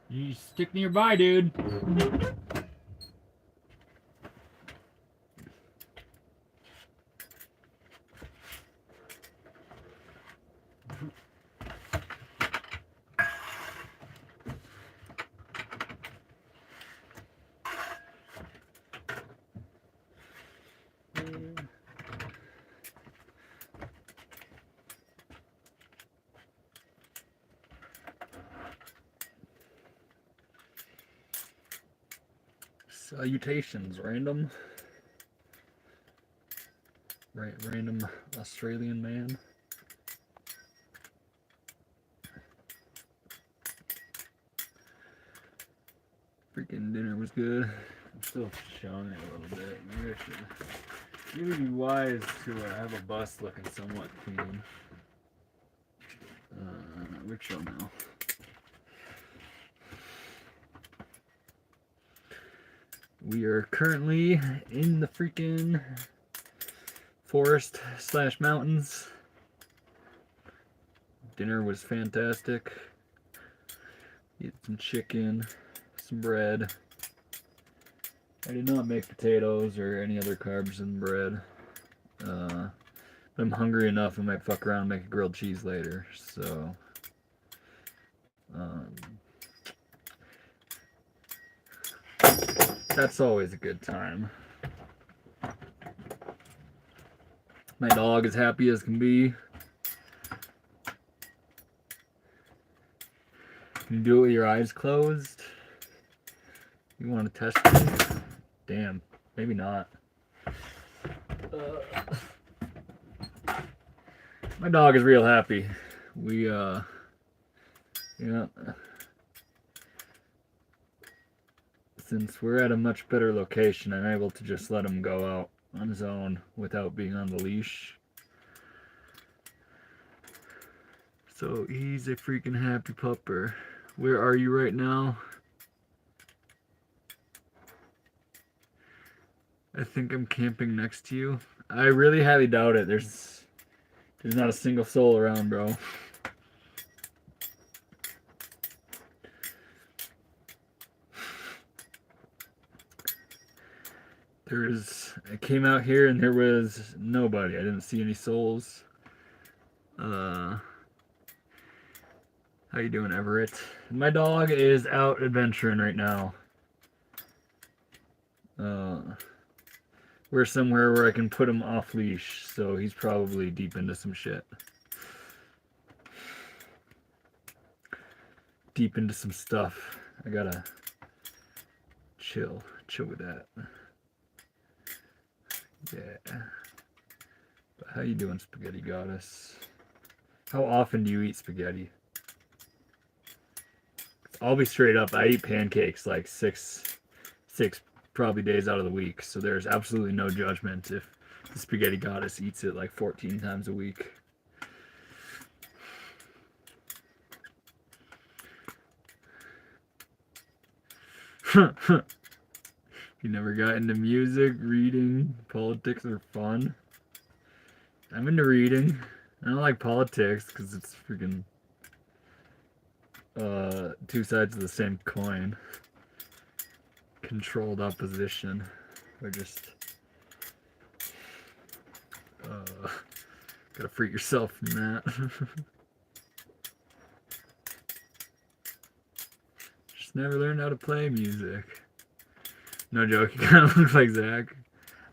You stick nearby, dude. Salutations, random Australian man. Freaking dinner was good. I'm still showing it a little bit. Maybe I should. Maybe it'd be wise to have a bus looking somewhat clean. We're chill now. We are currently in the freaking forest / mountains. Dinner was fantastic. Eat some chicken, some bread. I did not make potatoes or any other carbs in bread. But I'm hungry enough, I might fuck around and make a grilled cheese later. So, that's always a good time. My dog is happy as can be. Can you do it with your eyes closed? You want to test me? Damn, maybe not. My dog is real happy. We, yeah. Since we're at a much better location, I'm able to just let him go out on his own without being on the leash. So he's a freaking happy pupper. Where are you right now? I think I'm camping next to you. I really highly doubt it. There's not a single soul around, bro. I came out here and there was nobody. I didn't see any souls. How you doing, Everett? My dog is out adventuring right now. We're somewhere where I can put him off leash, so he's probably deep into some shit. Deep into some stuff. I gotta chill with that. Yeah. But how you doing, Spaghetti Goddess? How often do you eat spaghetti? I'll be straight up. I eat pancakes like six probably days out of the week. So there's absolutely no judgment if the Spaghetti Goddess eats it like 14 times a week. You never got into music, reading, politics, or fun? I'm into reading. I don't like politics because it's freaking two sides of the same coin. Controlled opposition. Or just gotta free yourself from that. Just never learned how to play music. No joke, you kind of look like Zach.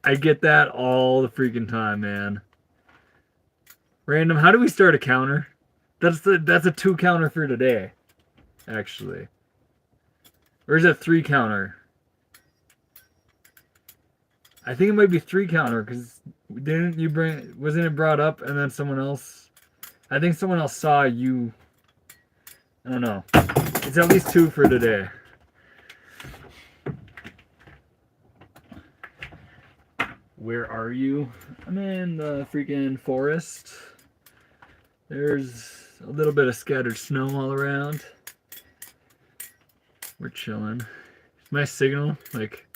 I get that all the freaking time, man. Random, how do we start a counter? That's a 2 counter for today, actually. Or is it 3 counter? I think it might be 3 counter, because wasn't it brought up and then someone else? I think someone else saw you. I don't know. It's at least 2 for today. Where are you? I'm in the freaking forest. There's a little bit of scattered snow all around. We're chilling. Is my signal, like,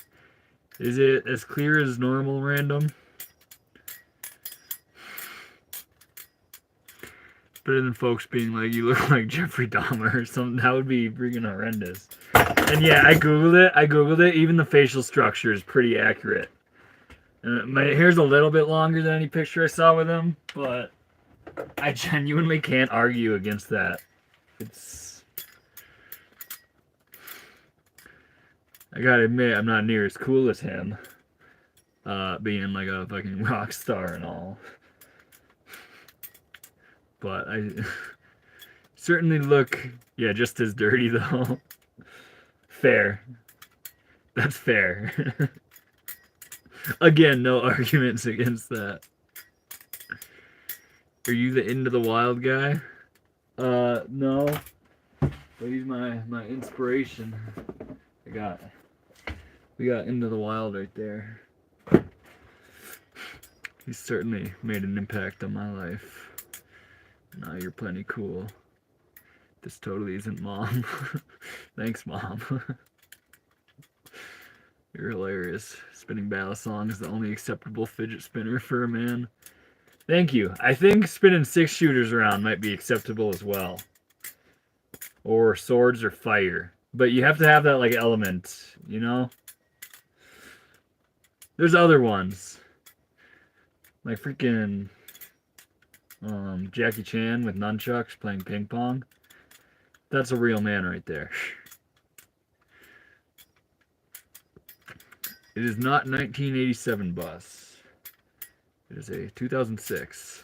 is it as clear as normal, random? better than folks being like, you look like Jeffrey Dahmer or something. That would be freaking horrendous. And yeah, I googled it. Even the facial structure is pretty accurate. My hair's a little bit longer than any picture I saw with him, but I genuinely can't argue against that. I gotta admit, I'm not near as cool as him, being like a fucking rock star and all. But I certainly look, yeah, just as dirty though. Fair. That's fair. Again, no arguments against that. Are you the Into the Wild guy? No. But he's my inspiration. We got Into the Wild right there. He's certainly made an impact on my life. Nah, you're plenty cool. This totally isn't Mom. Thanks, Mom. You're hilarious. Spinning Balisong is the only acceptable fidget spinner for a man. Thank you. I think spinning 6-shooters around might be acceptable as well. Or swords or fire. But you have to have that like element, you know? There's other ones. Like freaking Jackie Chan with nunchucks playing ping pong. That's a real man right there. It is not 1987 bus. It is a 2006.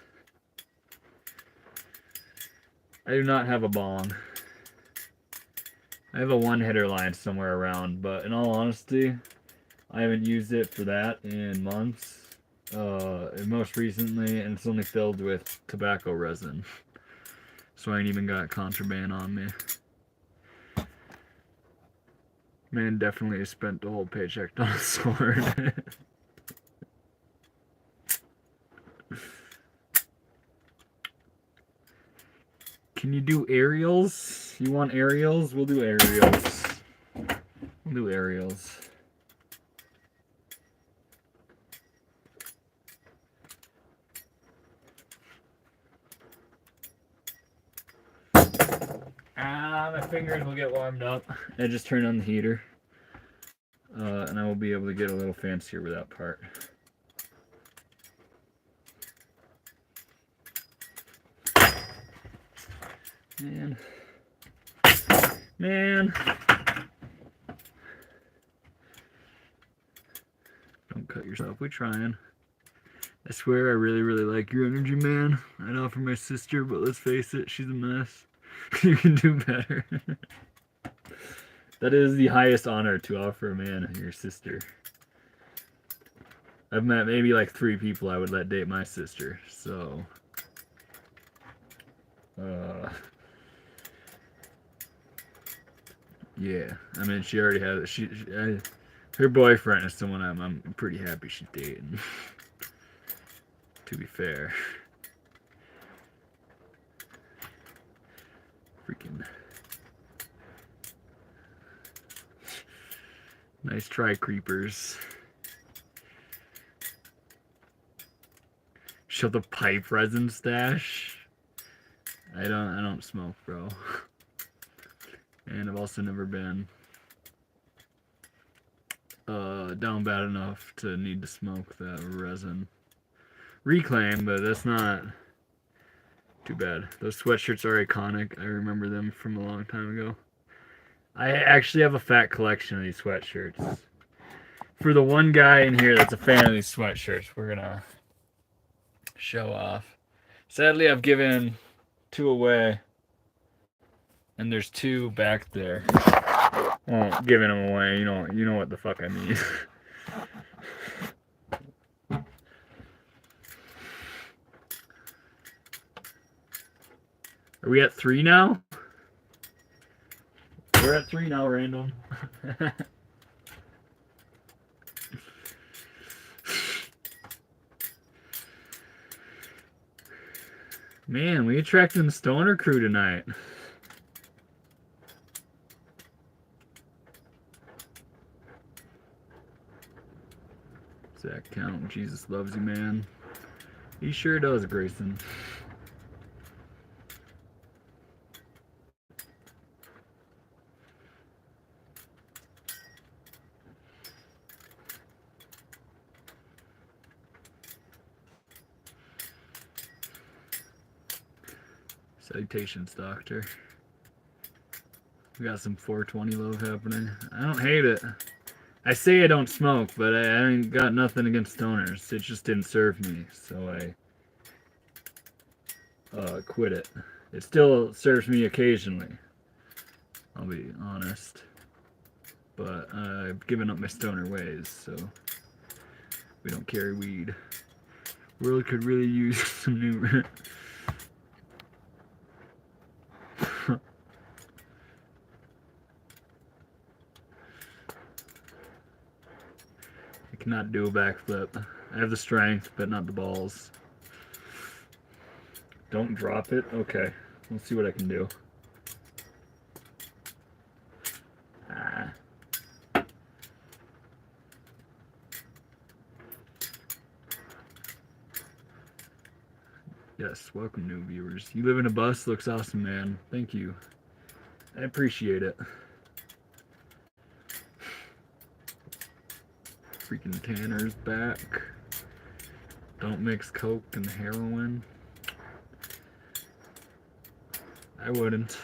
I do not have a bong. I have a one-hitter line somewhere around, but in all honesty, I haven't used it for that in months. Most recently, and it's only filled with tobacco resin. So I ain't even got contraband on me. Man definitely spent the whole paycheck on a sword. Can you do aerials? You want aerials? We'll do aerials. We'll do aerials. My fingers will get warmed up. I just turned on the heater. And I will be able to get a little fancier with that part. Man. Don't cut yourself. We're trying. I swear I really, really like your energy, man. I know for my sister, but let's face it, she's a mess. You can do better. That is the highest honor to offer a man, your sister. I've met maybe like 3 people I would let date my sister, so... yeah, I mean, she already has... her boyfriend is someone I'm pretty happy she's dating. To be fair. Freaking... nice try, creepers. Show the pipe resin stash. I don't smoke, bro. And I've also never been down bad enough to need to smoke that resin. Reclaim, but that's not too bad. Those sweatshirts are iconic. I remember them from a long time ago. I actually have a fat collection of these sweatshirts. For the one guy in here that's a fan of these sweatshirts, we're gonna show off. Sadly, I've given 2 away, and there's 2 back there. Well, giving them away, you know what the fuck I mean. Are we at 3 now? We're at 3 now, random. Man, we attracting the stoner crew tonight. Does that count? Jesus loves you, man. He sure does, Grayson. Salutations, doctor. We got some 420 love happening. I don't hate it. I say I don't smoke, but I ain't got nothing against stoners. It just didn't serve me, so I quit it. It still serves me occasionally, I'll be honest. But I've given up my stoner ways, so we don't carry weed. World could really use some new... I cannot do a backflip. I have the strength, but not the balls. Don't drop it? Okay. Let's see what I can do. Ah. Yes, welcome new viewers. You live in a bus? Looks awesome, man. Thank you. I appreciate it. Freaking Tanner's back. Don't mix coke and heroin. I wouldn't.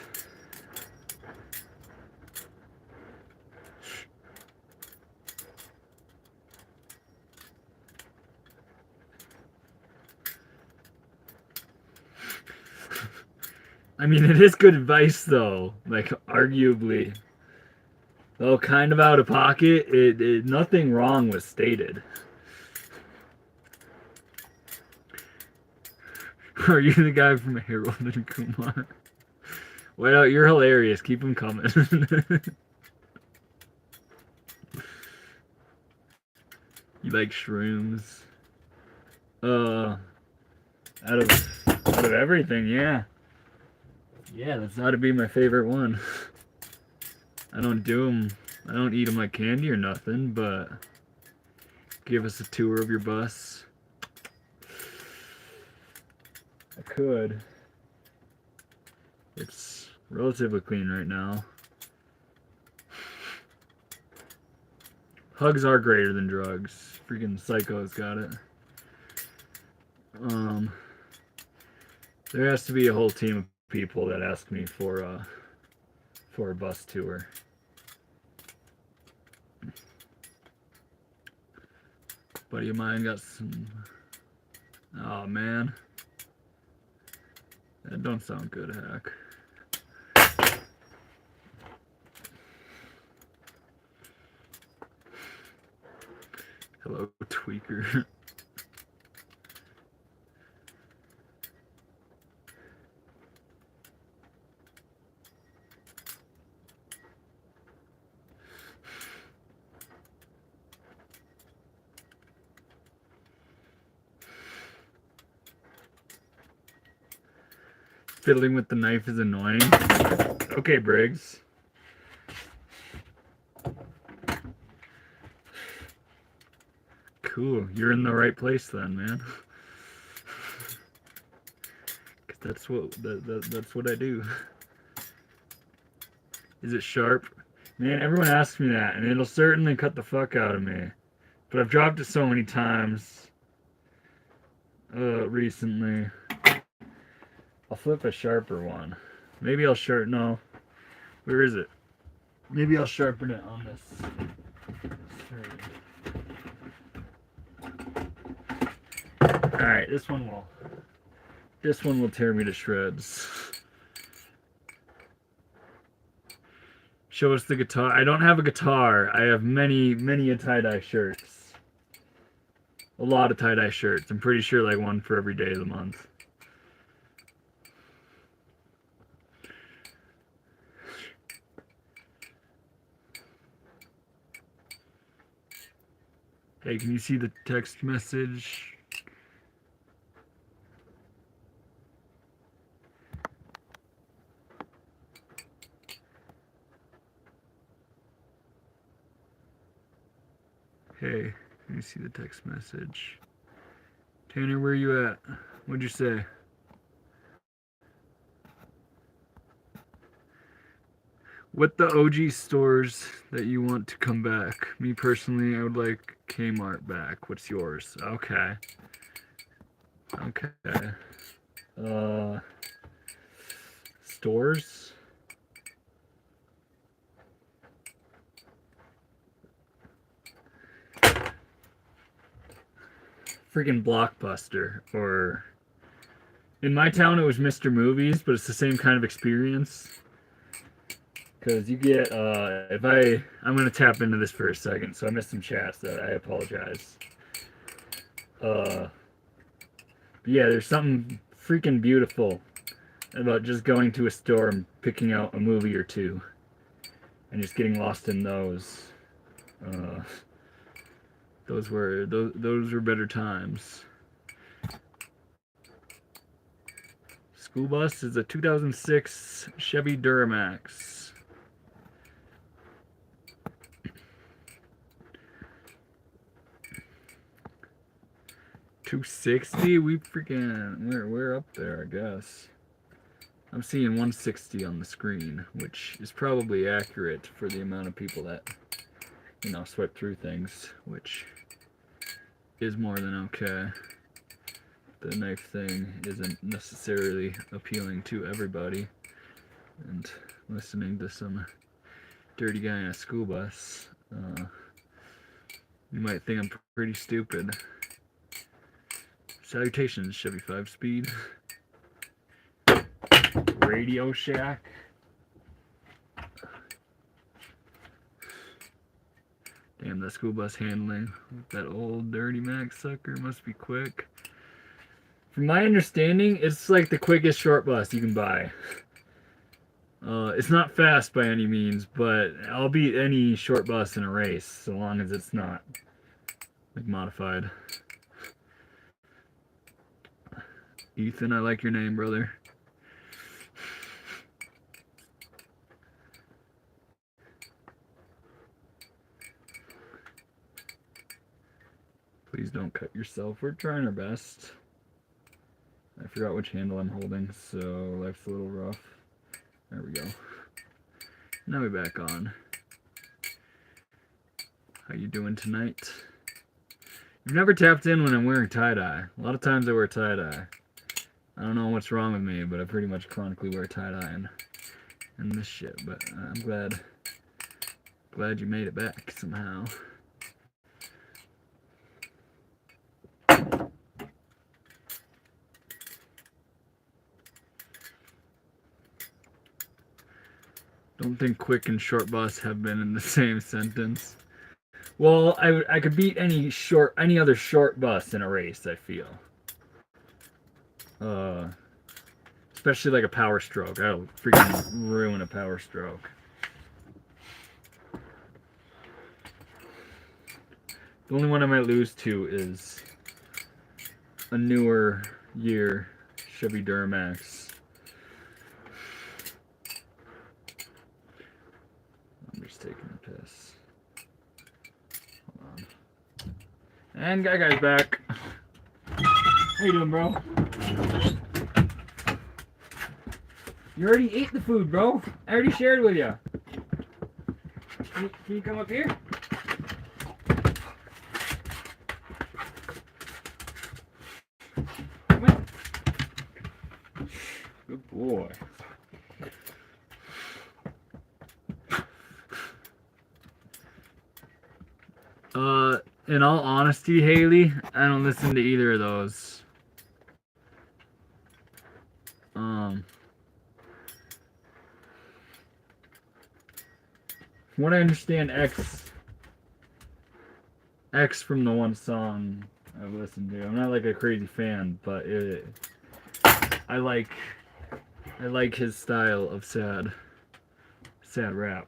I mean, it is good advice, though. Like, arguably. Though kind of out of pocket, nothing wrong was stated. Are you the guy from Harold and Kumar? Well, you're hilarious. Keep them coming. You like shrooms? Out of everything, yeah. Yeah, that's got to be my favorite one. I don't do them. I don't eat them like candy or nothing, but give us a tour of your bus. I could. It's relatively clean right now. Hugs are greater than drugs. Freaking Psycho's got it. There has to be a whole team of people that ask me for a bus tour. Buddy of mine got some... Oh, man. That don't sound good, Hack. Hello, tweaker. Fiddling with the knife is annoying. Okay, Briggs. Cool. You're in the right place then, man. Cause that's what I do. Is it sharp? Man, everyone asks me that, and it'll certainly cut the fuck out of me. But I've dropped it so many times recently. I'll flip a sharper one. Maybe I'll sharpen... No. Where is it? Maybe I'll sharpen it on this. Alright, this one will tear me to shreds. Show us the guitar. I don't have a guitar. I have many tie-dye shirts. A lot of tie-dye shirts. I'm pretty sure like one for every day of the month. Hey, can you see the text message? Hey, can you see the text message? Tanner, where you at? What'd you say? What the OG stores that you want to come back? Me personally, I would like Kmart back. What's yours? Okay. Okay. stores. Freaking Blockbuster, or in my town it was Mr. Movies, but it's the same kind of experience. Because you get, I'm going to tap into this for a second, so I missed some chats that I apologize. Yeah, there's something freaking beautiful about just going to a store and picking out a movie or two and just getting lost in those. Those were better times. School bus is a 2006 Chevy Duramax. $260? We freaking we're up there, I guess. I'm seeing 160 on the screen, which is probably accurate for the amount of people that, you know, swipe through things, which is more than okay. The knife thing isn't necessarily appealing to everybody, and listening to some dirty guy in a school bus, you might think I'm pretty stupid. Salutations, Chevy 5-speed. Radio Shack. Damn, that school bus handling with that old dirty Mac sucker must be quick. From my understanding, it's like the quickest short bus you can buy. It's not fast by any means, but I'll beat any short bus in a race, so long as it's not like modified. Ethan, I like your name, brother. Please don't cut yourself. We're trying our best. I forgot which handle I'm holding, so life's a little rough. There we go. Now we're back on. How you doing tonight? You've never tapped in when I'm wearing tie-dye. A lot of times I wear tie-dye. I don't know what's wrong with me, but I pretty much chronically wear tie-dye and this shit. But I'm glad you made it back somehow. Don't think quick and short bus have been in the same sentence. Well, I could beat any other short bus in a race, I feel. Especially like a power stroke. I'll freaking ruin a power stroke. The only one I might lose to is a newer year Chevy Duramax. I'm just taking a piss. Hold on. And Guy's back. How you doing, bro? You already ate the food, bro. I already shared with you. Can you come up here? Come on. Good boy. In all honesty, Haley, I don't listen to either of those. From what I understand, X from the one song I've listened to. I'm not like a crazy fan, but I like his style of sad rap.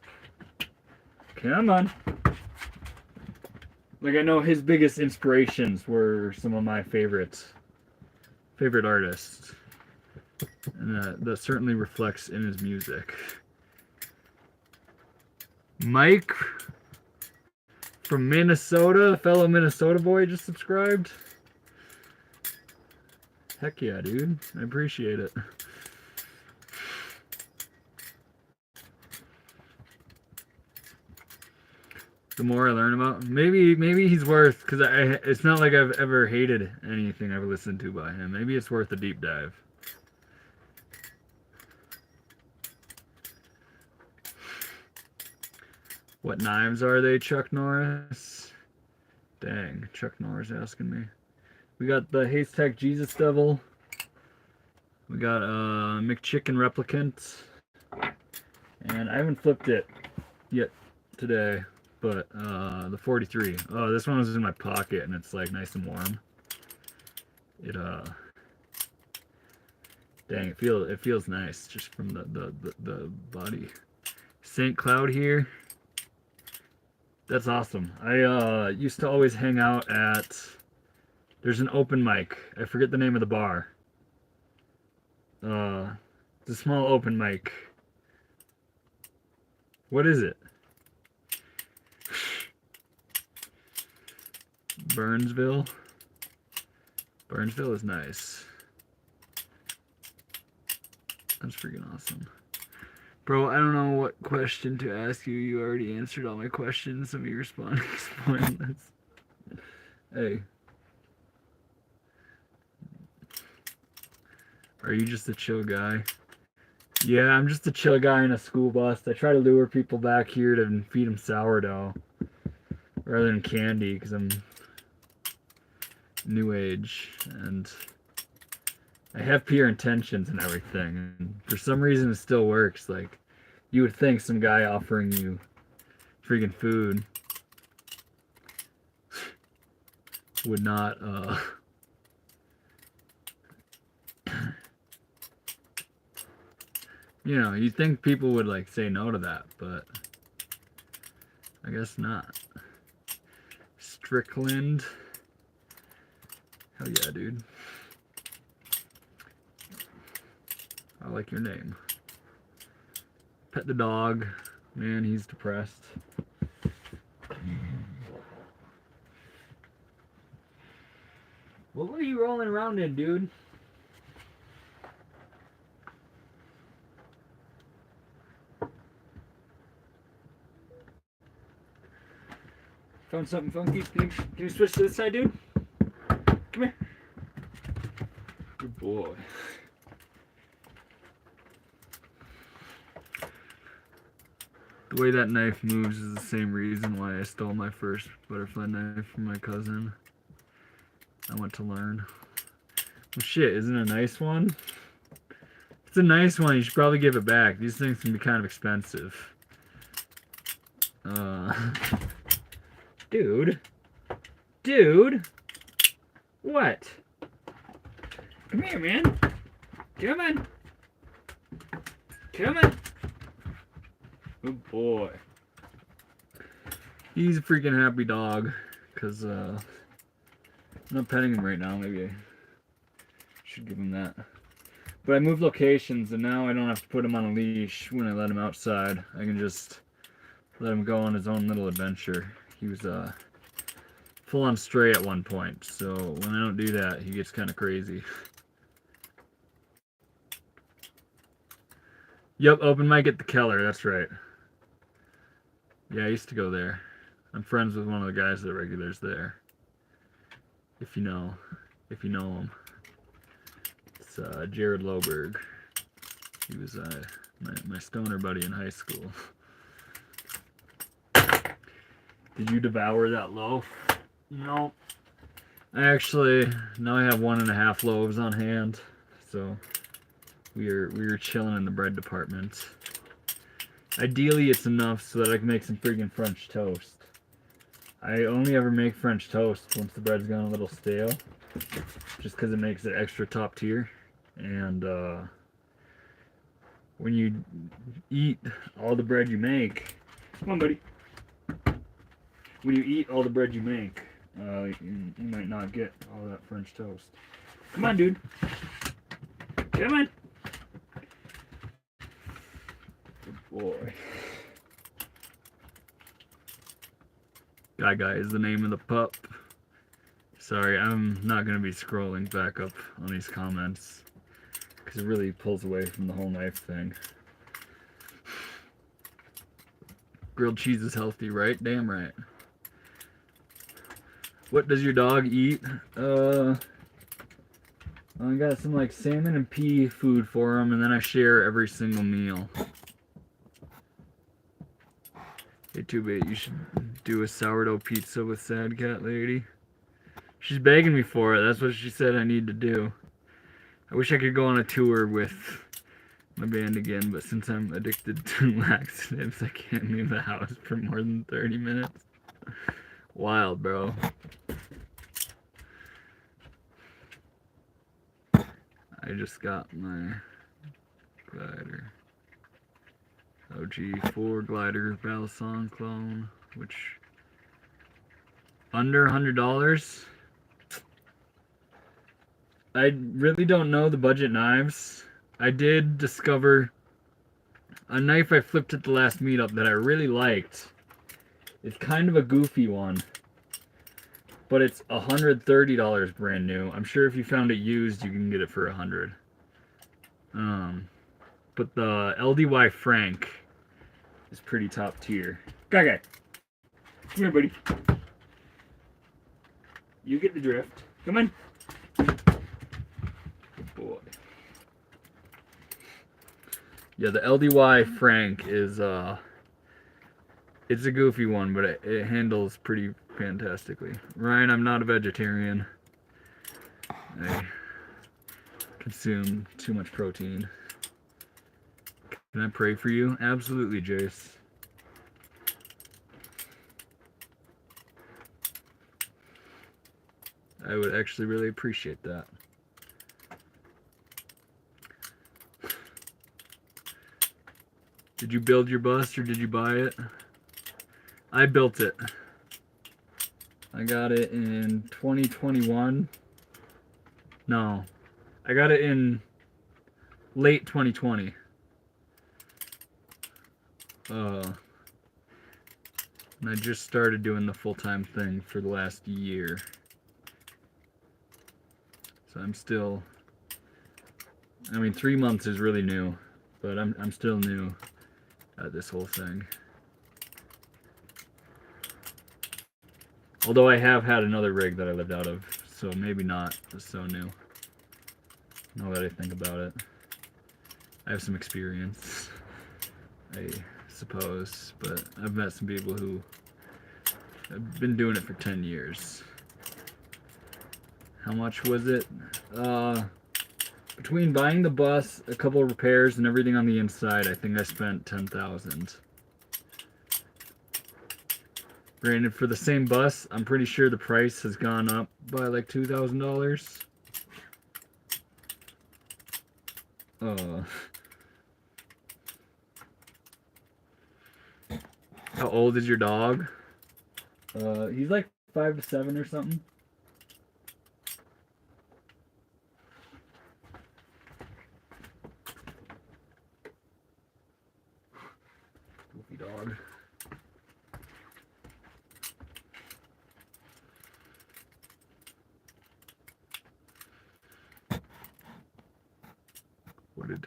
Come on. Like, I know his biggest inspirations were some of my favorite artists, and that certainly reflects in his music. Mike from Minnesota, fellow Minnesota boy, just subscribed. Heck yeah, dude. I appreciate it. The more I learn about, maybe he's worth, because it's not like I've ever hated anything I've listened to by him. Maybe it's worth a deep dive. What knives are they, Chuck Norris? Dang, Chuck Norris asking me. We got the Haystack Jesus Devil. We got McChicken Replicant. And I haven't flipped it yet today, but the 43. Oh, this one was in my pocket and it's like nice and warm. It dang, it feels nice just from the body. St. Cloud here. That's awesome. I used to always hang out at, there's an open mic. I forget the name of the bar. It's a small open mic. What is it? Burnsville. Burnsville is nice. That's freaking awesome. Bro, I don't know what question to ask you. You already answered all my questions. Some of your responding is pointless. Hey. Are you just a chill guy? Yeah, I'm just a chill guy in a school bus. I try to lure people back here to feed them sourdough rather than candy because I'm new age and I have pure intentions and everything. And for some reason, it still works. Like, you would think some guy offering you freaking food would not, you know, you'd think people would, like, say no to that, but I guess not. Strickland. Hell yeah, dude. I like your name. Pet the dog. Man, he's depressed. What are you rolling around in, dude? Found something funky? Can you switch to this side, dude? Come here. Good boy. The way that knife moves is the same reason why I stole my first butterfly knife from my cousin. I went to learn. Well, shit, isn't it a nice one? If it's a nice one, you should probably give it back. These things can be kind of expensive. Dude. Dude. What? Come here, man. Come on. Come on. Good boy. He's a freaking happy dog. Because, I'm not petting him right now. Maybe I should give him that. But I moved locations, and now I don't have to put him on a leash when I let him outside. I can just let him go on his own little adventure. He was, full on stray at one point. So when I don't do that, he gets kind of crazy. Yep, open mic at the Keller. That's right. Yeah, I used to go there. I'm friends with one of the guys that regulars there. If you know him. It's Jared Loberg. He was my stoner buddy in high school. Did you devour that loaf? No. Now I have 1.5 loaves on hand. So we were chilling in the bread department. Ideally, it's enough so that I can make some freaking French toast. I only ever make French toast once the bread's gone a little stale, just because it makes it extra top tier. And when you eat all the bread you make, come on, buddy. When you eat all the bread you make, you might not get all that French toast. Come on, dude. Come on. Boy. Guy is the name of the pup. Sorry, I'm not going to be scrolling back up on these comments because it really pulls away from the whole knife thing. Grilled cheese is healthy, right? Damn right. What does your dog eat? I got some like salmon and pea food for him, and then I share every single meal. Hey, Two-Bait, you should do a sourdough pizza with Sad Cat Lady. She's begging me for it. That's what she said I need to do. I wish I could go on a tour with my band again, but since I'm addicted to laxatives, I can't leave the house for more than 30 minutes. Wild, bro. I just got my glider. OG4 glider Balisong clone, which under $100. I really don't know the budget knives. I did discover a knife I flipped at the last meetup that I really liked. It's kind of a goofy one, but it's $130 brand new. I'm sure if you found it used, you can get it for $100. But the LDY Frank is pretty top tier. Guy. Come here, buddy. You get the drift. Come on. Good boy. Yeah, the LDY Frank is, it's a goofy one, but it handles pretty fantastically. Ryan, I'm not a vegetarian. I consume too much protein. Can I pray for you? Absolutely, Jace. I would actually really appreciate that. Did you build your bus or did you buy it? I built it. I got it in 2021. No, I got it in late 2020. And I just started doing the full-time thing for the last year. So I'm still, I mean, 3 months is really new, but I'm still new at this whole thing. Although I have had another rig that I lived out of, so maybe not so new. Now that I think about it, I have some experience, I suppose, but I've met some people who have been doing it for 10 years. How much was it? Between buying the bus, a couple of repairs, and everything on the inside, I think I spent $10,000. Granted, for the same bus, I'm pretty sure the price has gone up by like $2,000. How old is your dog? He's like 5 to 7 or something. Goofy dog. What did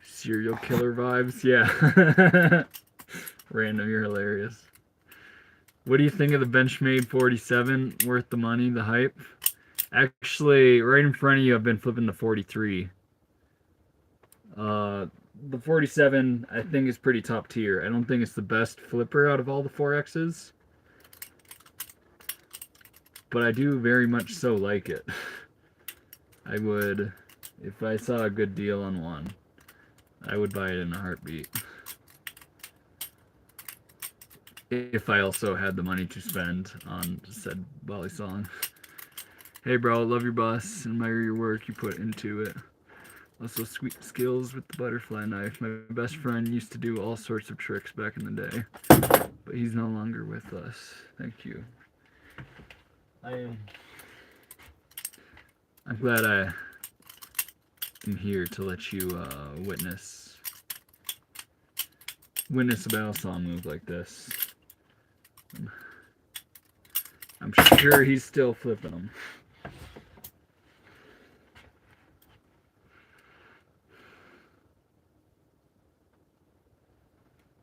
serial killer vibes? Yeah. Random, you're hilarious. What do you think of the Benchmade 47? Worth the money, the hype? Actually, right in front of you, I've been flipping the 43. The 47, I think, is pretty top tier. I don't think it's the best flipper out of all the 4Xs. But I do very much so like it. I would, if I saw a good deal on one, I would buy it in a heartbeat. If I also had the money to spend on said Balisong. Hey bro, love your bus, admire your work you put into it. Also sweet skills with the butterfly knife. My best friend used to do all sorts of tricks back in the day, but he's no longer with us. Thank you. I'm glad I am here to let you witness a Balisong move like this. I'm sure he's still flipping them.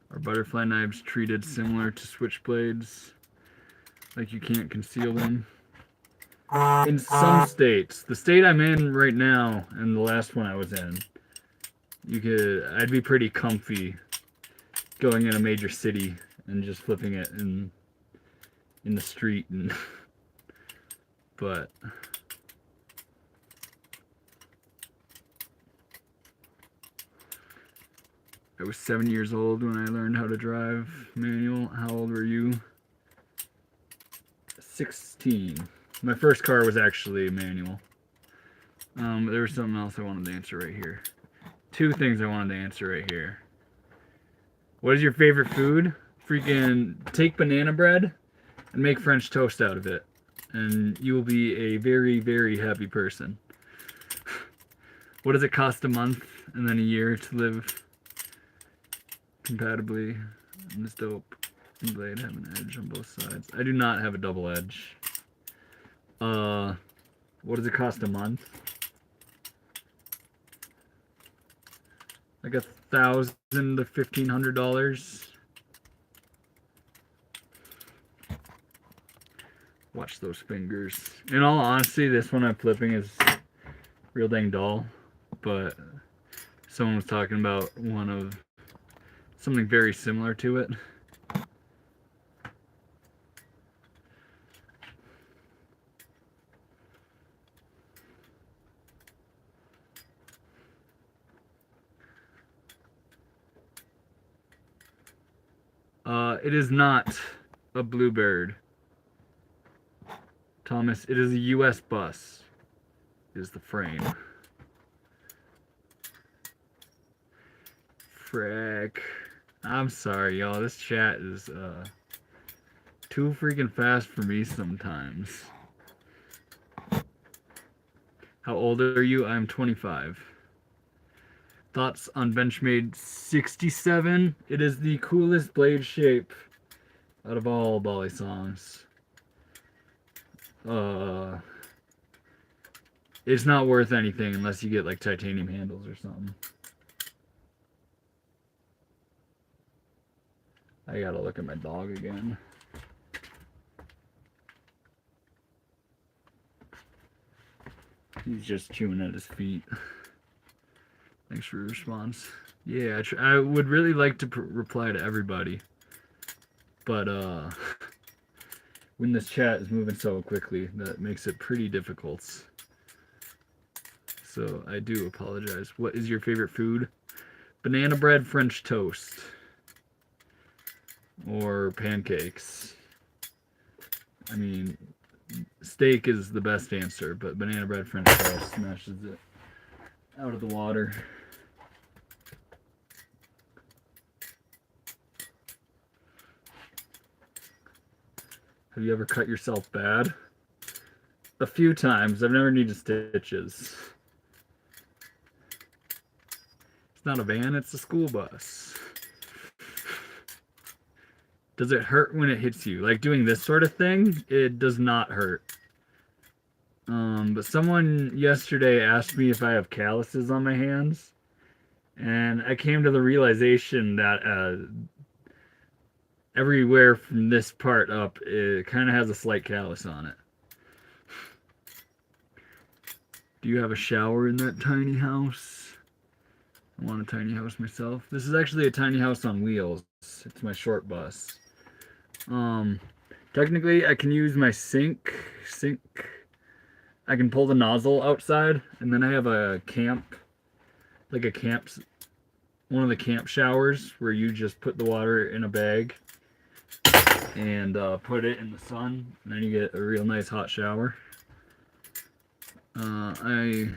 Are butterfly knives treated similar to switchblades? Like you can't conceal them? In some states. The state I'm in right now, and the last one I was in, I'd be pretty comfy going in a major city and just flipping it in the street. And but I was 7 years old when I learned how to drive manual. How old were you? 16. My first car was actually manual. There was something else I wanted to answer right here. 2 things I wanted to answer right here. What is your favorite food? Freaking take banana bread and make French toast out of it, and you will be a very, very happy person. What does it cost a month and then a year to live compatibly? And this dope and blade have an edge on both sides. I do not have a double edge. What does it cost a month? Like $1,000 to $1,500. Watch those fingers. In all honesty, this one I'm flipping is real dang dull, but someone was talking about something very similar to it. It is not a Bluebird. Thomas, it is a US bus. Is the frame. Frick. I'm sorry, y'all. This chat is too freaking fast for me sometimes. How old are you? I'm 25. Thoughts on Benchmade 67? It is the coolest blade shape out of all Balisongs. It's not worth anything unless you get like titanium handles or something. I gotta look at my dog again. He's just chewing at his feet. Thanks for your response. Yeah, I would really like to reply to everybody, but when this chat is moving so quickly, that makes it pretty difficult. So I do apologize. What is your favorite food? Banana bread, French toast, or pancakes. I mean, steak is the best answer, but banana bread, French toast smashes it out of the water. Have you ever cut yourself bad? A few times. I've never needed stitches. It's not a van, it's a school bus. Does it hurt when it hits you? Like doing this sort of thing, it does not hurt. But someone yesterday asked me if I have calluses on my hands, and I came to the realization that everywhere from this part up, it kind of has a slight callus on it. Do you have a shower in that tiny house? I want a tiny house myself. This is actually a tiny house on wheels. It's my short bus. Technically, I can use my sink. I can pull the nozzle outside, and then I have a camp, like a camp, one of the camp showers where you just put the water in a bag and put it in the sun, and then you get a real nice hot shower. I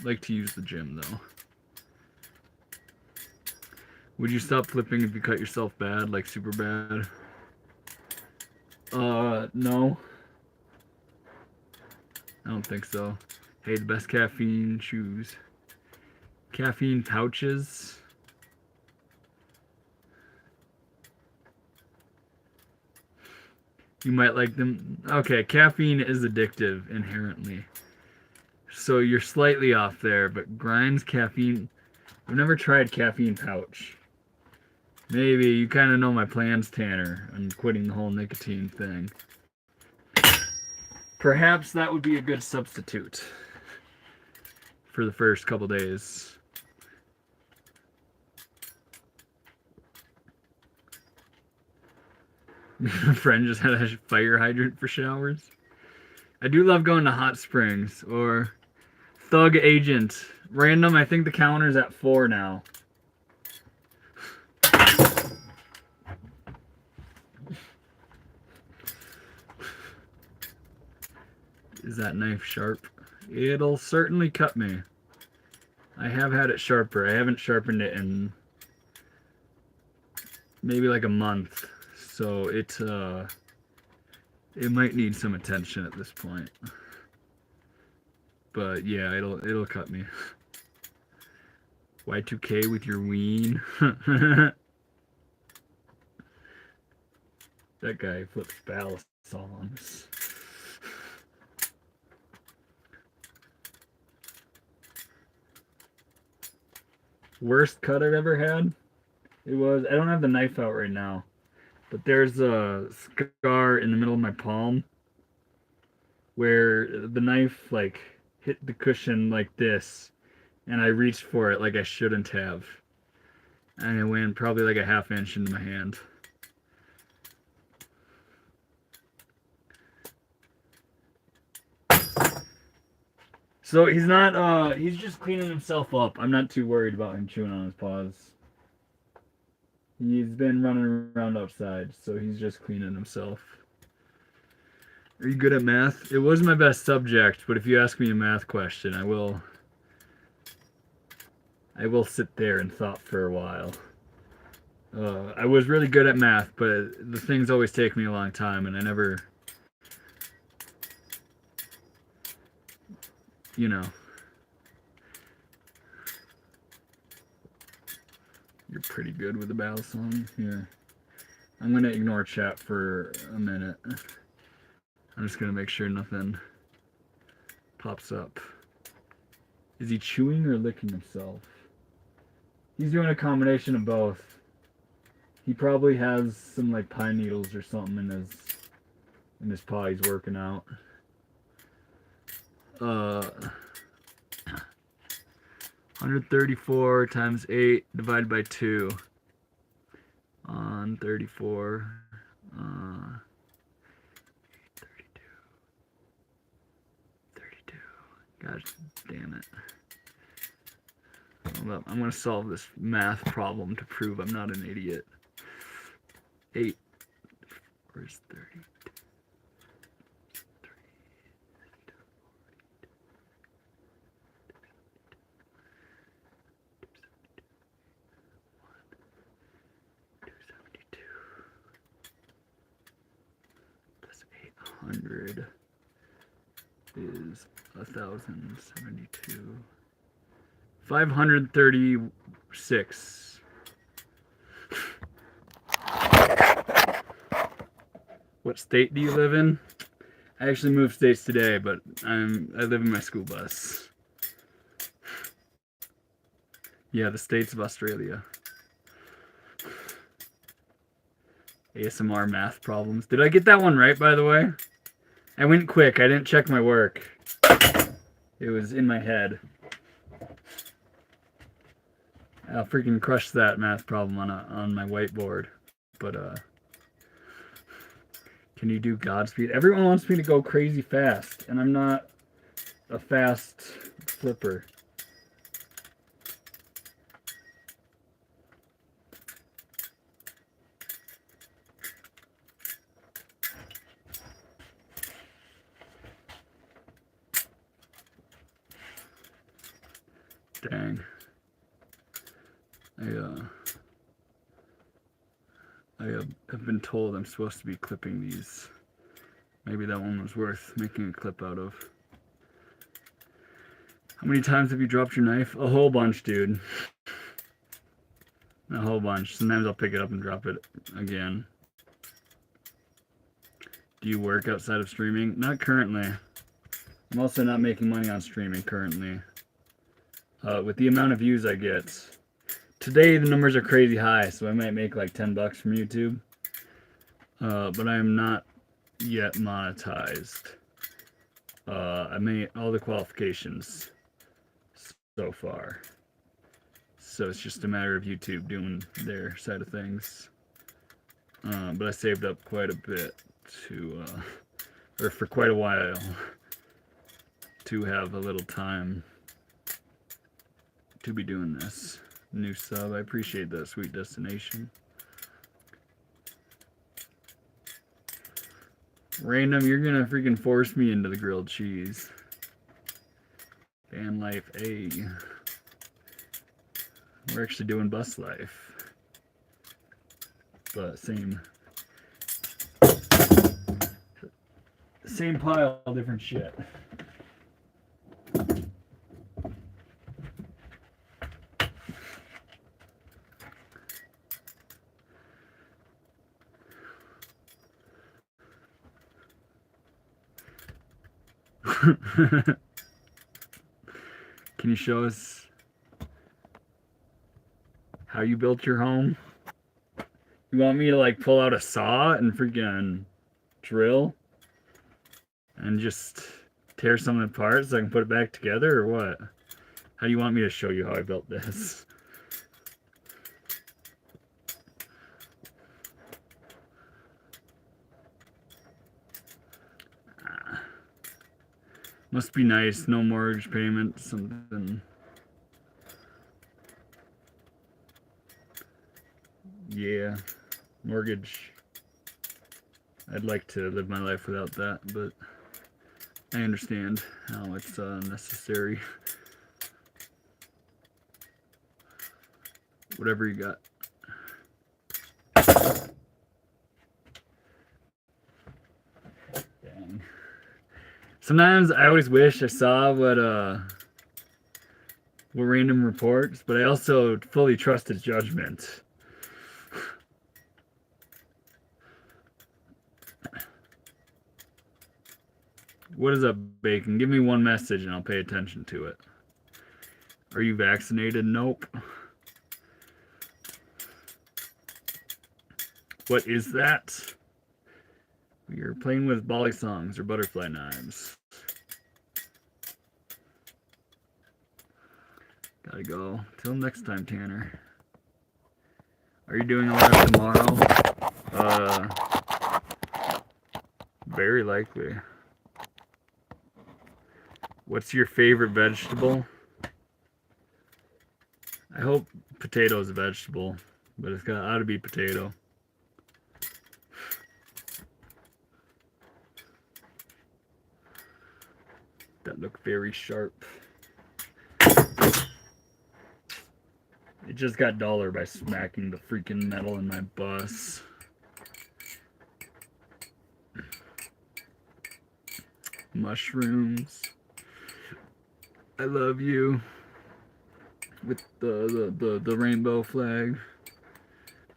like to use the gym though. Would you stop flipping if you cut yourself bad, like super bad? No. I don't think so. Hey, the best caffeine chews. Caffeine pouches. You might like them. Okay, caffeine is addictive inherently. So you're slightly off there, but Grind's caffeine... I've never tried caffeine pouch. Maybe you kind of know my plans, Tanner. I'm quitting the whole nicotine thing. Perhaps that would be a good substitute for the first couple days. A friend just had a fire hydrant for showers. I do love going to hot springs or Thug Agent. Random, I think the counter's at 4 now. Is that knife sharp? It'll certainly cut me. I have had it sharper. I haven't sharpened it in maybe like a month. So it might need some attention at this point. But yeah, it'll cut me. Y2K with your ween. That guy flips Balisongs. Worst cut I've ever had? It was, I don't have the knife out right now, but there's a scar in the middle of my palm where the knife like hit the cushion like this, and I reached for it like I shouldn't have, and it went probably like a ½ inch into my hand. So he's not, he's just cleaning himself up. I'm not too worried about him chewing on his paws. He's been running around outside, so he's just cleaning himself. Are you good at math? It was my best subject, but if you ask me a math question, I will sit there and thought for a while. I was really good at math, but the things always take me a long time, and I never, you know. You're pretty good with the Balisong. Here. I'm going to ignore chat for a minute. I'm just going to make sure nothing pops up. Is he chewing or licking himself? He's doing a combination of both. He probably has some like pine needles or something in his paw he's working out. 134 times 8 divided by 2 on 34. 32. Gosh damn it. Hold up. I'm going to solve this math problem to prove I'm not an idiot. 8. Where's 30? Plus 800 is 1,072. 536. What state do you live in? I actually moved states today, but I live in my school bus. Yeah, the states of Australia. ASMR math problems. Did I get that one right, by the way? I went quick. I didn't check my work. It was in my head. I'll freaking crush that math problem on my whiteboard. But, can you do Godspeed? Everyone wants me to go crazy fast, and I'm not a fast flipper. Dang. I have been told I'm supposed to be clipping these. Maybe that one was worth making a clip out of. How many times have you dropped your knife? A whole bunch, dude. A whole bunch. Sometimes I'll pick it up and drop it again. Do you work outside of streaming? Not currently. I'm also not making money on streaming currently. With the amount of views I get. Today the numbers are crazy high, so I might make like $10 from YouTube. But I am not yet monetized. I made all the qualifications so far. So it's just a matter of YouTube doing their side of things. But I saved up quite a bit to, or for quite a while, to have a little time to be doing this. New sub, I appreciate that, Sweet Destination. Random, you're gonna freaking force me into the grilled cheese. Van life, A. We're actually doing bus life. But same pile, different shit. Can you show us how you built your home? You want me to like pull out a saw and freaking drill and just tear something apart so I can put it back together, or what? How do you want me to show you how I built this? Must be nice, no mortgage payment, something. Yeah, mortgage. I'd like to live my life without that, but I understand how it's necessary. Whatever you got. Dang. Sometimes I always wish I saw what random reports, but I also fully trust his judgment. What is up, Bacon? Give me one message and I'll pay attention to it. Are you vaccinated? Nope. What is that? We are playing with Balisongs or butterfly knives. Gotta go. Till next time, Tanner. Are you doing a live tomorrow? Very likely. What's your favorite vegetable? I hope potato is a vegetable, but it's ought to be potato. That look very sharp. It just got duller by smacking the freaking metal in my bus. Mushrooms. I love you. With the rainbow flag.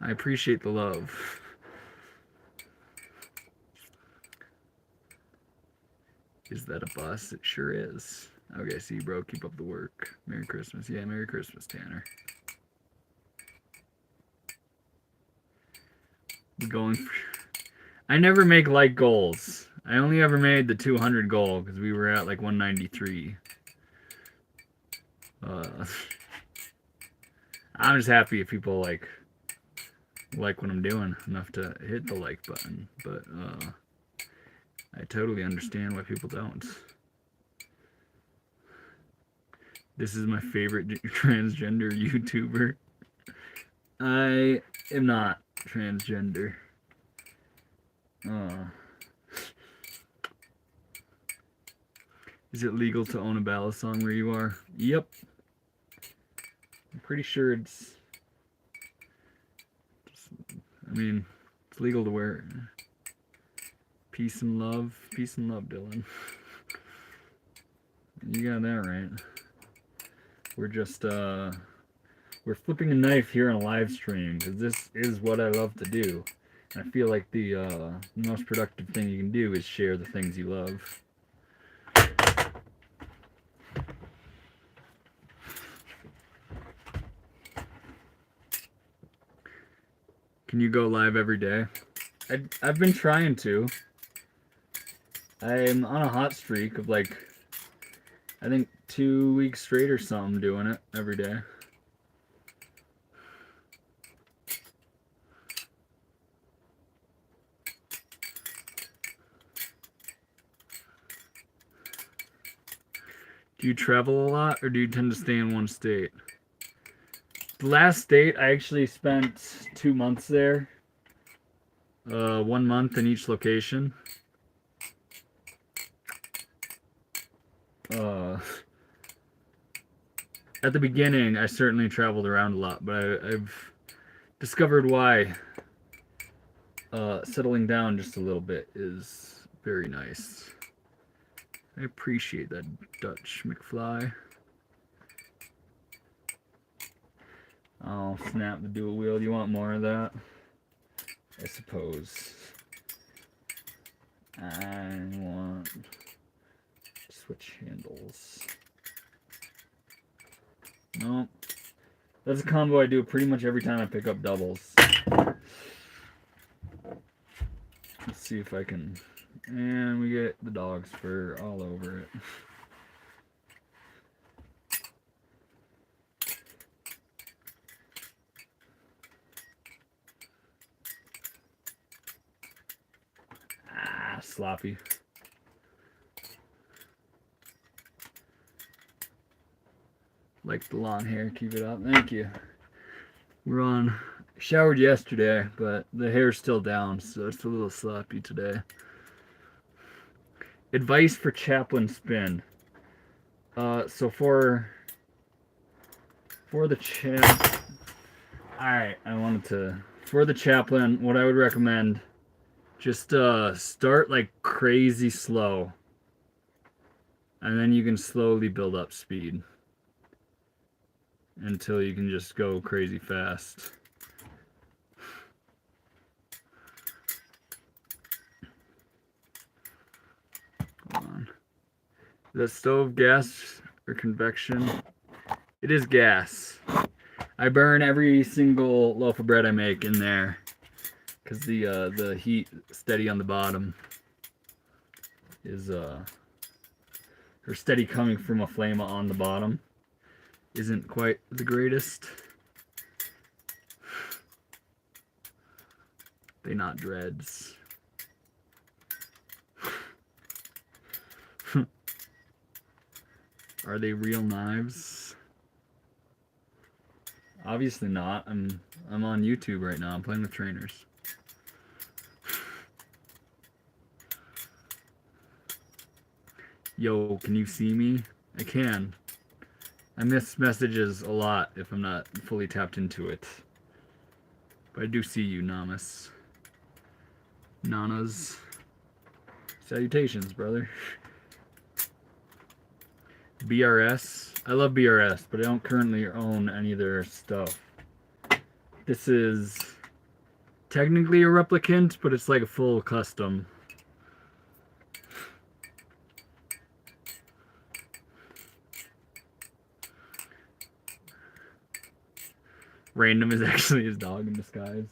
I appreciate the love. Is that a bus? It sure is. Okay, see, bro, keep up the work. Merry Christmas. Yeah, Merry Christmas, Tanner. We're going for... I never make like goals. I only ever made the 200 goal because we were at like 193. I'm just happy if people like what I'm doing enough to hit the like button, but I totally understand why people don't. This is my favorite transgender YouTuber. I am not transgender. Is it legal to own a Balisong where you are? Yep. I'm pretty sure it's... I mean, it's legal to wear it. Peace and love. Peace and love, Dylan. You got that right. We're just, we're flipping a knife here on a live stream, because this is what I love to do. And I feel like the most productive thing you can do is share the things you love. Can you go live every day? I've been trying to. I'm on a hot streak of like, I think 2 weeks straight or something doing it every day. Do you travel a lot, or do you tend to stay in one state? The last state, I actually spent 2 months there. 1 month in each location. At the beginning, I certainly traveled around a lot, but I've discovered why settling down just a little bit is very nice. I appreciate that, Dutch McFly. I'll snap the dual wheel. Do you want more of that? I suppose. I want switch handles. No. That's a combo I do pretty much every time I pick up doubles. Let's see if I can... And we get the dog's fur all over it. Ah, sloppy. Like the long hair, keep it up. Thank you. We're on... Showered yesterday, but the hair's still down, so it's a little sloppy today. Advice for chaplain spin. So for the alright, for the chaplain, what I would recommend, just start like crazy slow, and then you can slowly build up speed until you can just go crazy fast. Hold on. Is that stove gas or convection? It is gas. I burn every single loaf of bread I make in there because the heat steady on the bottom is or steady coming from a flame on the bottom isn't quite the greatest. They not dreads. Are they real knives? Obviously not. I'm on YouTube right now. I'm playing with trainers. Yo, can you see me? I can. I miss messages a lot if I'm not fully tapped into it. But I do see you, Namas. Nanas. Salutations, brother. BRS. I love BRS, but I don't currently own any of their stuff. This is technically a replicant, but it's like a full custom. Random is actually his dog in disguise.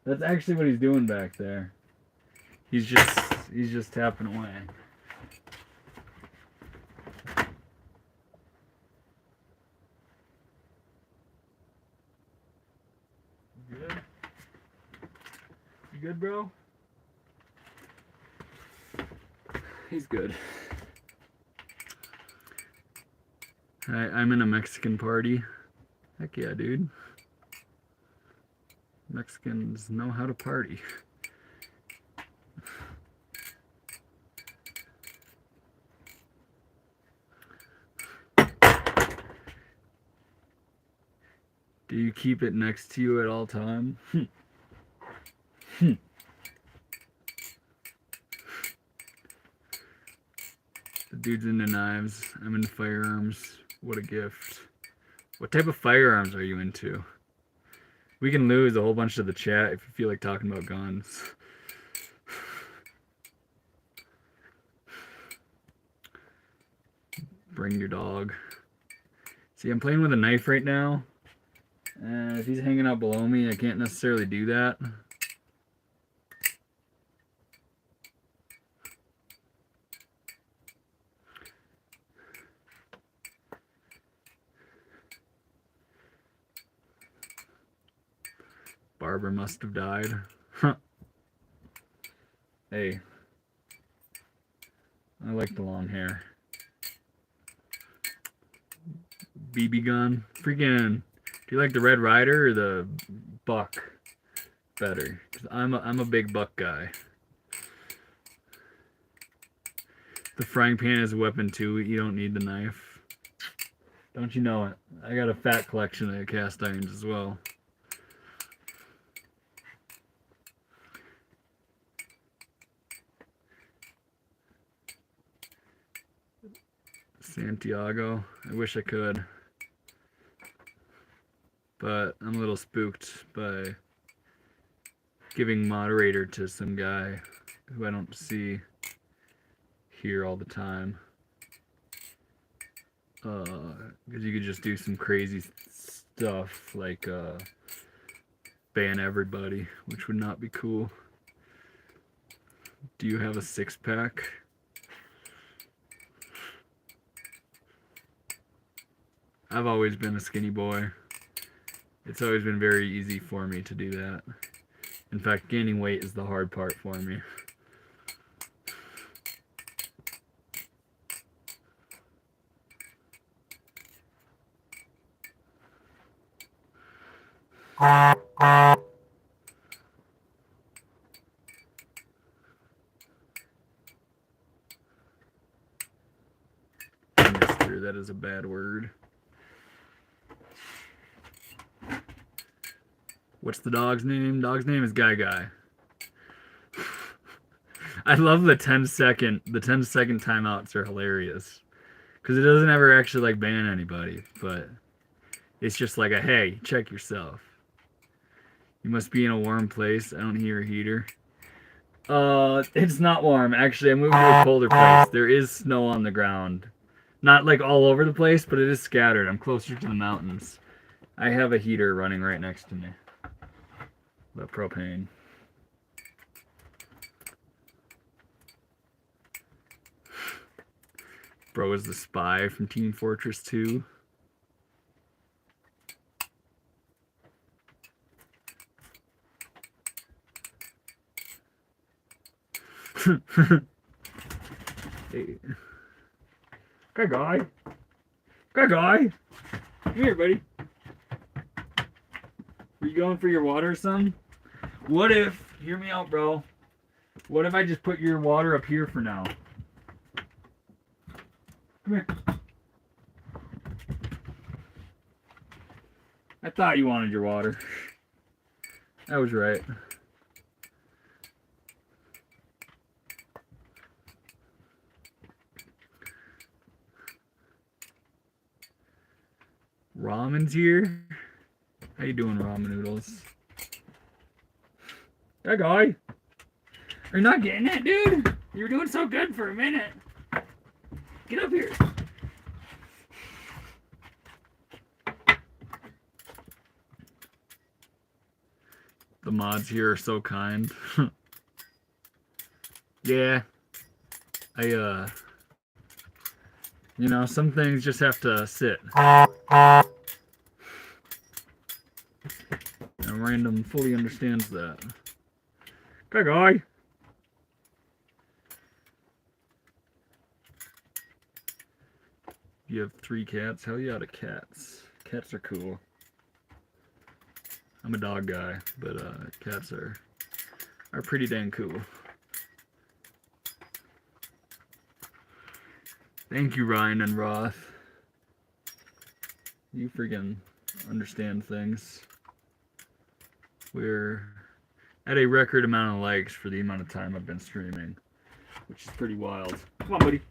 That's actually what he's doing back there. He's just tapping away. Good? You good, bro? He's good. I'm in a Mexican party. Heck yeah, dude. Mexicans know how to party. Do you keep it next to you at all time? The dude's into knives. I'm into firearms. What a gift. What type of firearms are you into? We can lose a whole bunch of the chat if you feel like talking about guns. Bring your dog. See, I'm playing with a knife right now. And if he's hanging out below me, I can't necessarily do that. Barber must have died. Hey. I like the long hair. BB gun. Freaking, do you like the Red Ryder or the Buck better? 'Cause I'm a big Buck guy. The frying pan is a weapon too. You don't need the knife. Don't you know it? I got a fat collection of cast irons as well. Santiago. I wish I could. But I'm a little spooked by giving moderator to some guy who I don't see here all the time. Because you could just do some crazy stuff like ban everybody, which would not be cool. Do you have a six-pack? I've always been a skinny boy. It's always been very easy for me to do that. In fact, gaining weight is the hard part for me. Mister, that is a bad word. What's the dog's name? Dog's name is Guy Guy. I love the 10-second timeouts are hilarious. Because it doesn't ever actually like ban anybody, but it's just like a hey, check yourself. You must be in a warm place. I don't hear a heater. It's not warm. Actually, I moved to a colder place. There is snow on the ground. Not like all over the place, but it is scattered. I'm closer to the mountains. I have a heater running right next to me. The propane. Bro is the spy from Team Fortress 2. Hey. Good guy. Good guy. Come here, buddy. Are you going for your water or something? What if, hear me out, bro. What if I just put your water up here for now? Come here. I thought you wanted your water. I was right. Ramen's here. How you doing, ramen noodles? That guy. Are you not getting it, dude? You were doing so good for a minute. Get up here. The mods here are so kind. Yeah. You know, some things just have to sit. And Random fully understands that. Good guy. You have 3 cats? Hell yeah, the cats. Cats are cool. I'm a dog guy, but cats are pretty dang cool. Thank you, Ryan and Roth. You freaking understand things. We're at a record amount of likes for the amount of time I've been streaming, which is pretty wild. Come on, buddy.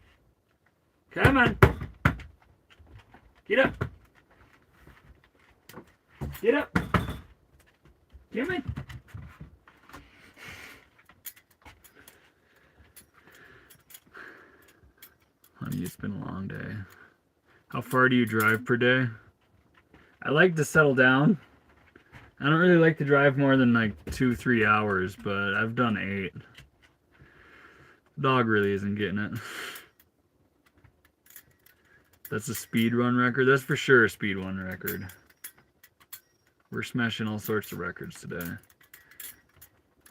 Come on. Get up. Get up. Come on. Honey, it's been a long day. How far do you drive per day? I like to settle down. I don't really like to drive more than like 2-3 hours, but I've done 8. Dog really isn't getting it. That's a speed run record. That's for sure a speed run record. We're smashing all sorts of records today. In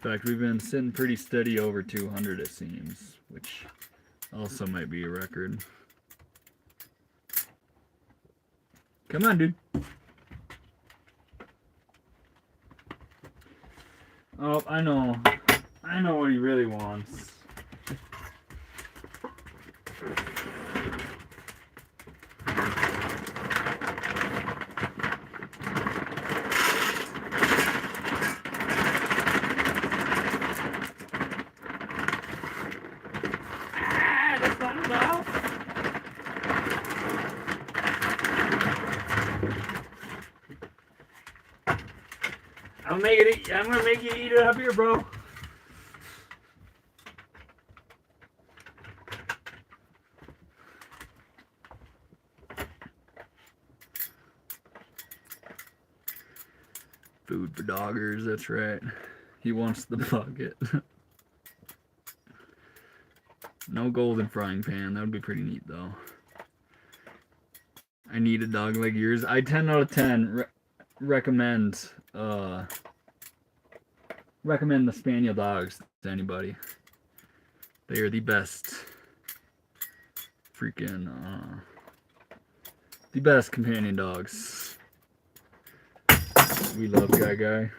fact, we've been sitting pretty steady over 200 it seems, which also might be a record. Come on, dude. Oh, I know. I know what he really wants. That's not enough. I'm gonna make you eat it up here, bro. Food for doggers, that's right. He wants the bucket. No golden frying pan, that would be pretty neat though. I need a dog like yours. I 10 out of 10 recommend the spaniel dogs to anybody. They are the best freaking the best companion dogs. We love Guy.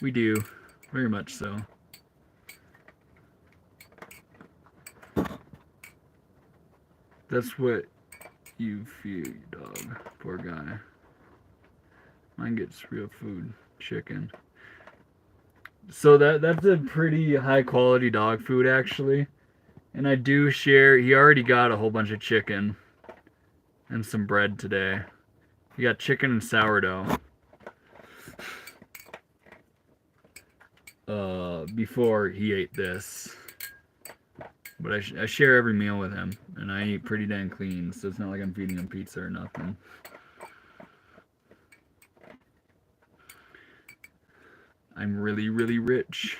We do, very much so. That's what you feed your dog, poor guy. Mine gets real food, chicken. So that's a pretty high quality dog food actually. And I do share, he already got a whole bunch of chicken and some bread today. He got chicken and sourdough. Before he ate this. But I share every meal with him, and I eat pretty dang clean, so it's not like I'm feeding him pizza or nothing. I'm really, really rich.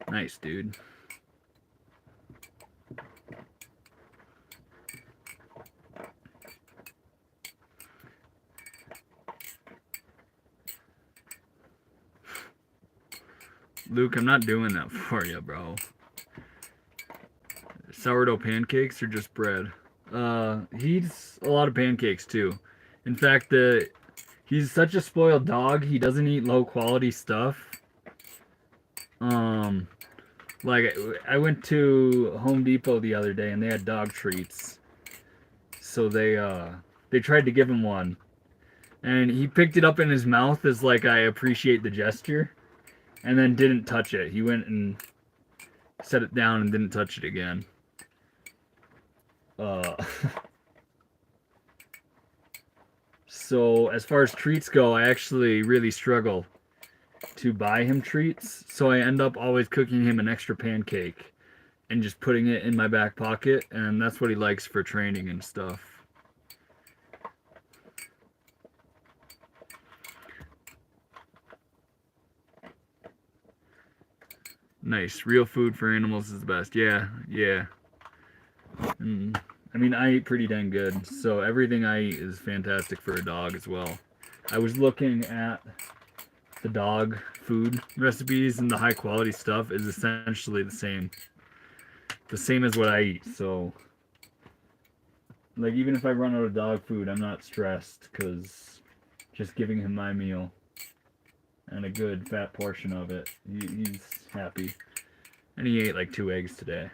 Nice, dude. Luke, I'm not doing that for you, bro. Sourdough pancakes or just bread? He eats a lot of pancakes too. In fact, he's such a spoiled dog. He doesn't eat low quality stuff. Like I went to Home Depot the other day and they had dog treats. So they tried to give him one, and he picked it up in his mouth as like I appreciate the gesture, and then didn't touch it. He went and set it down and didn't touch it again. So as far as treats go, I actually really struggle to buy him treats. So I end up always cooking him an extra pancake and just putting it in my back pocket, and that's what he likes for training and stuff. Nice. Real food for animals is the best. Yeah. I mean, I eat pretty dang good, so everything I eat is fantastic for a dog as well. I was looking at the dog food recipes, and the high quality stuff is essentially the same as what I eat. So like, even if I run out of dog food, I'm not stressed, because just giving him my meal and a good fat portion of it, he's happy. And he ate like 2 eggs today,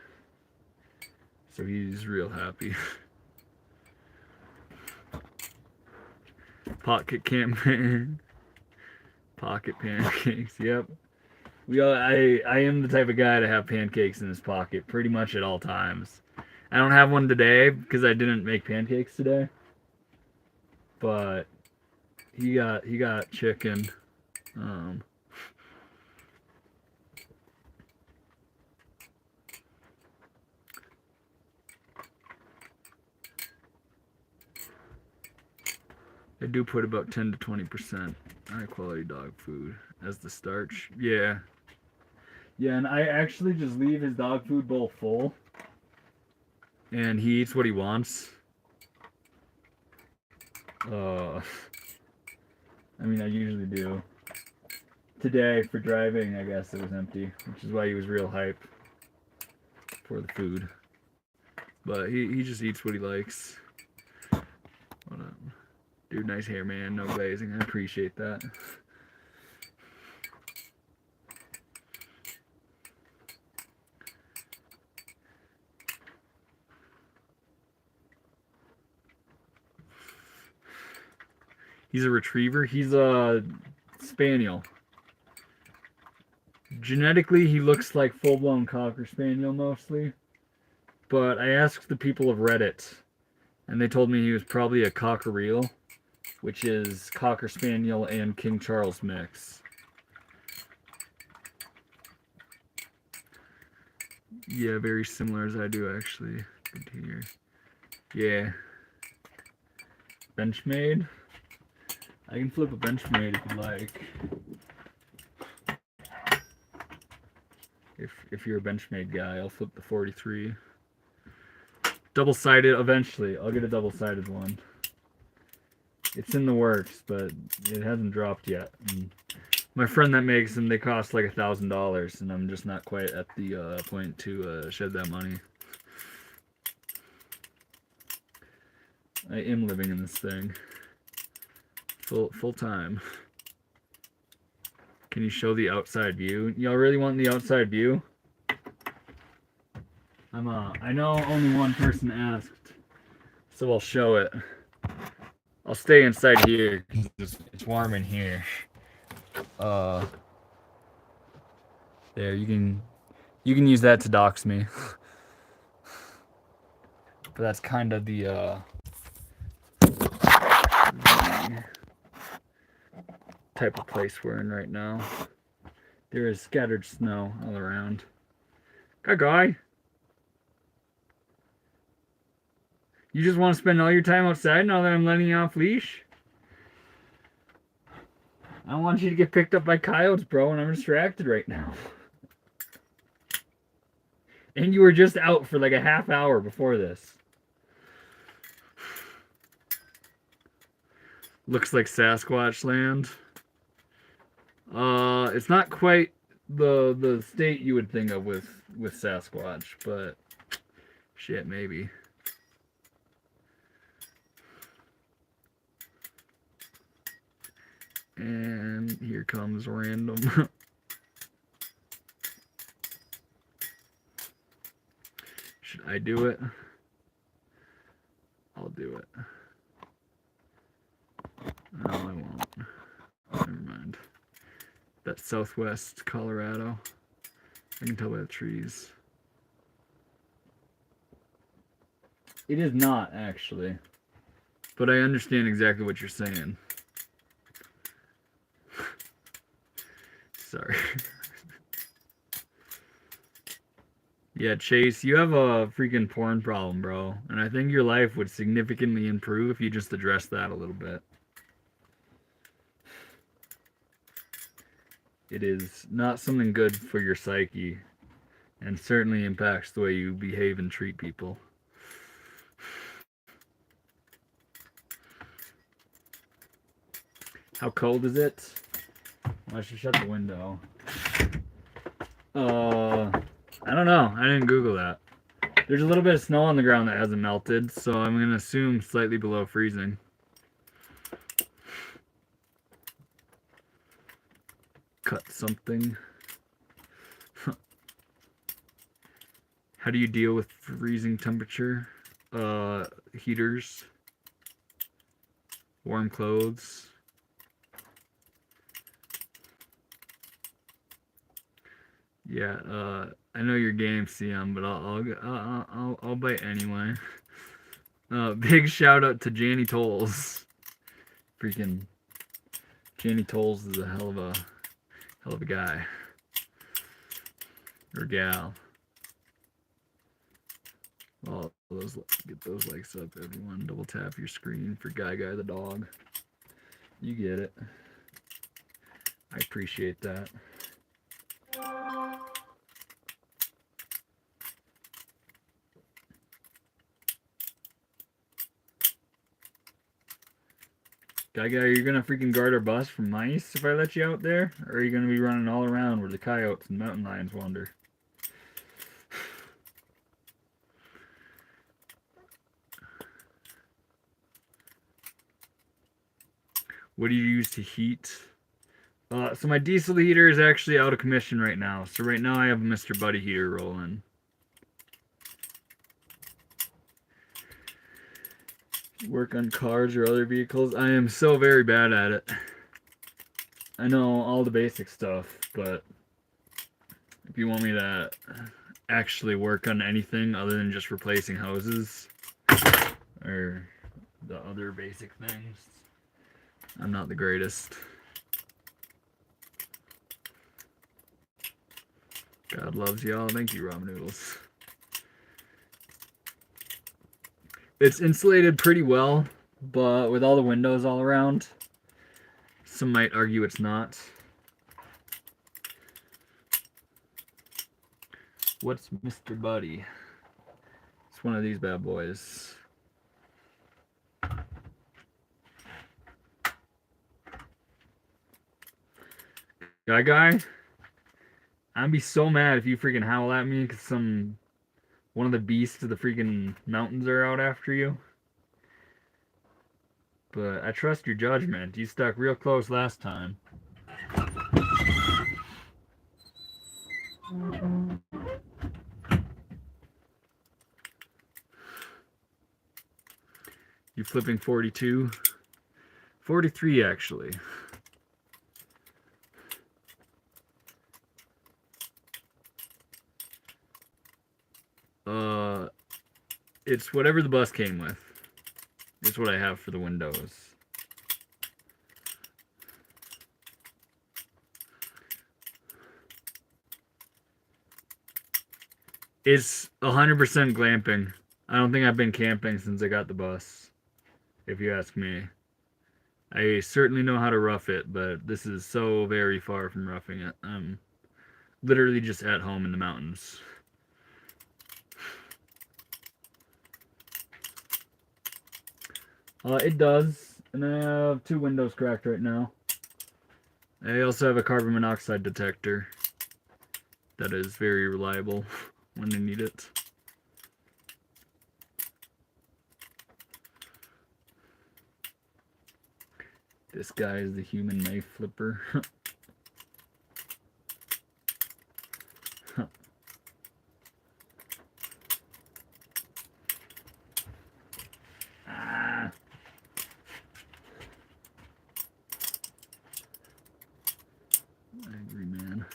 so he's real happy. Pocket campaign. Pocket pancakes. Yep. I am the type of guy to have pancakes in his pocket pretty much at all times. I don't have one today because I didn't make pancakes today. But he got chicken. I do put about 10 to 20% high quality dog food as the starch. Yeah. Yeah, and I actually just leave his dog food bowl full, and he eats what he wants. I mean, I usually do. Today, for driving, I guess it was empty, which is why he was real hype for the food. but he just eats what he likes. Hold on. Dude, nice hair, man. No glazing. I appreciate that. He's a retriever. He's a spaniel. Genetically, he looks like full-blown Cocker Spaniel mostly. But I asked the people of Reddit, and they told me he was probably a Cockeriel, which is Cocker Spaniel and King Charles mix. Yeah, very similar as I do, actually. Good to hear. Yeah. Benchmade? I can flip a Benchmade if you like. If you're a Benchmade guy, I'll flip the 43. Double-sided eventually. I'll get a double-sided one. It's in the works, but it hasn't dropped yet. And my friend that makes them, they cost like $1,000, and I'm just not quite at the point to shed that money. I am living in this thing full time. Can you show the outside view? Y'all really want the outside view? I know only one person asked, so I'll show it. I'll stay inside here because it's warm in here. There, you can use that to dox me. But that's kind of the type of place we're in right now. There is scattered snow all around. Good guy. You just want to spend all your time outside now that I'm letting you off leash? I don't want you to get picked up by coyotes, bro, and I'm distracted right now. And you were just out for like a half hour before this. Looks like Sasquatch land. It's not quite the state you would think of with Sasquatch, but shit, maybe. And here comes random. Should I do it? I'll do it. No, I won't. Never mind. That's southwest Colorado. I can tell by the trees. It is not, actually. But I understand exactly what you're saying. Sorry. Yeah, Chase, you have a freaking porn problem, bro. And I think your life would significantly improve if you just addressed that a little bit. It is not something good for your psyche, and certainly impacts the way you behave and treat people. How cold is it? Well, I should shut the window. I don't know. I didn't Google that. There's a little bit of snow on the ground that hasn't melted, so I'm going to assume slightly below freezing. Cut something. How do you deal with freezing temperature? Heaters. Warm clothes. Yeah, I know your game, CM, but I'll bite anyway. Big shout out to Janny Tolles. Freaking Janny Tolles is a hell of a guy or gal. Well, get those likes up, everyone. Double tap your screen for Guy the dog. You get it. I appreciate that. Guy, are you gonna freaking guard our bus from mice if I let you out there? Or are you gonna be running all around where the coyotes and mountain lions wander? What do you use to heat? So my diesel heater is actually out of commission right now. So right now I have a Mr. Buddy heater rolling. Work on cars or other vehicles. I am so very bad at it. I know all the basic stuff, but if you want me to actually work on anything other than just replacing hoses or the other basic things, I'm not the greatest. God loves y'all. Thank you, Ramen Noodles. It's insulated pretty well, but with all the windows all around, some might argue it's not. What's Mr. Buddy? It's one of these bad boys. Guy, I'd be so mad if you freaking howl at me because one of the beasts of the freaking mountains are out after you. But I trust your judgment. You stuck real close last time. You flipping 42? 43 actually. It's whatever the bus came with. It's what I have for the windows. It's 100% glamping. I don't think I've been camping since I got the bus, if you ask me. I certainly know how to rough it, but this is so very far from roughing it. I'm literally just at home in the mountains. It does, and I have 2 windows cracked right now. I also have a carbon monoxide detector that is very reliable when I need it. This guy is the human knife flipper. Angry man.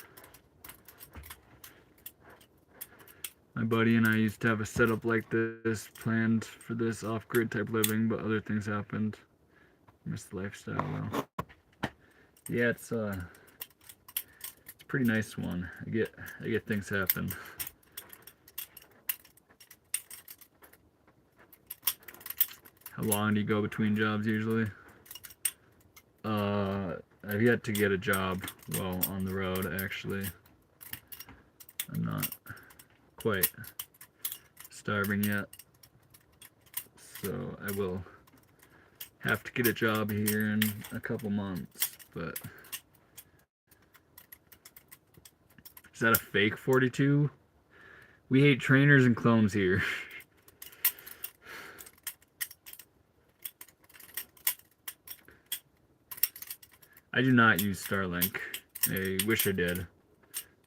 My buddy and I used to have a setup like this planned for this off-grid type living, but other things happened. Missed the lifestyle though. Yeah, it's a pretty nice one. I get things happen. How long do you go between jobs usually? I've yet to get a job while on the road, actually. I'm not quite starving yet. So I will have to get a job here in a couple months, but... Is that a fake 42? We hate trainers and clones here. I do not use Starlink. I wish I did.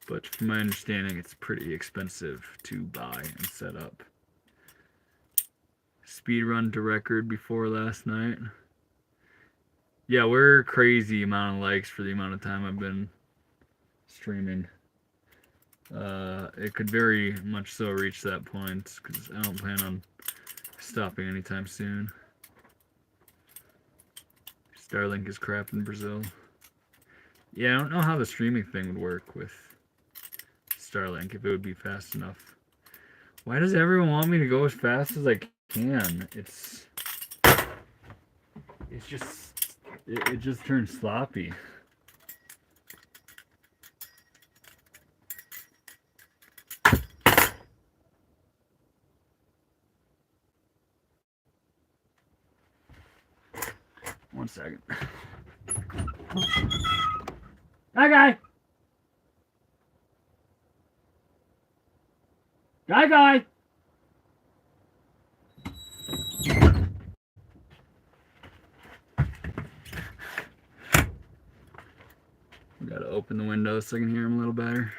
But from my understanding, it's pretty expensive to buy and set up. Speed run to record before last night. Yeah, we're crazy amount of likes for the amount of time I've been streaming. It could very much so reach that point, because I don't plan on stopping anytime soon. Starlink is crap in Brazil. Yeah, I don't know how the streaming thing would work with Starlink, if it would be fast enough. Why does everyone want me to go as fast as I can? It's just, it just turns sloppy. One second. Hi, guy. Guy. Gotta open the window so I can hear him a little better.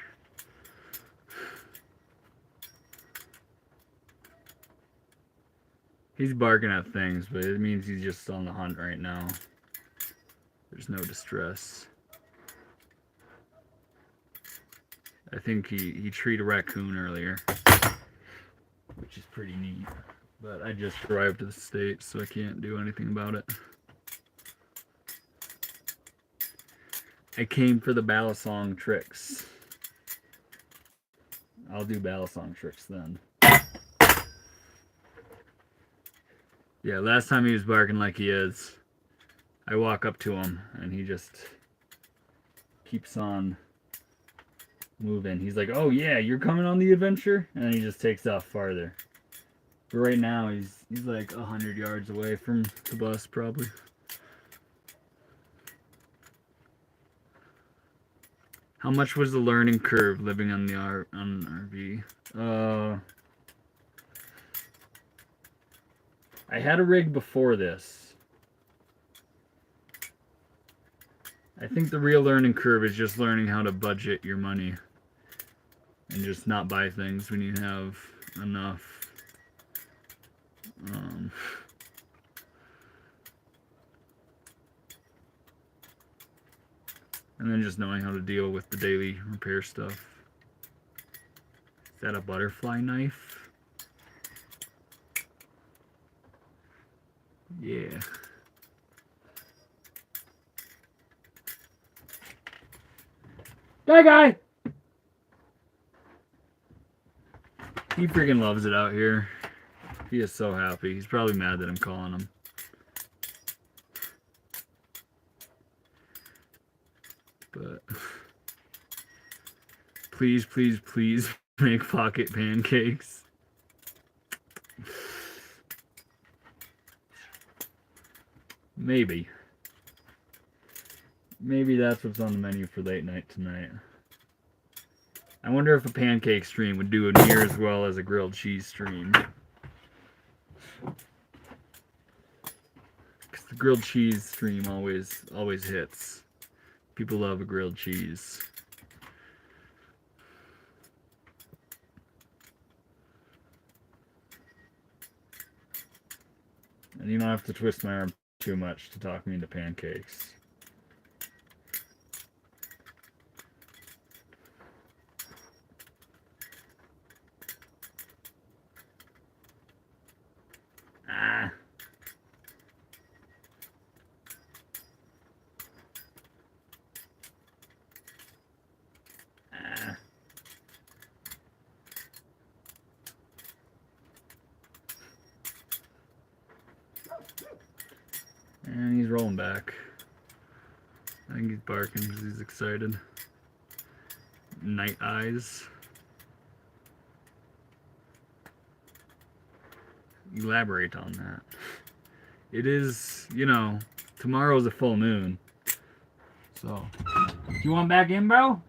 He's barking at things, but it means he's just on the hunt right now. There's no distress. I think he treated a raccoon earlier, which is pretty neat. But I just arrived to the States, so I can't do anything about it. I came for the Balisong tricks. I'll do Balisong tricks then. Yeah, last time he was barking like he is. I walk up to him and he just keeps on moving. He's like, oh yeah, you're coming on the adventure? And then he just takes off farther. But right now he's like 100 yards away from the bus probably. How much was the learning curve living on the RV? I had a rig before this. I think the real learning curve is just learning how to budget your money and just not buy things when you have enough. And then just knowing how to deal with the daily repair stuff. Is that a butterfly knife? Yeah. Guy! He freaking loves it out here. He is so happy. He's probably mad that I'm calling him. But please, please, please make pocket pancakes. Maybe. Maybe that's what's on the menu for late night tonight. I wonder if a pancake stream would do near as well as a grilled cheese stream. Because the grilled cheese stream always hits. People love a grilled cheese. And you don't have to twist my arm too much to talk me into pancakes. Ah. Ah. And he's rolling back. I think he's barking because he's excited. Night eyes. Elaborate on that. It is, you know, tomorrow's a full moon. So, you want back in, bro?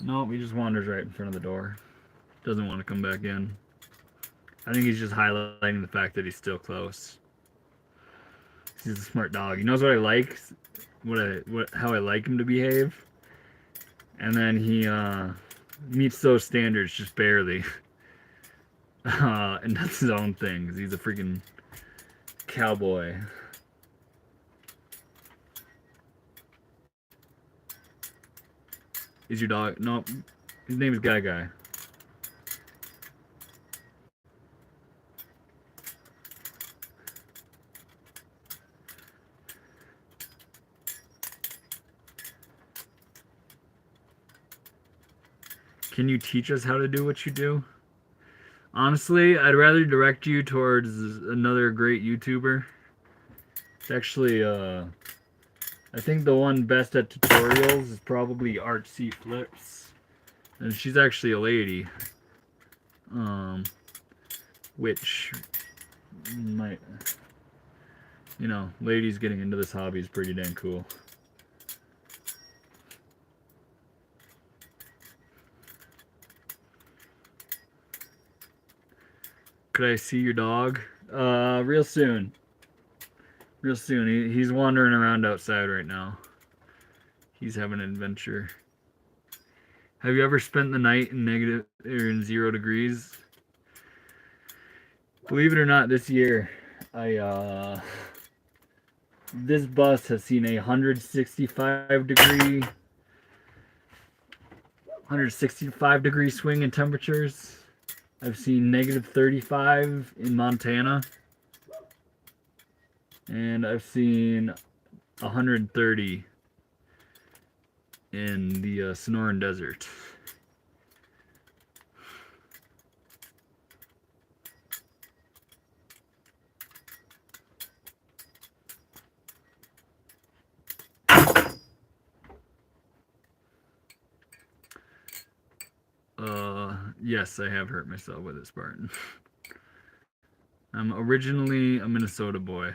Nope, he just wanders right in front of the door. Doesn't want to come back in. I think he's just highlighting the fact that he's still close. He's a smart dog. He knows what I like, how I like him to behave. And then he meets those standards just barely. And that's his own thing, 'cause he's a freaking cowboy. Is your dog? No, his name is Guy. Can you teach us how to do what you do? Honestly, I'd rather direct you towards another great YouTuber. It's actually, I think the one best at tutorials is probably Artsy Flips. And she's actually a lady. Which might, you know, ladies getting into this hobby is pretty dang cool. Could I see your dog? Real soon. Real soon. He's wandering around outside right now. He's having an adventure. Have you ever spent the night in negative or in 0 degrees? Believe it or not, this year, this bus has seen a 165 degree swing in temperatures. I've seen negative 35 in Montana, and I've seen 130 in the Sonoran Desert. Yes, I have hurt myself with it, Spartan. I'm originally a Minnesota boy.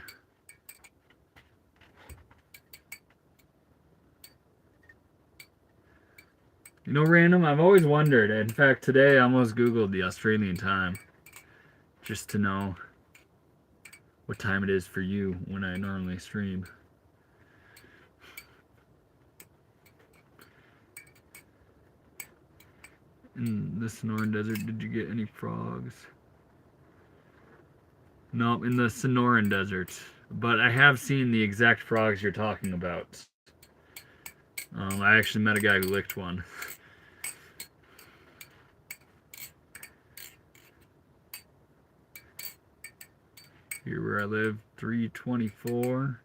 You know, random, I've always wondered. In fact, today I almost Googled the Australian time just to know what time it is for you when I normally stream. In the Sonoran Desert, did you get any frogs? No, in the Sonoran Desert. But I have seen the exact frogs you're talking about. I actually met a guy who licked one. Here where I live, 324.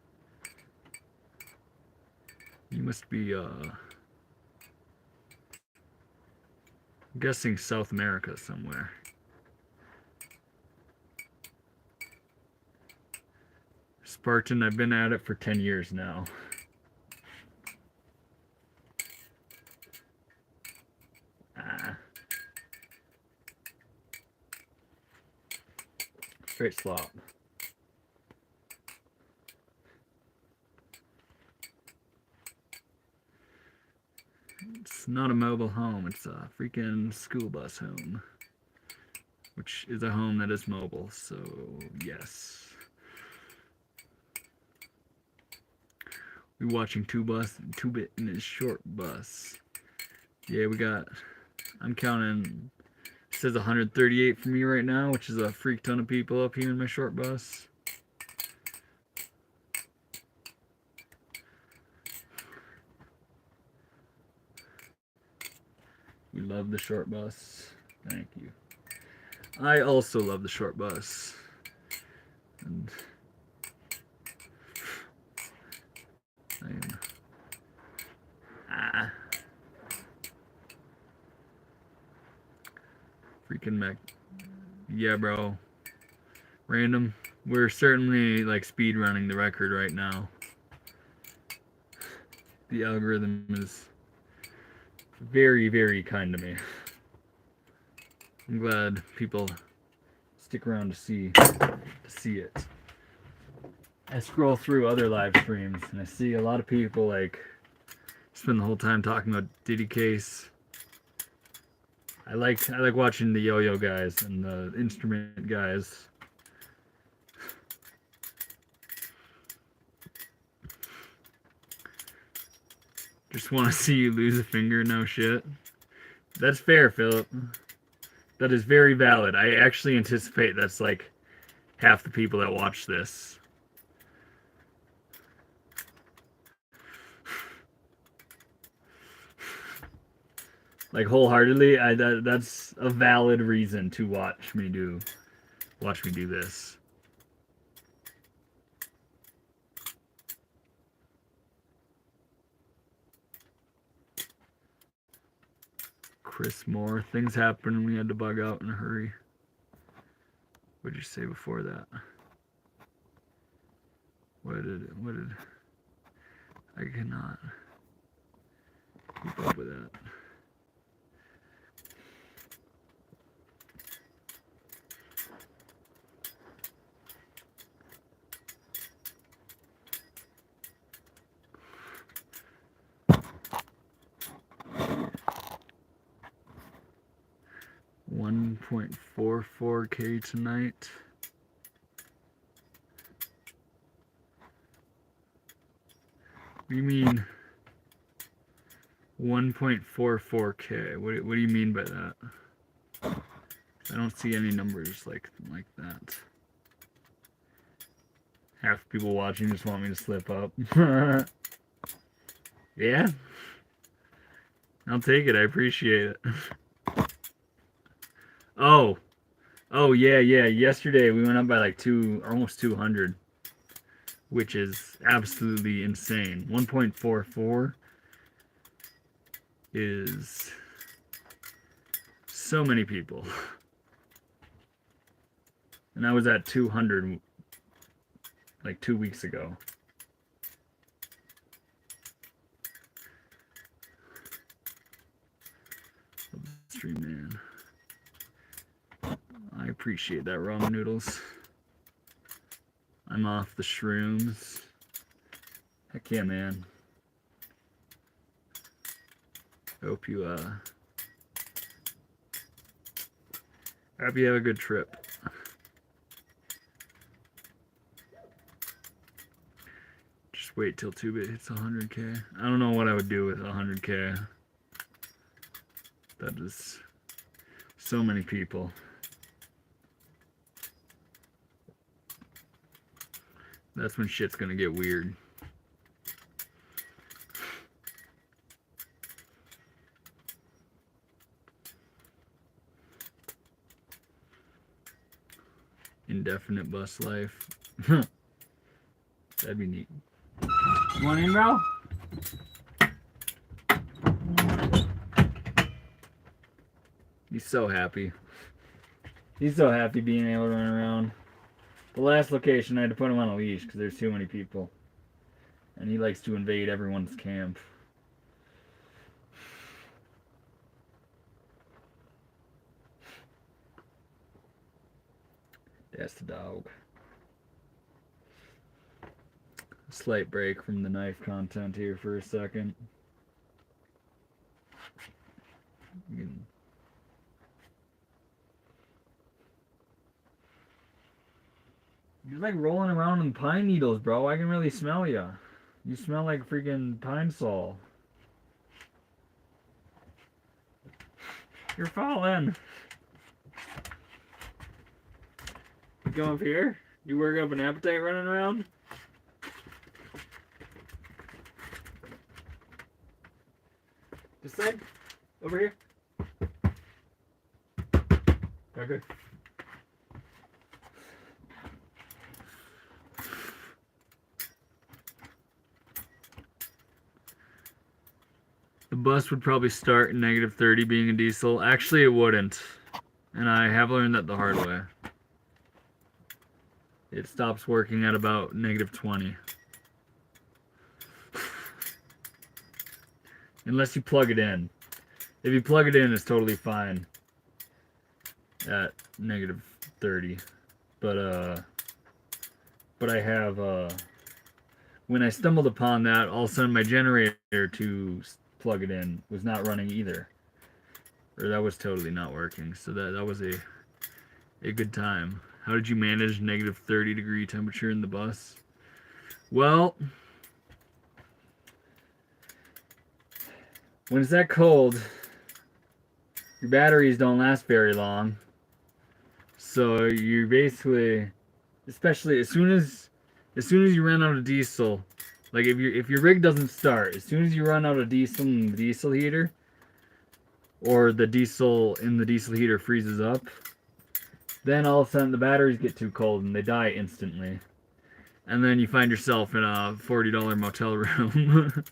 You must be, I'm guessing South America somewhere. Spartan, I've been at it for 10 years now. Straight slop. It's not a mobile home, it's a freaking school bus home. Which is a home that is mobile, so yes. We're watching Two-Bit in his short bus. Yeah, we got, I'm counting, it says 138 for me right now, which is a freak ton of people up here in my short bus. We love the short bus. Thank you. I also love the short bus. And I am... Freaking mech. Yeah, bro. Random. We're certainly like speed running the record right now. The algorithm is very, very kind to me. I'm glad people stick around to see it. I scroll through other live streams and I see a lot of people like spend the whole time talking about Diddy Case. I like watching the yo-yo guys and the instrument guys. Just want to see you lose a finger, no shit. That's fair, Philip. That is very valid. I actually anticipate that's like half the people that watch this. Like wholeheartedly, that's a valid reason to watch me do this. Chris Moore, things happened and we had to bug out in a hurry. What did you say before that? What did I cannot keep up with that. $1.44K tonight. What do you mean? 1.44K. What do you mean by that? I don't see any numbers like that. Half the people watching just want me to slip up. Yeah? I'll take it. I appreciate it. Oh, yeah. Yesterday we went up by like almost 200, which is absolutely insane. 1.44 is so many people. And I was at 200 like 2 weeks ago. Stream man. I appreciate that, ramen noodles. I'm off the shrooms. Heck yeah, man. Hope you hope you have a good trip. Just wait till 2-bit hits 100K. I don't know what I would do with 100K. That is so many people. That's when shit's gonna get weird. Indefinite bus life. That'd be neat. You want in, bro? He's so happy. He's so happy being able to run around. The last location, I had to put him on a leash because there's too many people. And he likes to invade everyone's camp. That's the dog. A slight break from the knife content here for a second. You're like rolling around in pine needles, bro. I can really smell ya. You smell like freaking pine sol. You're falling. You go up here? You work up an appetite running around? This side? Over here? Okay. The bus would probably start in -30 being a diesel. Actually, it wouldn't. And I have learned that the hard way. It stops working at about -20. Unless you plug it in. If you plug it in, it's totally fine at -30. But I have, when I stumbled upon that, all of a sudden my generator to plug it in was not running either. Or that was totally not working. So that was a good time. How did you manage -30 temperature in the bus? Well, when it's that cold, your batteries don't last very long. So you basically, especially as soon as you run out of diesel, like if your rig doesn't start, as soon as you run out of diesel in the diesel heater, or the diesel in the diesel heater freezes up, then all of a sudden the batteries get too cold and they die instantly. And then you find yourself in a $40 motel room.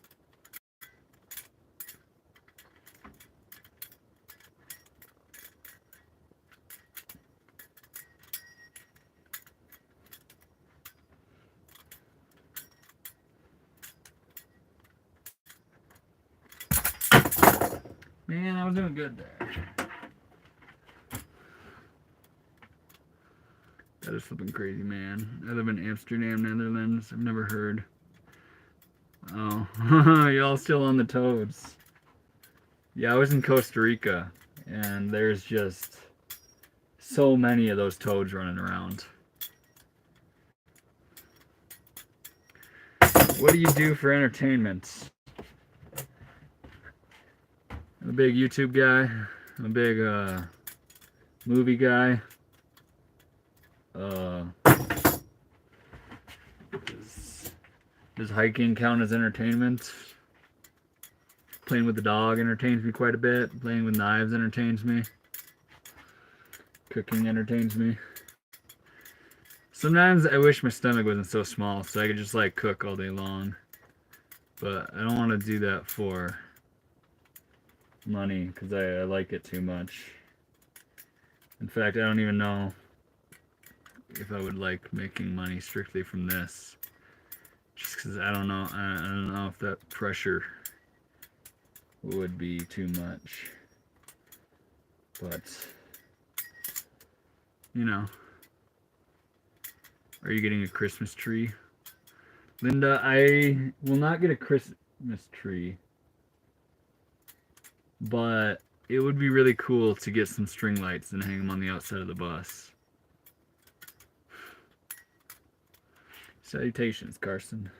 Man, I was doing good there. That is something crazy, man. I live in Amsterdam, Netherlands. I've never heard. Oh, y'all still on the toads. Yeah, I was in Costa Rica, and there's just so many of those toads running around. What do you do for entertainment? I'm a big YouTube guy. I'm a big movie guy. Does hiking count as entertainment? Playing with the dog entertains me quite a bit. Playing with knives entertains me. Cooking entertains me. Sometimes I wish my stomach wasn't so small so I could just like cook all day long. But I don't want to do that for money because I like it too much. In fact, I don't even know if I would like making money strictly from this. Just because I don't know. I don't know if that pressure would be too much. But, you know. Are you getting a Christmas tree? Linda, I will not get a Christmas tree. But it would be really cool to get some string lights and hang them on the outside of the bus. Salutations, Carson.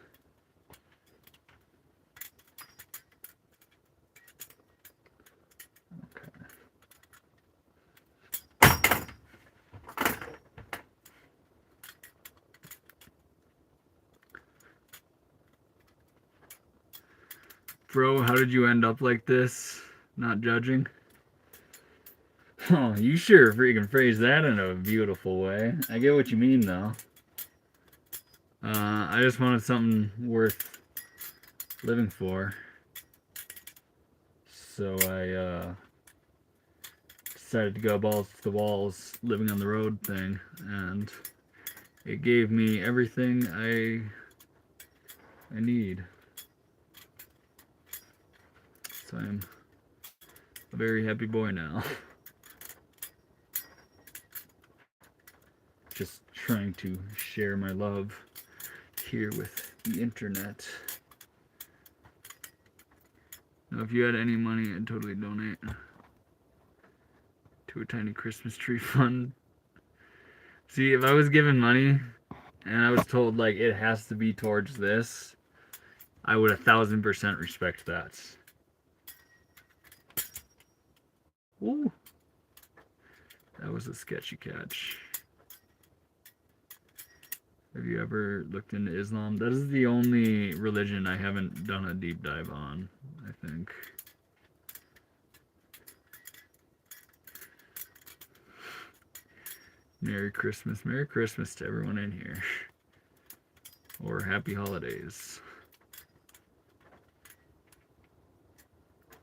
Bro, how did you end up like this? Not judging? Oh, you sure freaking phrased that in a beautiful way. I get what you mean, though. I just wanted something worth living for. So I decided to go balls to the walls, living on the road thing. And it gave me everything I need. So I'm a very happy boy now. Just trying to share my love here with the internet. Now, if you had any money, I'd totally donate to a tiny Christmas tree fund. See, if I was given money and I was told like it has to be towards this, I would 1000% respect that. Ooh, that was a sketchy catch. Have you ever looked into Islam? That is the only religion I haven't done a deep dive on, I think. Merry Christmas. Merry Christmas to everyone in here. Or happy holidays.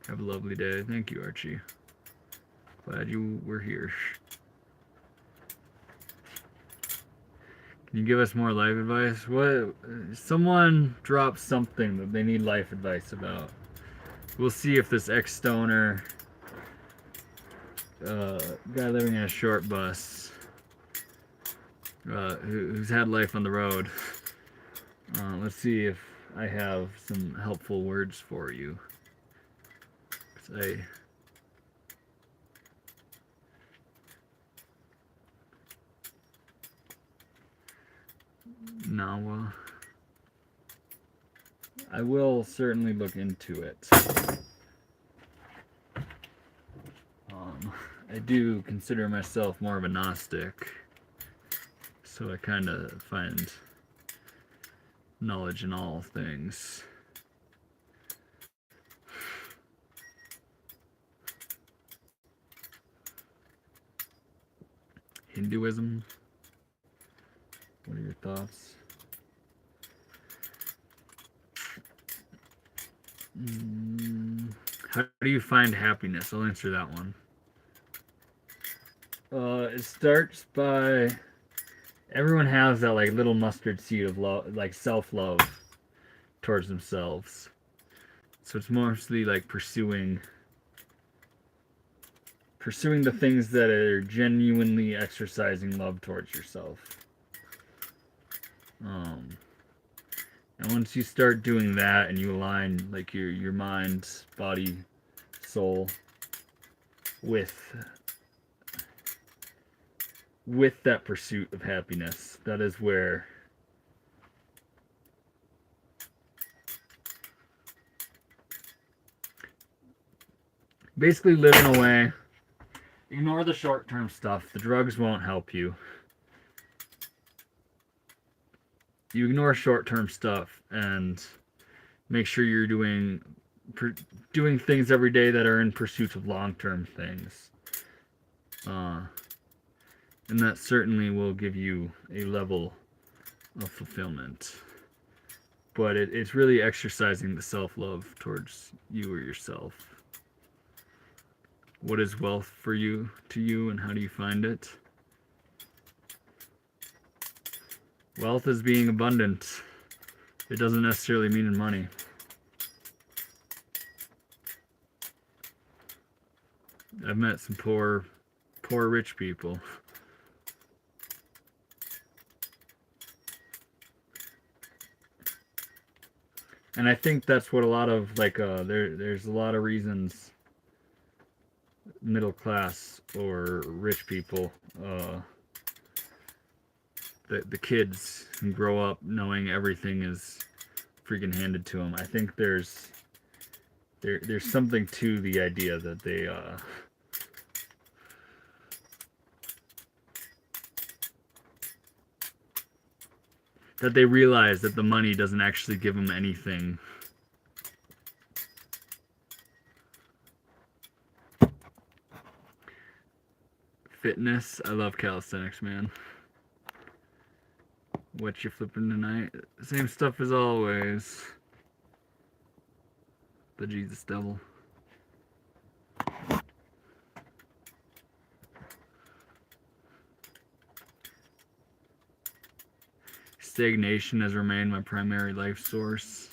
Have a lovely day. Thank you, Archie. Glad you were here. Can you give us more life advice? What? Someone dropped something that they need life advice about. We'll see if this ex-stoner guy living in a short bus who's had life on the road. Let's see if I have some helpful words for you. 'Cause no, I will certainly look into it. I do consider myself more of a Gnostic, so I kind of find knowledge in all things. Hinduism. What are your thoughts? How do you find happiness? I'll answer that one. It starts by everyone has that like little mustard seed of love, like self-love towards themselves. So it's mostly like pursuing the things that are genuinely exercising love towards yourself. And once you start doing that and you align like your mind, body, soul with that pursuit of happiness, that is where basically live in a way. Ignore the short-term stuff. The drugs won't help you. You ignore short-term stuff and make sure you're doing things every day that are in pursuit of long-term things. And that certainly will give you a level of fulfillment. But it's really exercising the self-love towards you or yourself. What is wealth for you, to you, and how do you find it? Wealth is being abundant. It doesn't necessarily mean in money. I've met some poor rich people. And I think that's what a lot of, like, there's a lot of reasons middle class or rich people, the kids who grow up knowing everything is freaking handed to them. I think there's something to the idea that they realize that the money doesn't actually give them anything. Fitness, I love calisthenics, man. What you flipping tonight? Same stuff as always. The Jesus Devil. Stagnation has remained my primary life source,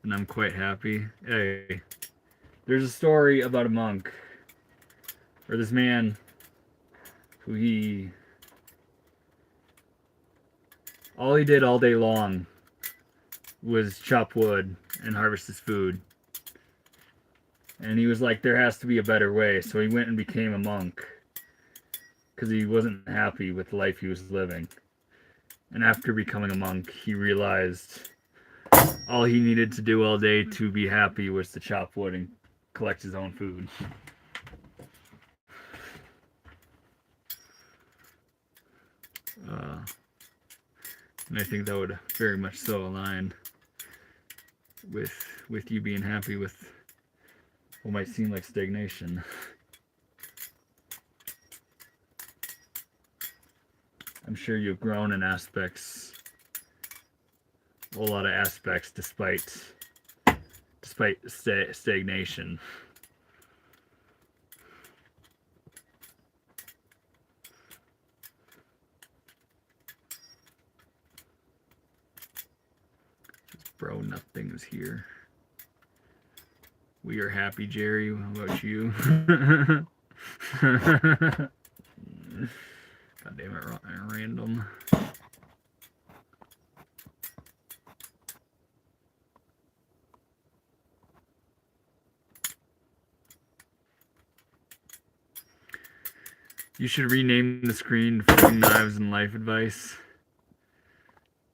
and I'm quite happy. Hey, there's a story about a monk, or this man, who all he did all day long was chop wood and harvest his food. And he was like, there has to be a better way, so he went and became a monk, because he wasn't happy with the life he was living. And after becoming a monk, he realized all he needed to do all day to be happy was to chop wood and collect his own food. And I think that would very much so align with you being happy with what might seem like stagnation. I'm sure you've grown in aspects, a whole lot of aspects, despite stagnation. Just bro, nothing's here. We are happy, Jerry. How about you? God damn it, random. You should rename the screen Food, Knives, and Life Advice.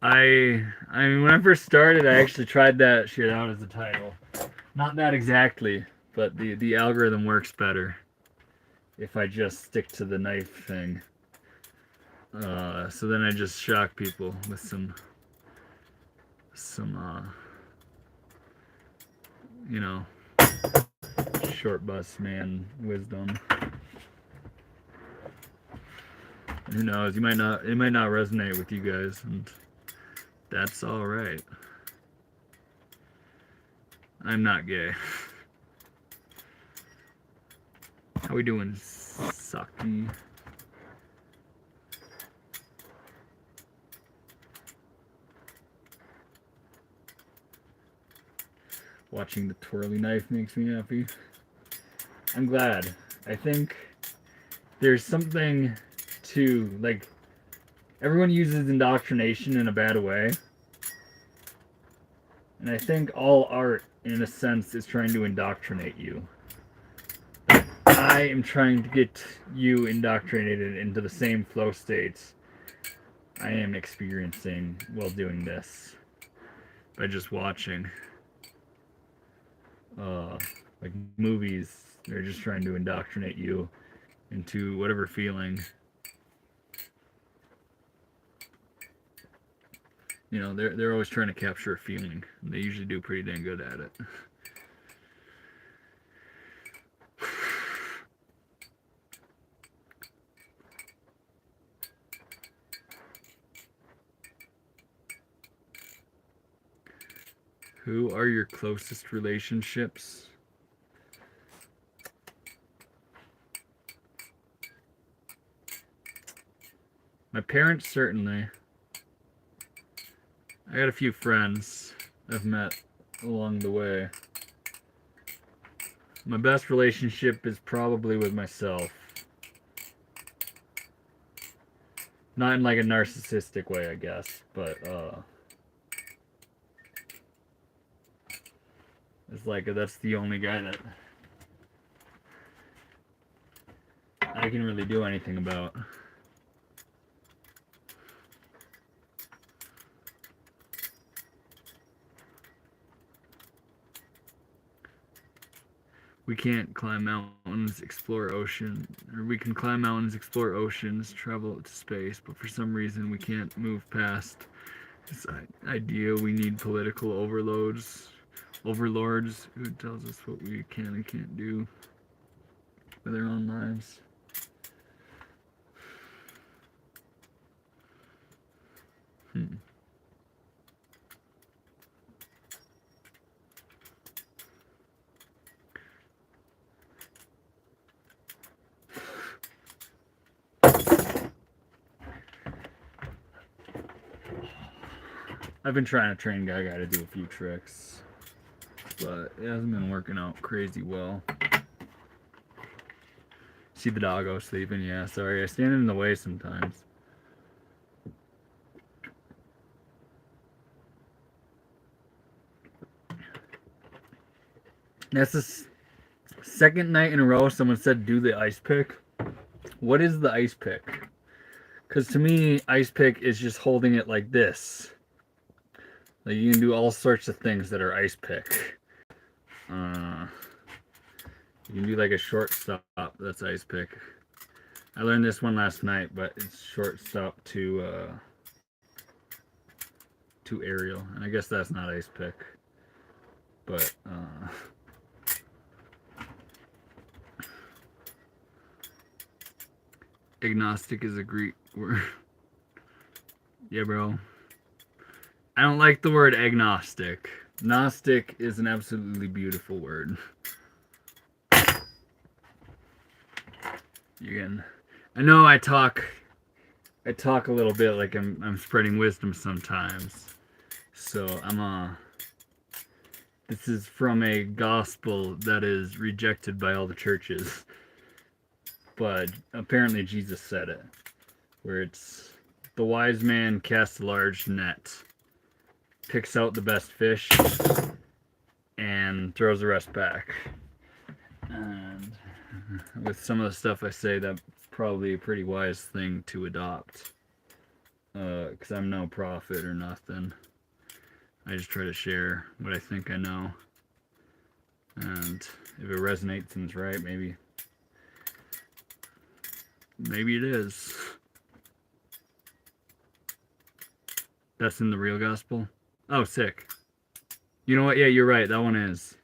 I mean, when I first started, I actually tried that shit out as a title. Not that exactly, but the algorithm works better if I just stick to the knife thing. So then I just shock people with some you know, short bus man wisdom. And who knows? It might not resonate with you guys, and that's all right. I'm not gay. How we doing, Saki? Watching the twirly knife makes me happy. I'm glad. I think there's something to, like, everyone uses indoctrination in a bad way. And I think all art, in a sense, is trying to indoctrinate you. I am trying to get you indoctrinated into the same flow states I am experiencing while doing this by just watching like movies, They're just trying to indoctrinate you into whatever feeling. You know, they're always trying to capture a feeling. And they usually do pretty dang good at it. Who are your closest relationships? My parents, certainly. I got a few friends I've met along the way. My best relationship is probably with myself. Not in like a narcissistic way, I guess, but it's like that's the only guy that I can really do anything about. We can't climb mountains, explore ocean, or we can climb mountains, explore oceans, travel to space, but for some reason we can't move past this idea. We need political overlords who tells us what we can and can't do with our own lives. I've been trying to train Gaga to do a few tricks, but it hasn't been working out crazy well. See the doggo sleeping? Yeah, sorry, I stand in the way sometimes. That's the second night in a row someone said do the ice pick. What is the ice pick? Because to me, ice pick is just holding it like this. Like you can do all sorts of things that are ice pick. You can do like a short stop. That's ice pick. I learned this one last night, but it's short stop to aerial, and I guess that's not ice pick. But agnostic is a Greek word. Yeah, bro. I don't like the word agnostic. Gnostic is an absolutely beautiful word. Again, I know I talk a little bit like I'm spreading wisdom sometimes. So this is from a gospel that is rejected by all the churches. But apparently Jesus said it, where it's the wise man casts a large net, picks out the best fish, and throws the rest back. And with some of the stuff I say, that's probably a pretty wise thing to adopt. Because I'm no prophet or nothing. I just try to share what I think I know. And if it resonates and it's right, maybe it is. That's in the real gospel? Oh, sick. You know what? Yeah, you're right. That one is.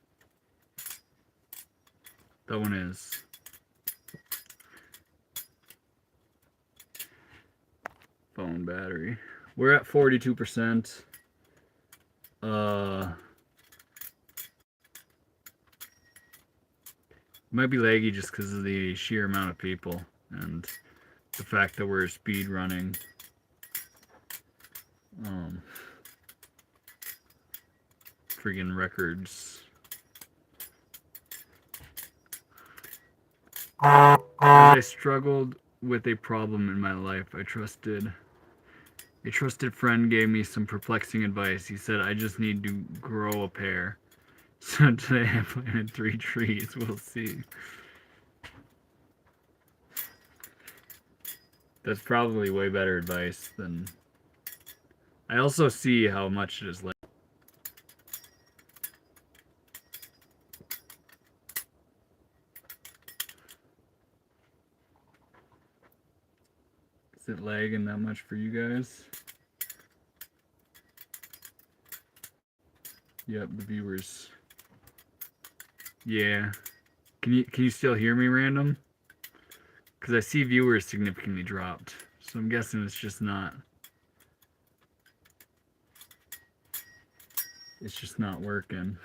That one is. Phone battery. We're at 42%. Might be laggy just because of the sheer amount of people and the fact that we're speed running. Friggin' records. As I struggled with a problem in my life, a trusted friend gave me some perplexing advice. He said, I just need to grow a pair. So today I planted 3 trees. We'll see. That's probably way better advice than... I also see how much it is like... Is it lagging that much for you guys? Yep, the viewers. Yeah. Can you still hear me, random? Because I see viewers significantly dropped. So I'm guessing it's just not. It's just not working.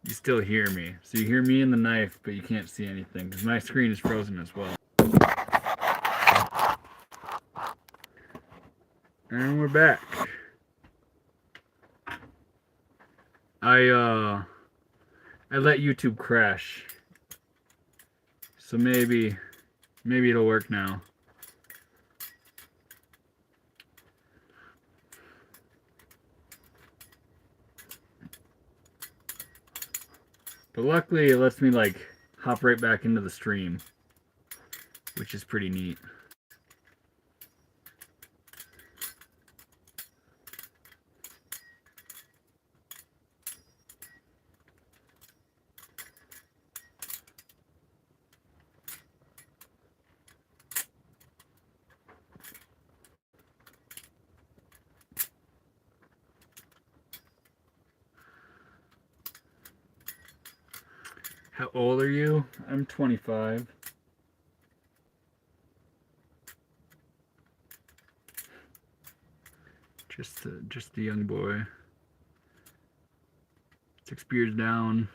You still hear me. So you hear me and the knife, but you can't see anything because my screen is frozen as well. And we're back. I let YouTube crash. So maybe it'll work now. But luckily it lets me like hop right back into the stream, which is pretty neat. How old are you? I'm 25. Just a young boy. 6 beers down,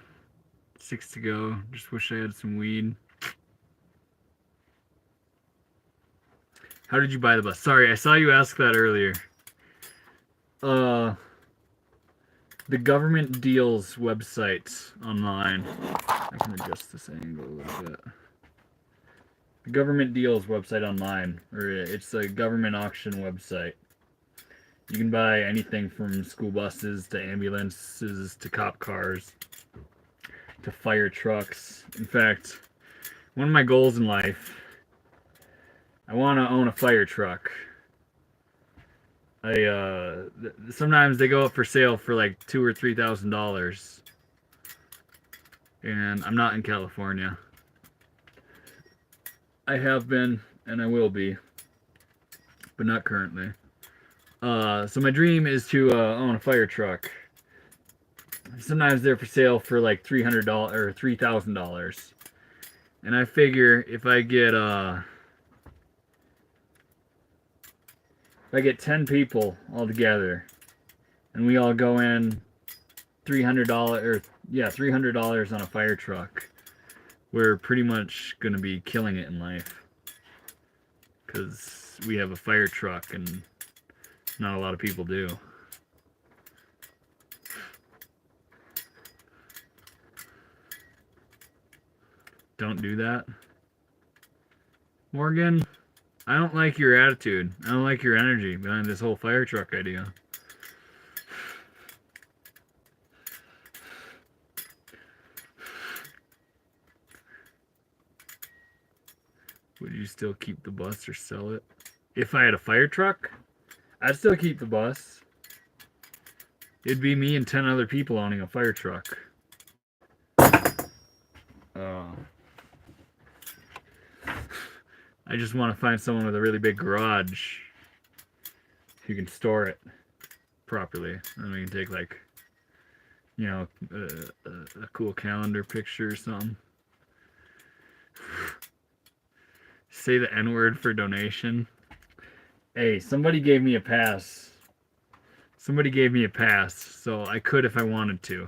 6 to go. Just wish I had some weed. How did you buy the bus? Sorry, I saw you ask that earlier. The government deals website online. I can adjust this angle a little bit. The government deals website online, or it's a government auction website. You can buy anything from school buses to ambulances to cop cars to fire trucks. In fact, one of my goals in life, I want to own a fire truck. Sometimes they go up for sale for like $2,000 or $3,000, and I'm not in California. I have been, and I will be, but not currently. So my dream is to own a fire truck. Sometimes they're for sale for like $300 or $3,000, and I figure if I get 10 people all together, and we all go in $300 on a fire truck, we're pretty much gonna be killing it in life, because we have a fire truck and not a lot of people do. Don't do that, Morgan. I don't like your attitude. I don't like your energy behind this whole fire truck idea. Would you still keep the bus or sell it? If I had a fire truck, I'd still keep the bus. It'd be me and 10 other people owning a fire truck. I just want to find someone with a really big garage who can store it properly. And we can take like, you know, a cool calendar picture or something. Say the N-word for donation. Hey, somebody gave me a pass. Somebody gave me a pass, so I could if I wanted to.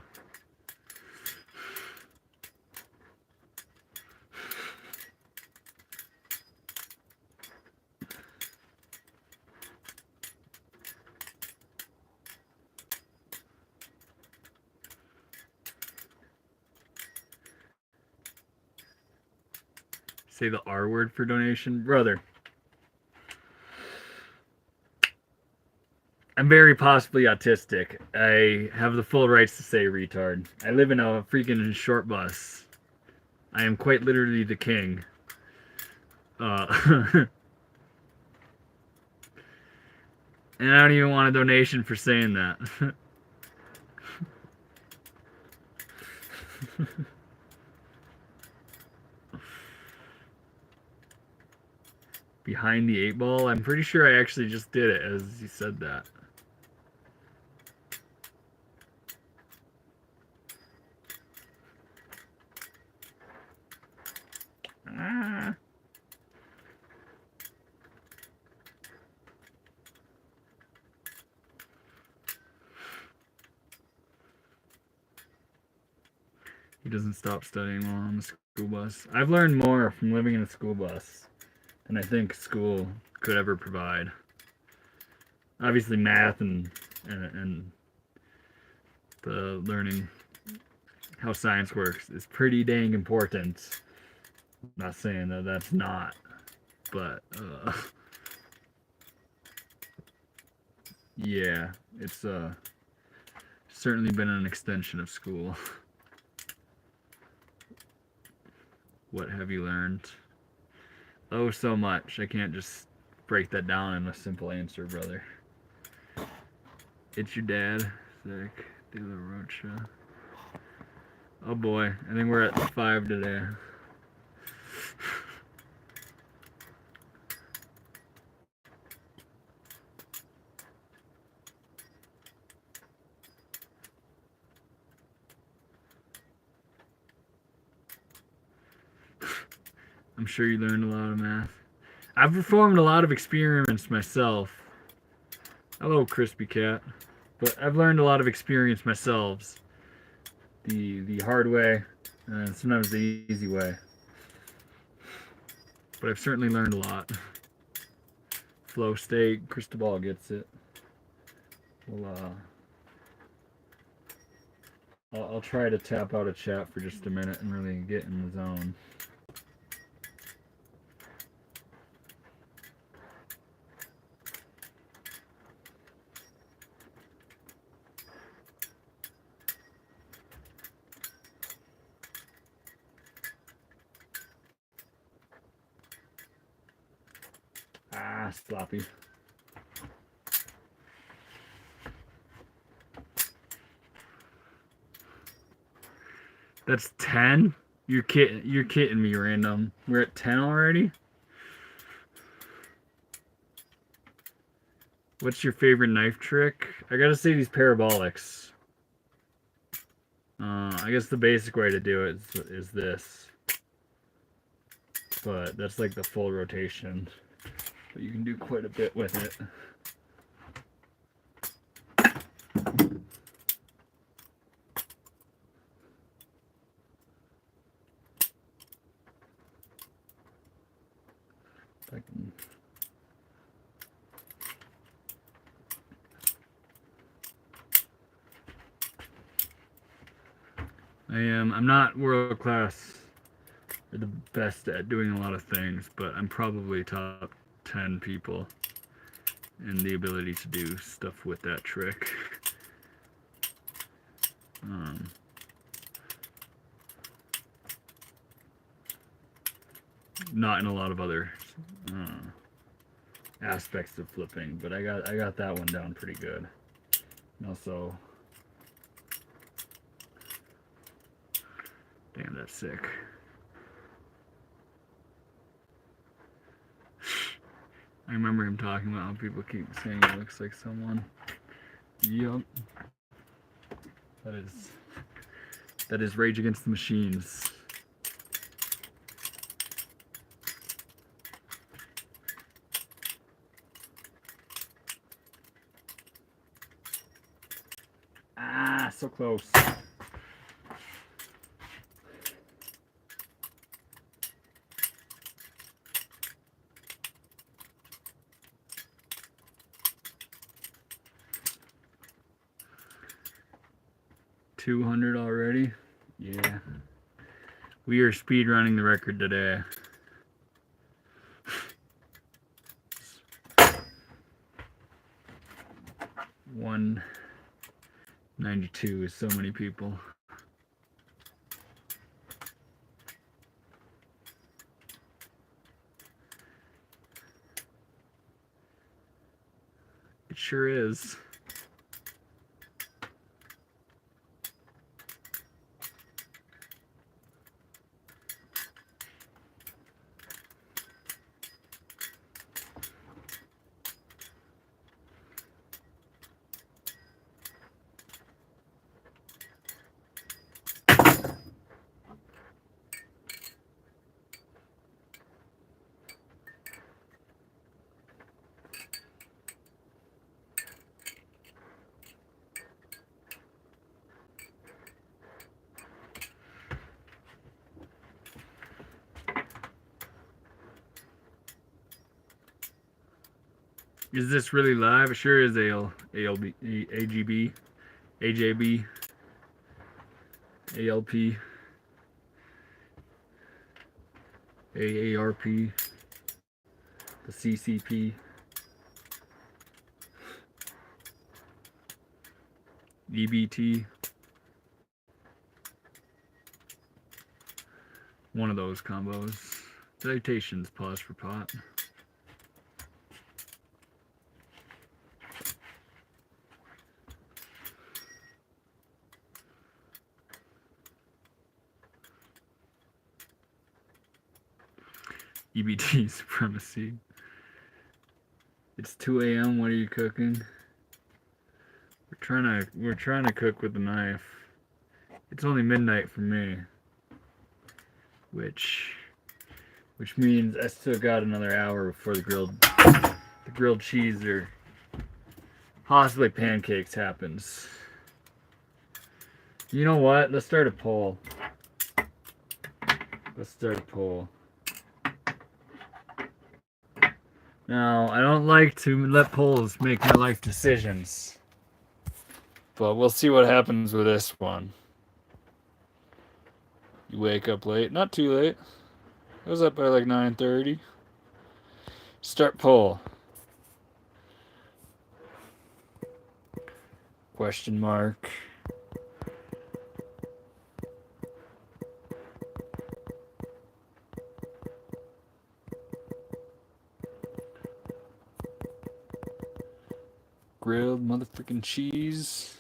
Say the R word for donation. Brother, I'm very possibly autistic. I have the full rights to say retard. I live in a freaking short bus. I am quite literally the king. And I don't even want a donation for saying that. Behind the 8 ball? I'm pretty sure I actually just did it as you said that. Ah. He doesn't stop studying while on the school bus. I've learned more from living in a school bus than I think school could ever provide. Obviously, math and the learning how science works is pretty dang important. I'm not saying that that's not, but yeah, it's certainly been an extension of school. What have you learned? Oh, so much. I can't just break that down in a simple answer, brother. It's your dad. Sick. De La Rocha. Oh boy, I think we're at 5 today. I'm sure you learned a lot of math. I've performed a lot of experiments myself. Hello, Crispy Cat. But I've learned a lot of experience myself. The hard way, and sometimes the easy way. But I've certainly learned a lot. Flow state, Cristobal gets it. Well, I'll try to tap out a chat for just a minute and really get in the zone. Ah, sloppy. That's 10? You're kidding me, random. We're at 10 already? What's your favorite knife trick? I gotta say these parabolics. I guess the basic way to do it is this. But that's like the full rotation. But you can do quite a bit with it. I can... I'm not world class or the best at doing a lot of things, but I'm probably top 10 people in the ability to do stuff with that trick. Not in a lot of other aspects of flipping, but I got that one down pretty good. And also, damn, that's sick. I remember him talking about how people keep saying he looks like someone. Yup. That is Rage Against the Machines. Ah, so close. $200 already? Yeah. We are speed running the record today. $192 is so many people. It sure is. Is this really live? It sure is ALB, AGB, AJB, ALP, AARP, the CCP, EBT. One of those combos. Salutations, pause for pot. EBT supremacy. It's 2 a.m. What are you cooking? We're trying to cook with a knife. It's only midnight for me, which means I still got another hour before the grilled cheese or possibly pancakes happens. You know what? Let's start a poll. Now, I don't like to let polls make my life decisions, but we'll see what happens with this one. You wake up late. Not too late. I was up by like 9:30. Start poll. Question mark. Grilled motherfucking cheese.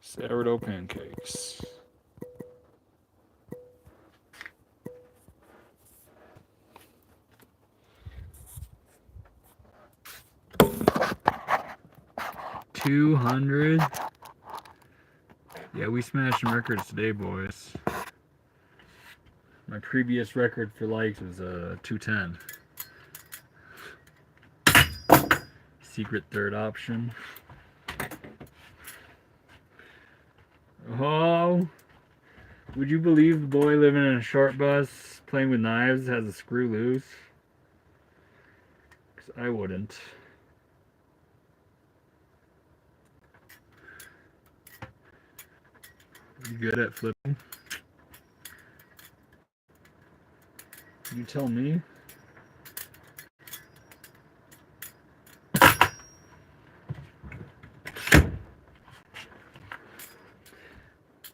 Sourdough pancakes. $200. Yeah, we smashed some records today, boys. My previous record for likes was 210. Secret third option. Oh, would you believe the boy living in a short bus playing with knives has a screw loose? Because I wouldn't. You good at flipping? You tell me.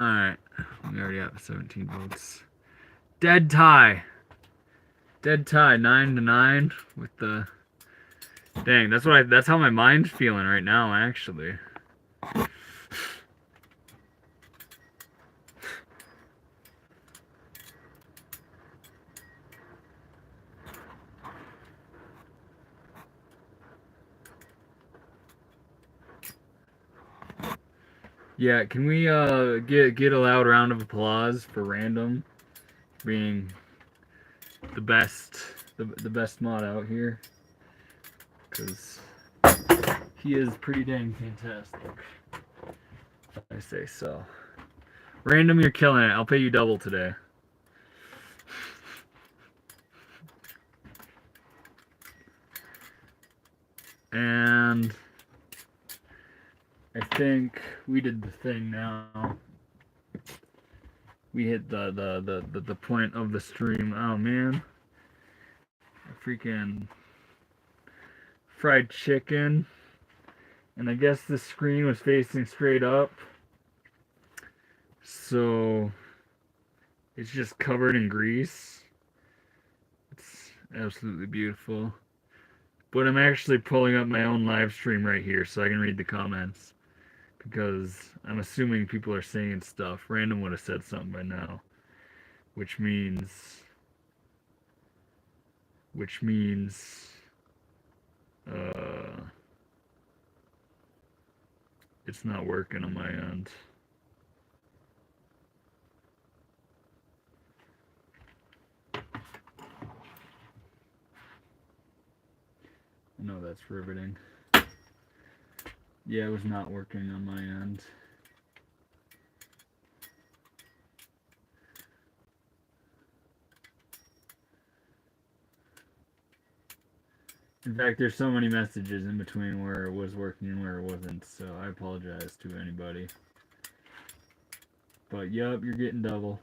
Alright, we already have 17 votes. Dead tie, 9-9 with the. Dang, that's how my mind's feeling right now, actually. Yeah, can we get a loud round of applause for Random being the best mod out here, because he is pretty dang fantastic, if I say so. Random, you're killing it. I'll pay you double today. And I think we did the thing now. We hit the point of the stream. Oh man. Freaking fried chicken. And I guess the screen was facing straight up. So it's just covered in grease. It's absolutely beautiful. But I'm actually pulling up my own live stream right here so I can read the comments, because I'm assuming people are saying stuff. Random would have said something by now, which means it's not working on my end. I know that's riveting. Yeah, it was not working on my end. In fact, there's so many messages in between where it was working and where it wasn't, so I apologize to anybody. But yup, you're getting double.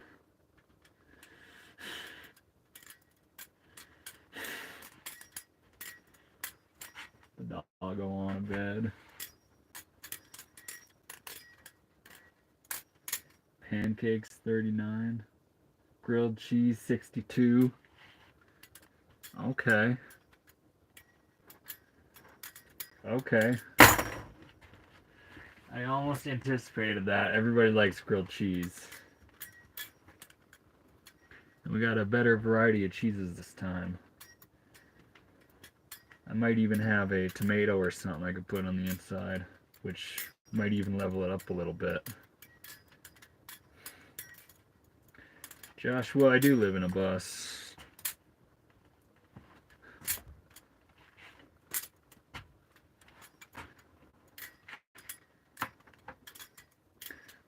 The doggo on a bed. Pancakes 39. Grilled cheese 62. Okay. Okay. I almost anticipated that. Everybody likes grilled cheese. And we got a better variety of cheeses this time. I might even have a tomato or something I could put on the inside, which might even level it up a little bit. Joshua, I do live in a bus.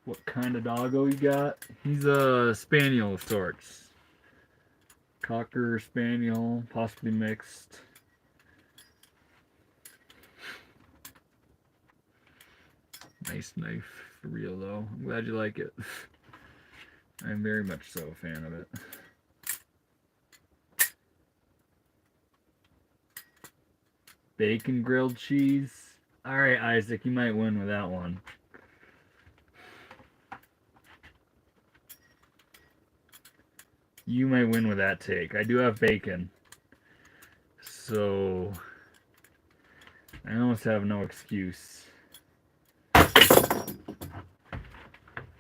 What kind of doggo you got? He's a spaniel of sorts. Cocker spaniel, possibly mixed. Nice knife, for real though. I'm glad you like it. I'm very much so a fan of it. Bacon grilled cheese. Alright, Isaac, you might win with that one. You might win with that take. I do have bacon. So I almost have no excuse.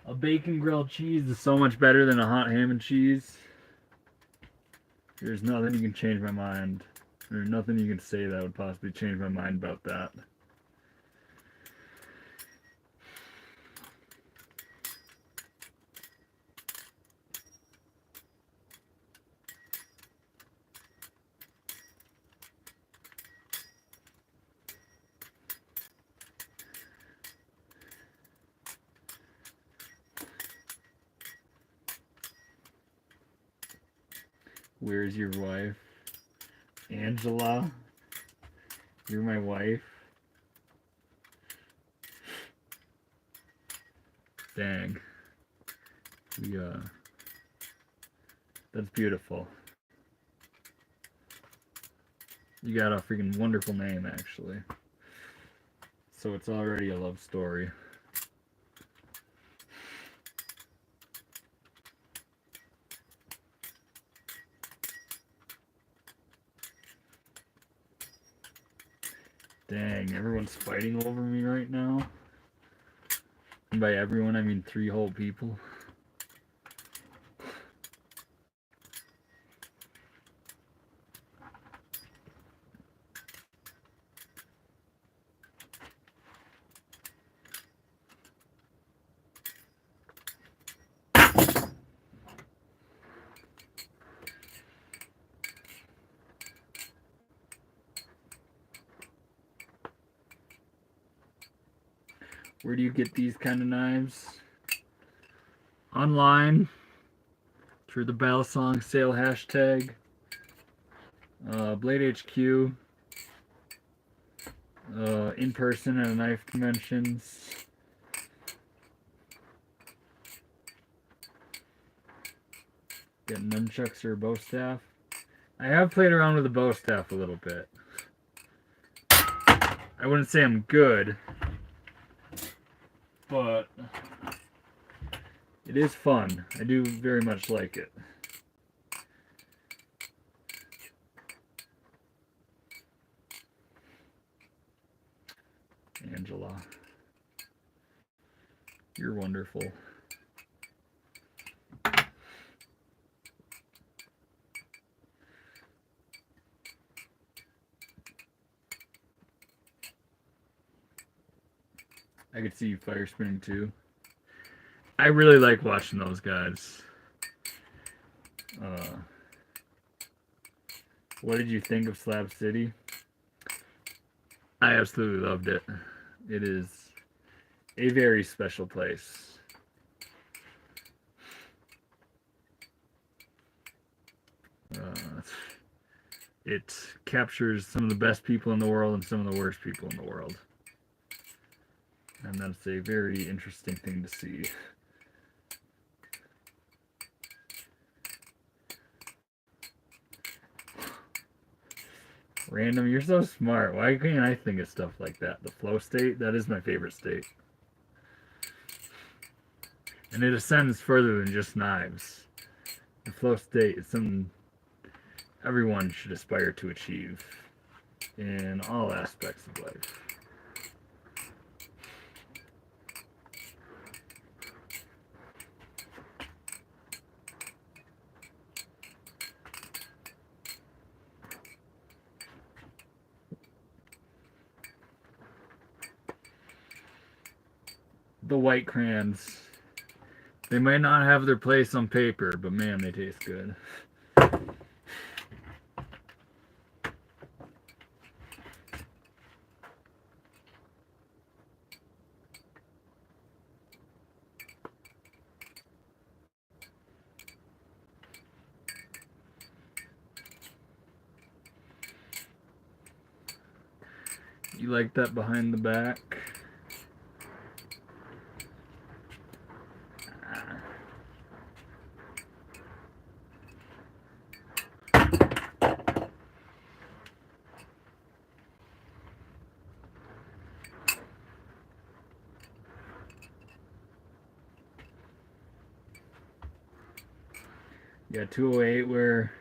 A bacon grilled cheese is so much better than a hot ham and cheese. There's nothing you can change my mind. There's nothing you can say that would possibly change my mind about that. Where's your wife? Angela? You're my wife? Dang. That's beautiful. You got a freaking wonderful name, actually. So it's already a love story. Dang, everyone's fighting over me right now. And by everyone, I mean 3 whole people. Where do you get these kind of knives? Online, through the Balisong sale hashtag, Blade HQ, in person at knife conventions. Getting nunchucks or a bow staff. I have played around with a bow staff a little bit. I wouldn't say I'm good, but it is fun. I do very much like it. Angela, you're wonderful. I could see you fire spinning too. I really like watching those guys. What did you think of Slab City? I absolutely loved it. It is a very special place. It captures some of the best people in the world and some of the worst people in the world. And that's a very interesting thing to see. Random, you're so smart. Why can't I think of stuff like that? The flow state, that is my favorite state. And it ascends further than just knives. The flow state is something everyone should aspire to achieve in all aspects of life. The white crayons, they might not have their place on paper, but man, they taste good. You like that behind the back? Yeah, 208, where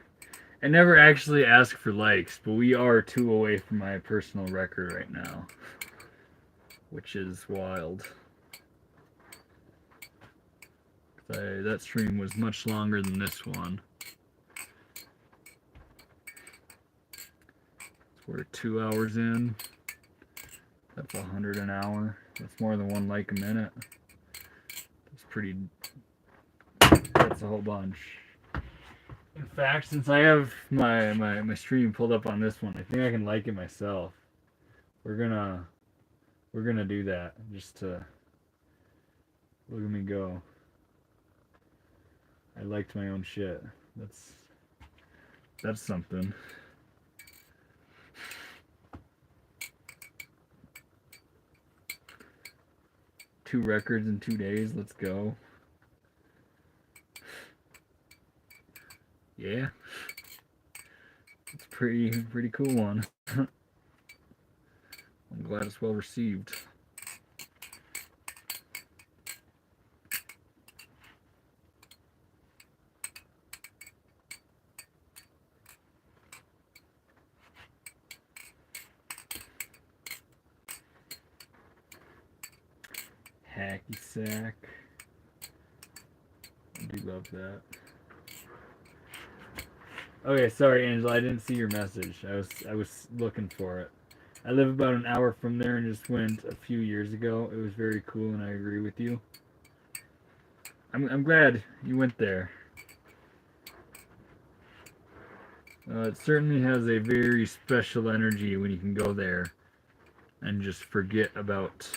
I never actually ask for likes, but we are 2 away from my personal record right now, which is wild. That stream was much longer than this one. We're 2 hours in. That's 100 an hour. That's more than 1 like a minute. That's pretty. That's a whole bunch. In fact, since I have my stream pulled up on this one, I think I can like it myself. We're gonna do that just to look at me go. I liked my own shit. That's something. Two records in 2 days. Let's go. Yeah. It's a pretty cool one. I'm glad it's well received. Hacky sack. I do love that. Okay, sorry, Angela. I didn't see your message. I was looking for it. I live about an hour from there and just went a few years ago. It was very cool, and I agree with you. I'm glad you went there. It certainly has a very special energy when you can go there and just forget about,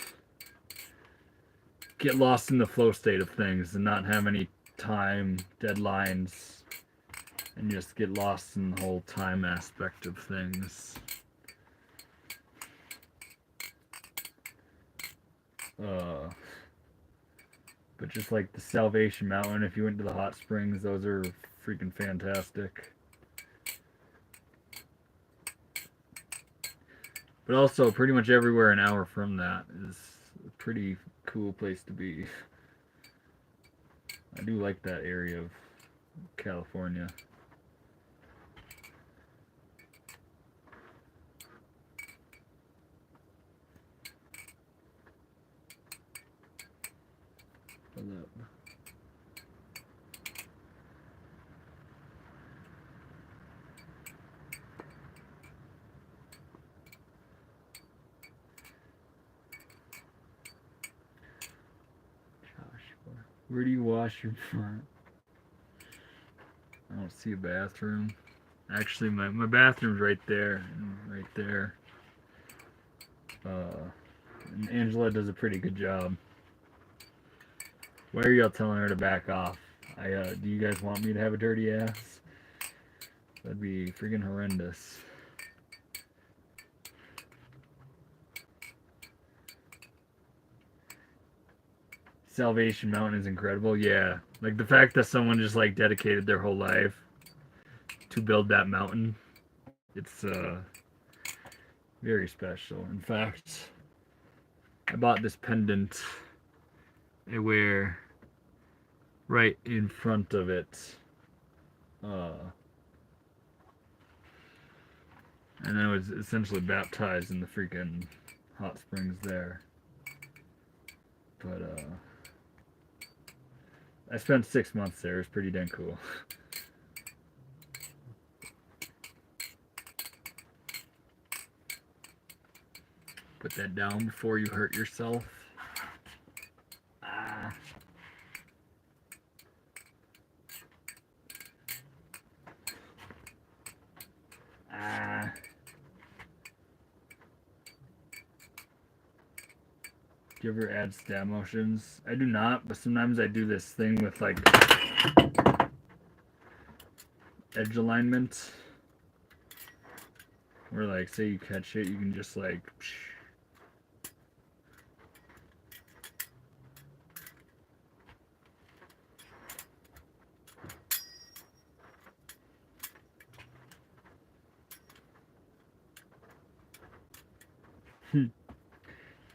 get lost in the flow state of things and not have any time deadlines and just get lost in the whole time aspect of things. But just like the Salvation Mountain, if you went to the hot springs, those are freaking fantastic. But also, pretty much everywhere an hour from that is a pretty cool place to be. I do like that area of California. Hold up. Where do you wash your front? I don't see a bathroom. Actually, my bathroom's right there. Right there. And Angela does a pretty good job. Why are y'all telling her to back off? Do you guys want me to have a dirty ass? That'd be freaking horrendous. Salvation Mountain is incredible. Yeah, like the fact that someone just like dedicated their whole life to build that mountain. It's very special. In fact, I bought this pendant I wear right in front of it. And I was essentially baptized in the freaking hot springs there. But I spent 6 months there. It was pretty dang cool. Put that down before you hurt yourself. Ah. Ah. Do you ever add stab motions? I do not, but sometimes I do this thing with like edge alignment. Where like, say you catch it, you can just like...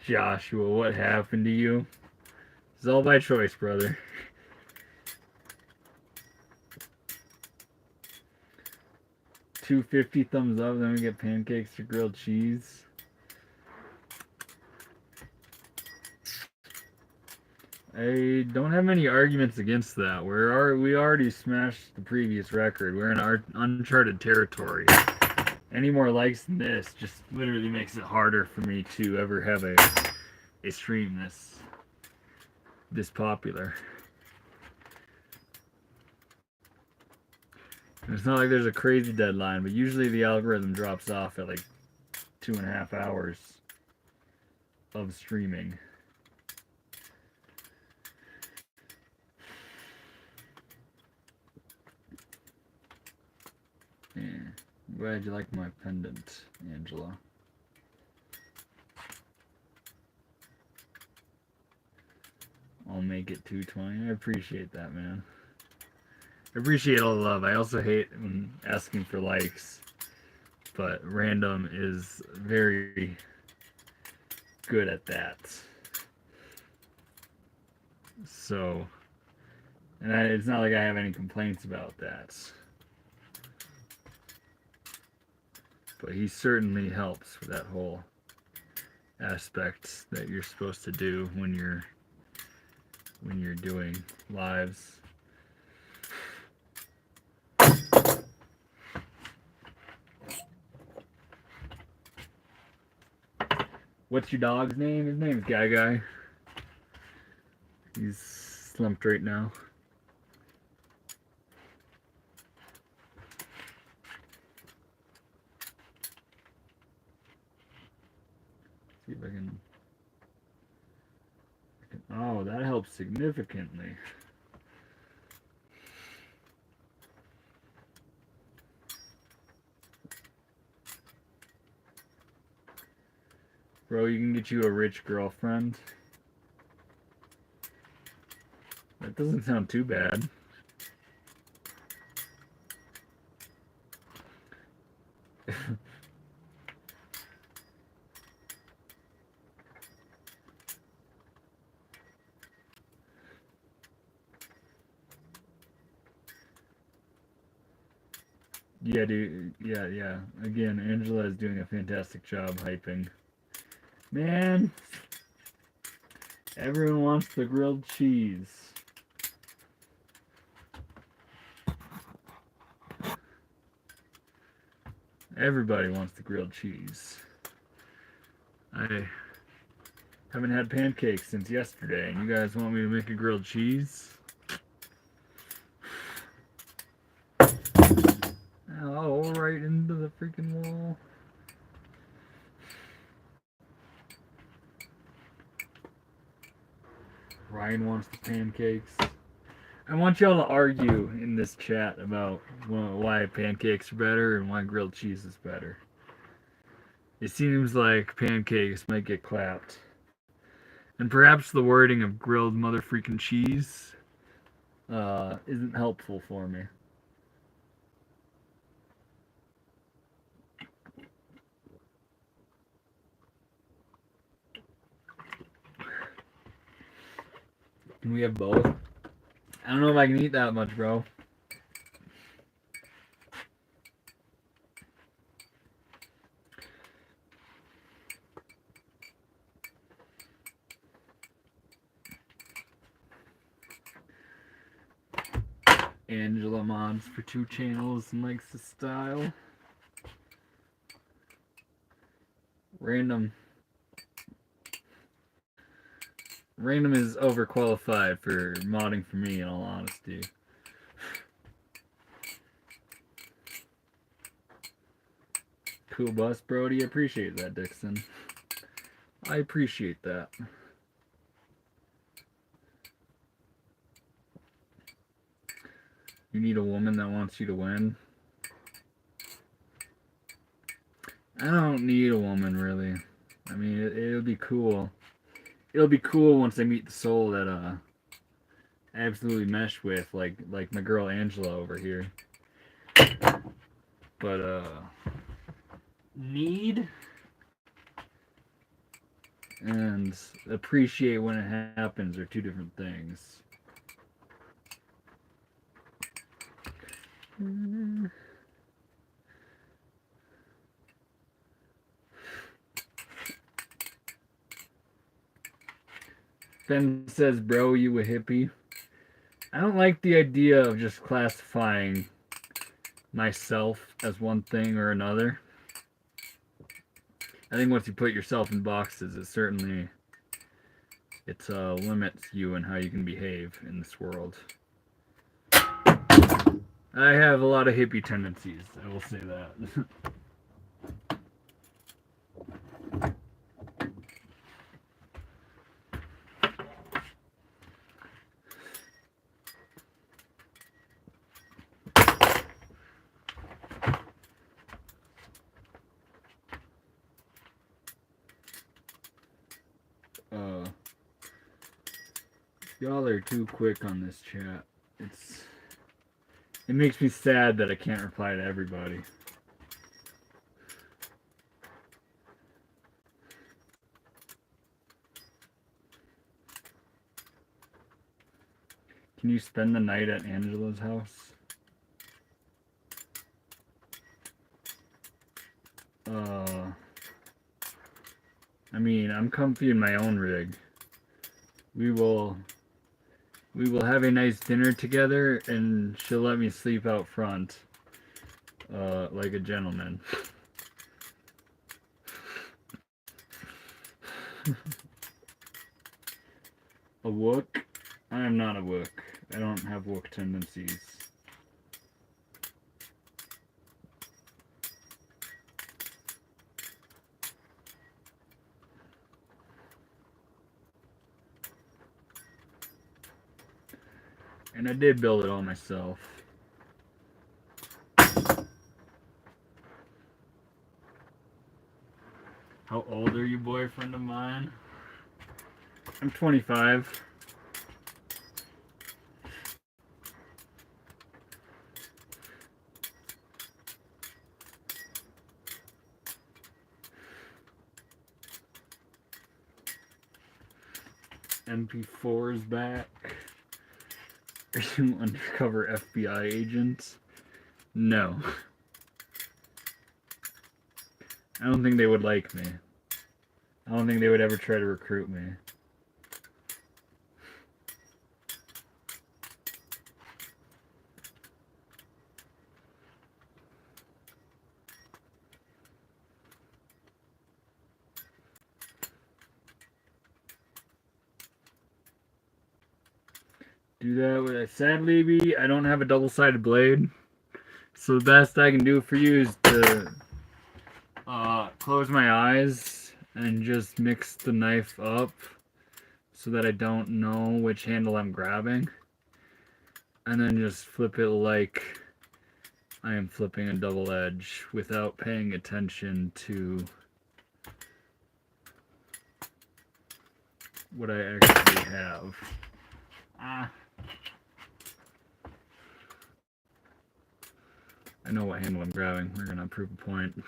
Joshua, what happened to you? It's all by choice, brother. $2.50 thumbs up, then we get pancakes or grilled cheese. I don't have any arguments against that. We already smashed the previous record. We're in our uncharted territory. Any more likes than this just literally makes it harder for me to ever have a stream this popular. And it's not like there's a crazy deadline, but usually the algorithm drops off at like 2.5 hours of streaming. Yeah. I'm glad you like my pendant, Angela. I'll make it 220. I appreciate that, man. I appreciate all the love. I also hate when asking for likes, but Random is very good at that. So, and it's not like I have any complaints about that. But he certainly helps with that whole aspect that you're supposed to do when you're doing lives. What's your dog's name? His name's Guy Guy. He's slumped right now. See if I can... Oh, that helps significantly. Bro, you can get you a rich girlfriend. That doesn't sound too bad. Yeah, dude. Yeah. Again, Angela is doing a fantastic job hyping. Man, everyone wants the grilled cheese. Everybody wants the grilled cheese. I haven't had pancakes since yesterday, and you guys want me to make a grilled cheese? Oh, right into the freaking wall. Ryan wants the pancakes. I want y'all to argue in this chat about why pancakes are better and why grilled cheese is better. It seems like pancakes might get clapped. And perhaps the wording of grilled mother freaking cheese isn't helpful for me. Can we have both? I don't know if I can eat that much, bro. Angela mods for 2 channels and likes the style. Random is overqualified for modding for me, in all honesty. Cool bus, Brody. I appreciate that, Dixon. I appreciate that. You need a woman that wants you to win. I don't need a woman, really. I mean, it'll be cool. It'll be cool once I meet the soul that I absolutely mesh with, like my girl Angela over here. But need and appreciate when it happens are 2 different things. Ben says, bro, you a hippie? I don't like the idea of just classifying myself as one thing or another. I think once you put yourself in boxes, it limits you and how you can behave in this world. I have a lot of hippie tendencies, I will say that. Y'all are too quick on this chat. It makes me sad that I can't reply to everybody. Can you spend the night at Angela's house? I mean, I'm comfy in my own rig. We will have a nice dinner together, and she'll let me sleep out front, like a gentleman. A wook? I am not a wook. I don't have wook tendencies. And I did build it all myself. How old are you, boyfriend of mine? I'm 25. MP4 is back. Are you undercover FBI agent? No. I don't think they would like me. I don't think they would ever try to recruit me. Do that with sadly, I don't have a double-sided blade. So the best I can do for you is to close my eyes and just mix the knife up so that I don't know which handle I'm grabbing. and then just flip it like I am flipping a double edge without paying attention to what I actually have. I know what handle I'm grabbing. We're gonna prove a point.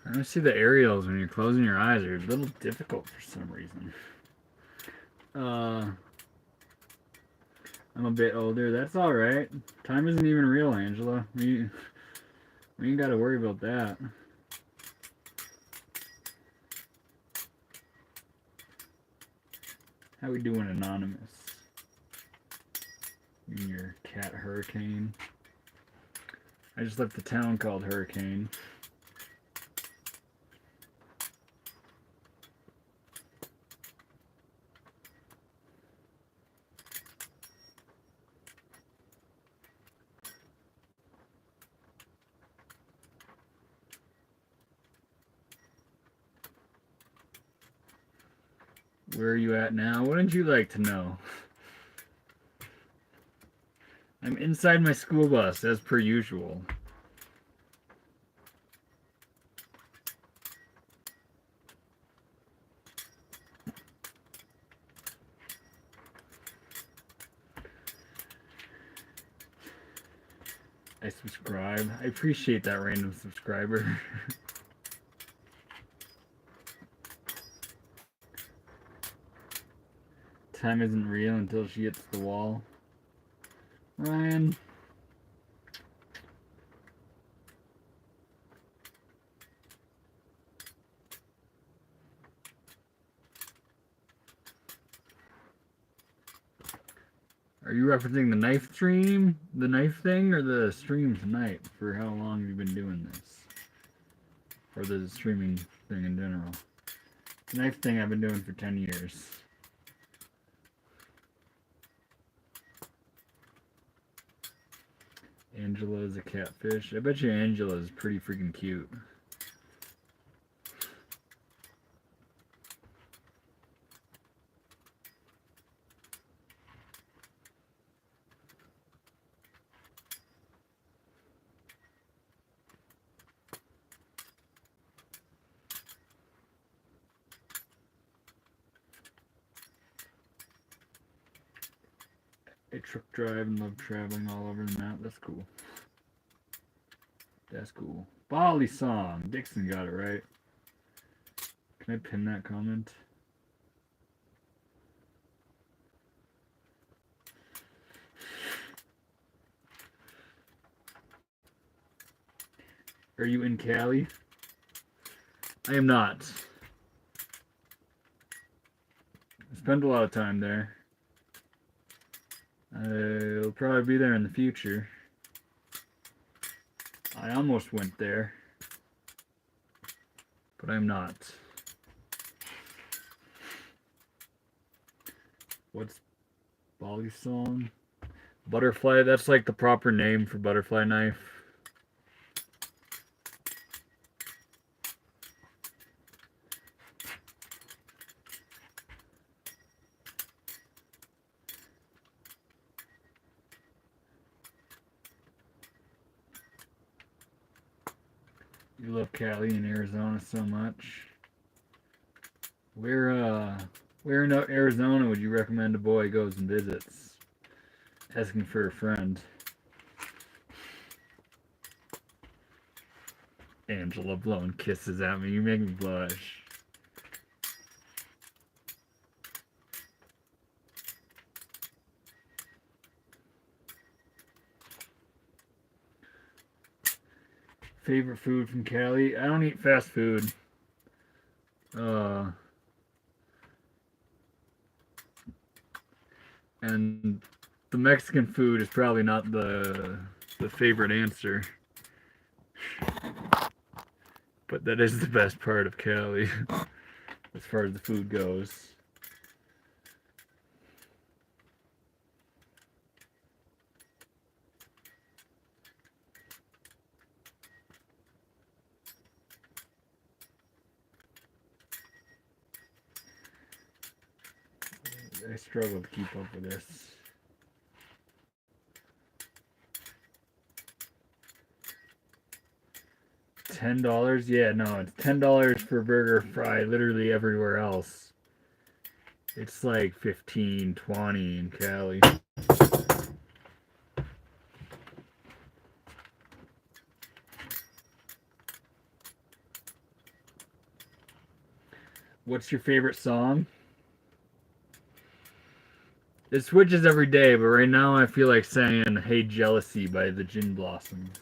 I see the aerials when you're closing your eyes are a little difficult for some reason. I'm a bit older. That's all right. Time isn't even real, Angela. We ain't got to worry about that. How we doing, Anonymous? You and your cat Hurricane. I just left the town called Hurricane. Where are you at now? Wouldn't you like to know? I'm inside my school bus, as per usual. I subscribe. I appreciate that random subscriber. Time isn't real until she hits the wall. Ryan. Are you referencing the knife stream, the knife thing, or the stream tonight? For how long have you been doing this? Or the streaming thing in general? The knife thing I've been doing for 10 years. Angela is a catfish. I bet you Angela is pretty freaking cute. I truck drive and love traveling all over the map. That's cool. That's cool. Balisong. Dixon got it right. Can I pin that comment? Are you in Cali? I am not. I spend a lot of time there. I'll probably be there in the future. I almost went there, but I'm not. What's Balisong? Butterfly, that's like the proper name for butterfly knife. You love Cali and Arizona so much. Where in Arizona would you recommend a boy goes and visits? Asking for a friend. Angela blowing kisses at me. You make me blush. Favorite food from Cali? I don't eat fast food. And the Mexican food is probably not the favorite answer. But that is the best part of Cali, as far as the food goes. I struggle to keep up with this. $10? Yeah, no, it's $10 for burger fry literally everywhere else. It's like 15, 20 in Cali. What's your favorite song? It switches every day, but right now I feel like saying Hey Jealousy by the Gin Blossoms.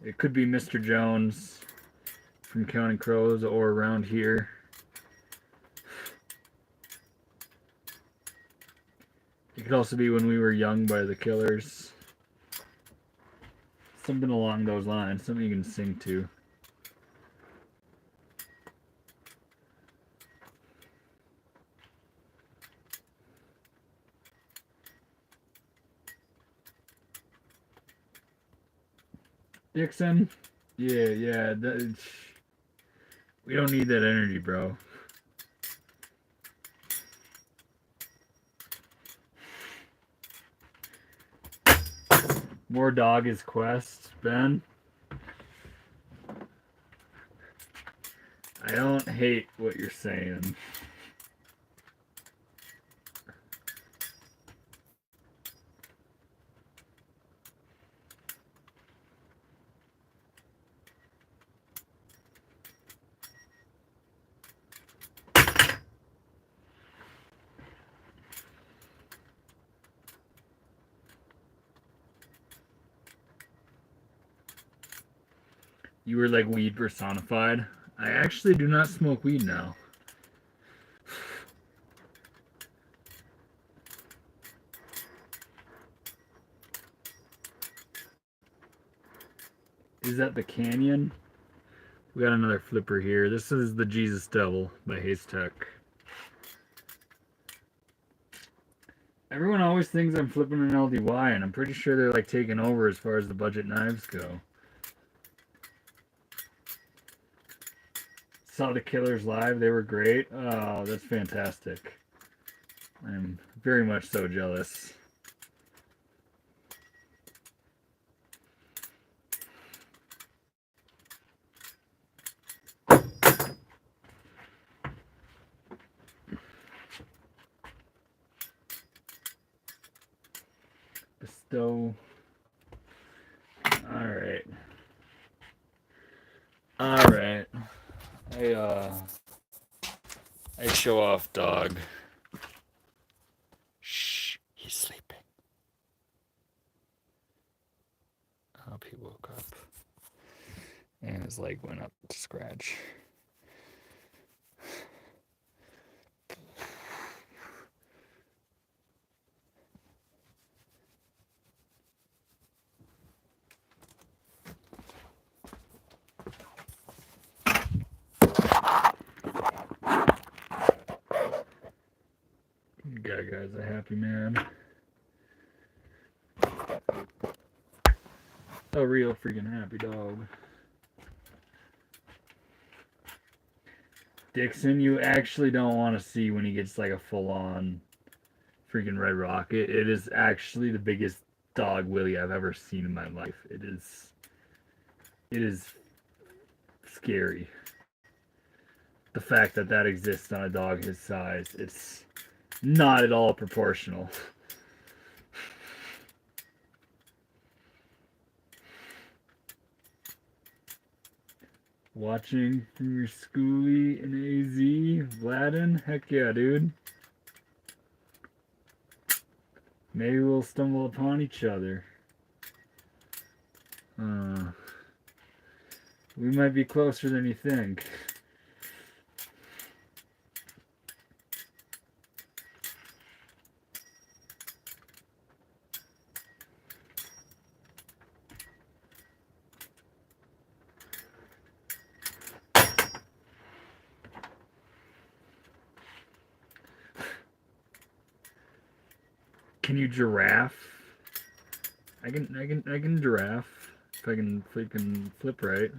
It could be Mr. Jones from Counting Crows or Around Here. It could also be When We Were Young by the Killers. Something along those lines, something you can sing to. Dixon? Yeah. We don't need that energy, bro. More dog is quest, Ben. I don't hate what you're saying. You were like weed personified. I actually do not smoke weed now. Is that the Canyon? We got another flipper here. This is the Jesus Devil by Haystack. Everyone always thinks I'm flipping an LDY, and I'm pretty sure they're like taking over as far as the budget knives go. Saw the Killers live. They were great. Oh, that's fantastic. I'm very much so jealous. Bestow. Alright. Alright. I show off dog. Shh, he's sleeping. I hope he woke up. And his leg went up to scratch. Guy's a happy man. A real freaking happy dog. Dixon, you actually don't want to see when he gets like a full-on freaking red rocket. It is actually the biggest dog willy I've ever seen in my life. It is scary. The fact that that exists on a dog his size, it's not at all proportional. Watching from your schoolie in AZ, Vladin? Heck yeah, dude. Maybe we'll stumble upon each other. We might be closer than you think. Can you giraffe? I can giraffe if I can freaking flip right.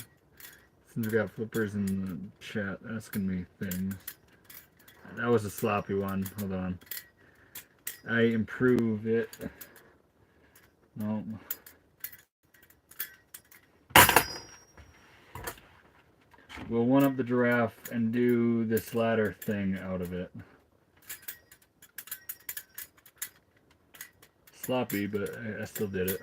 Since we got flippers in the chat asking me things. That was a sloppy one. Hold on. I improve it. No. We'll one up the giraffe and do this ladder thing out of it. Sloppy, but I still did it.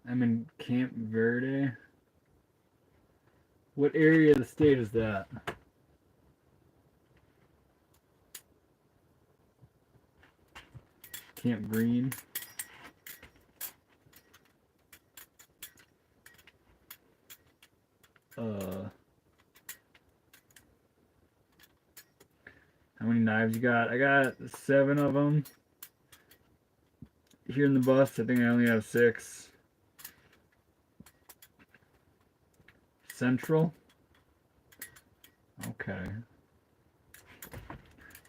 I'm in Camp Verde. What area of the state is that? Camp Green. How many knives you got? I got 7 of them. Here in the bus, I think I only have 6. Central. Okay.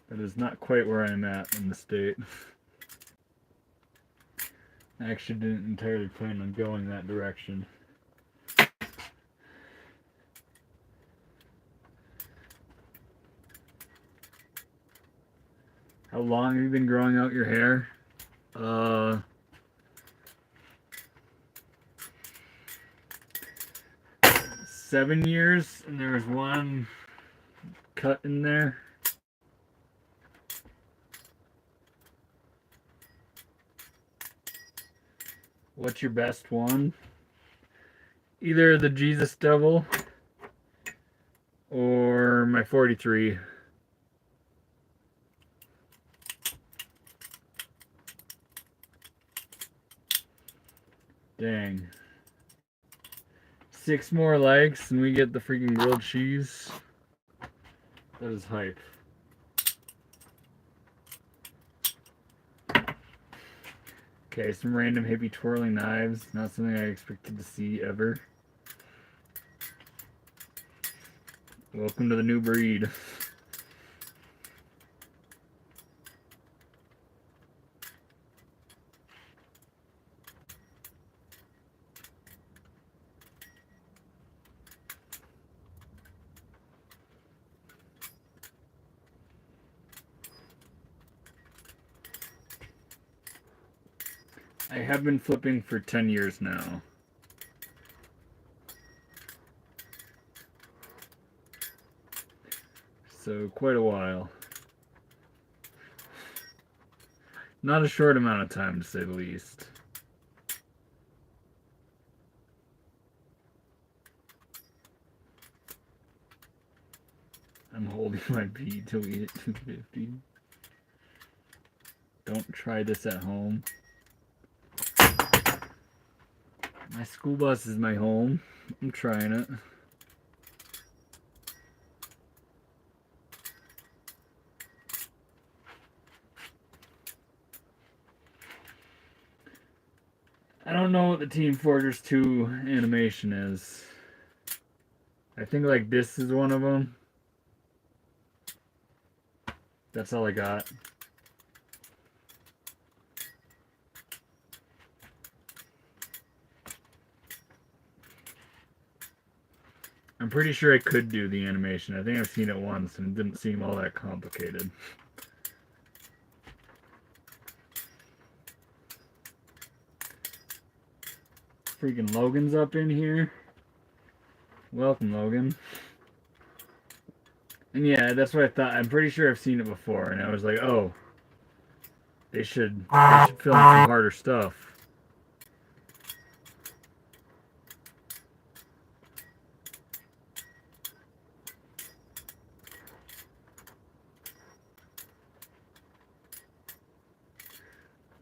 That is not quite where I'm at in the state. I actually didn't entirely plan on going that direction. How long have you been growing out your hair? 7 years, and there was one cut in there. What's your best one? Either the Jesus Devil or my 43. Dang. 6 more likes and we get the freaking grilled cheese. That is hype. Okay, some random hippie twirling knives. Not something I expected to see ever. Welcome to the new breed. I have been flipping for 10 years now. So quite a while. Not a short amount of time, to say the least. I'm holding my beat till we hit 250. Don't try this at home. My school bus is my home. I'm trying it. I don't know what the Team Fortress 2 animation is. I think like this is one of them. That's all I got. I'm pretty sure I could do the animation. I think I've seen it once and it didn't seem all that complicated. Freaking Logan's up in here. Welcome, Logan. And yeah, that's what I thought. I'm pretty sure I've seen it before, and I was like, oh, they should film some harder stuff.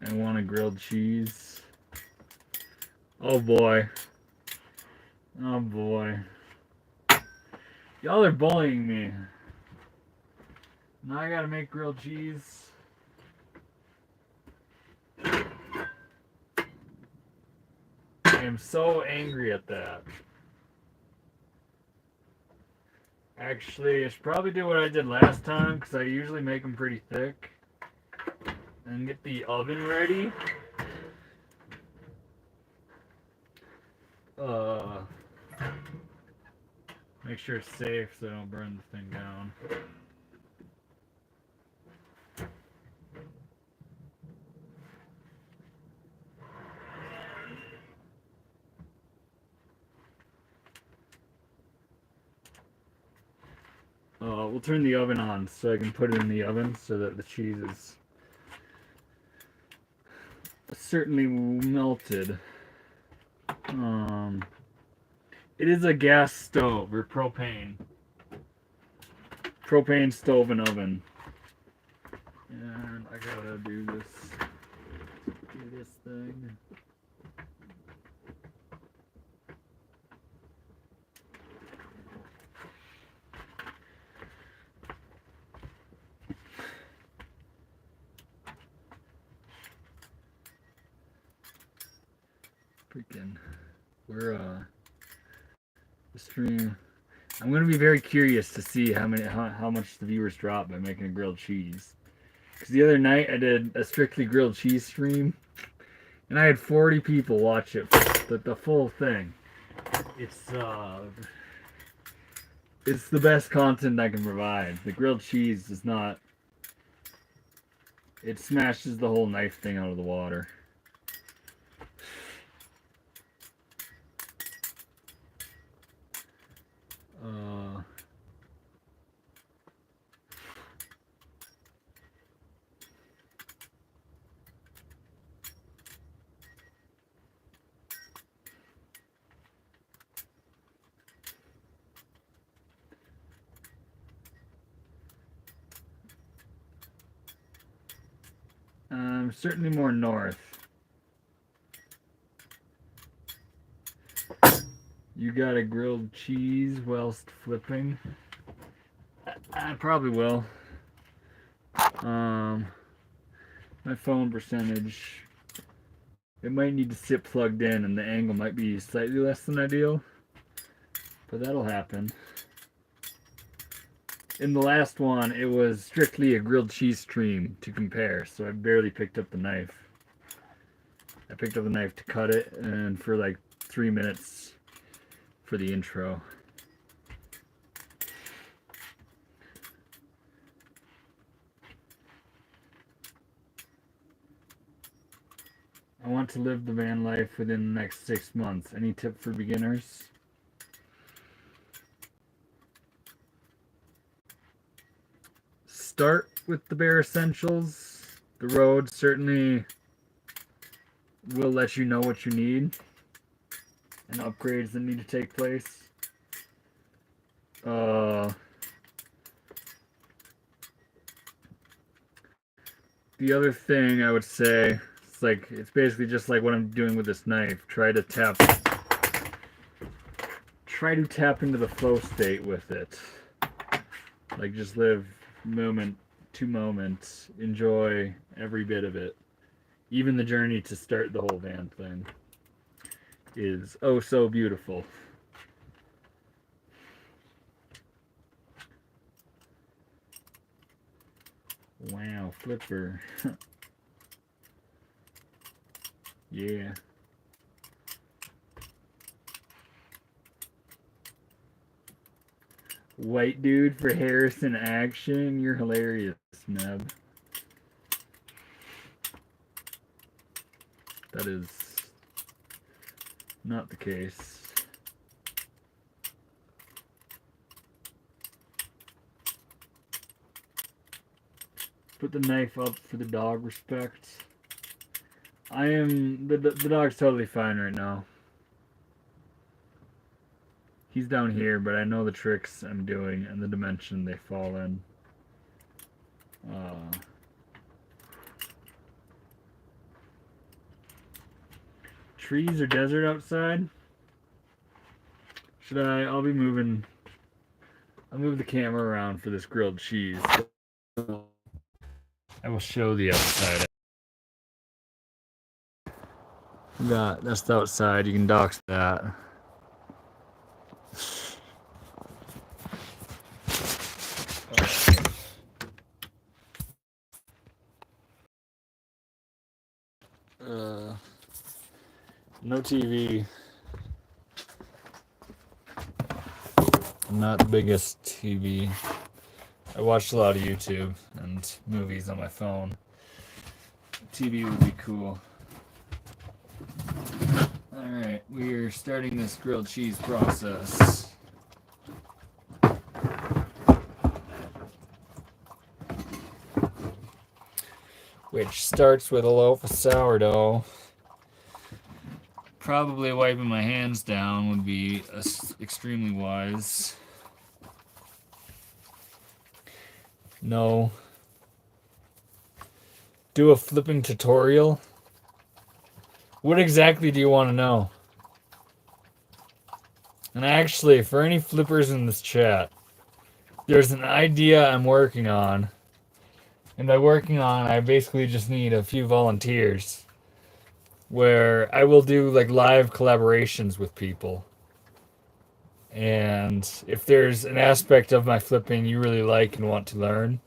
I want a grilled cheese. Oh boy. Oh boy. Y'all are bullying me. Now I gotta make grilled cheese. I am so angry at that. Actually, I should probably do what I did last time because I usually make them pretty thick. And get the oven ready. Make sure it's safe so I don't burn the thing down. We'll turn the oven on so I can put it in the oven so that the cheese is certainly melted. It is a gas stove or propane. Propane stove and oven. And I gotta do this thing. Freaking, we're the stream. I'm gonna be very curious to see how much the viewers drop by making a grilled cheese. Because the other night I did a strictly grilled cheese stream, and I had 40 people watch it, the full thing. It's the best content I can provide. The grilled cheese does not. It smashes the whole knife thing out of the water. Certainly more north. You got a grilled cheese whilst flipping? I probably will. My phone percentage, it might need to sit plugged in and the angle might be slightly less than ideal, but that'll happen. In the last one, it was strictly a grilled cheese stream to compare, so I barely picked up the knife. I picked up the knife to cut it, and for like 3 minutes for the intro. I want to live the van life within the next 6 months. Any tip for beginners? Start with the bare essentials. The road certainly will let you know what you need and upgrades that need to take place. The other thing I would say, it's basically just like what I'm doing with this knife. Try to tap into the flow state with it. Like, just live moment to moment. Enjoy every bit of it. Even the journey to start the whole van thing is oh so beautiful. Wow, flipper. Yeah. White dude for Harrison action. You're hilarious, Neb. That is not the case. Put the knife up for the dog respect. The dog's totally fine right now. He's down here, but I know the tricks I'm doing and the dimension they fall in. Trees or desert outside? I'll be moving. I'll move the camera around for this grilled cheese. I will show the outside. That's the outside. You can dox that. love TV. I'm not the biggest TV. I watch a lot of YouTube and movies on my phone. TV would be cool. Alright, we are starting this grilled cheese process. Which starts with a loaf of sourdough. Probably wiping my hands down would be extremely wise. No. Do a flipping tutorial? What exactly do you want to know? And actually, for any flippers in this chat, there's an idea I'm working on. And by working on, I basically just need a few volunteers. Where I will do like live collaborations with people. And if there's an aspect of my flipping you really like and want to learn,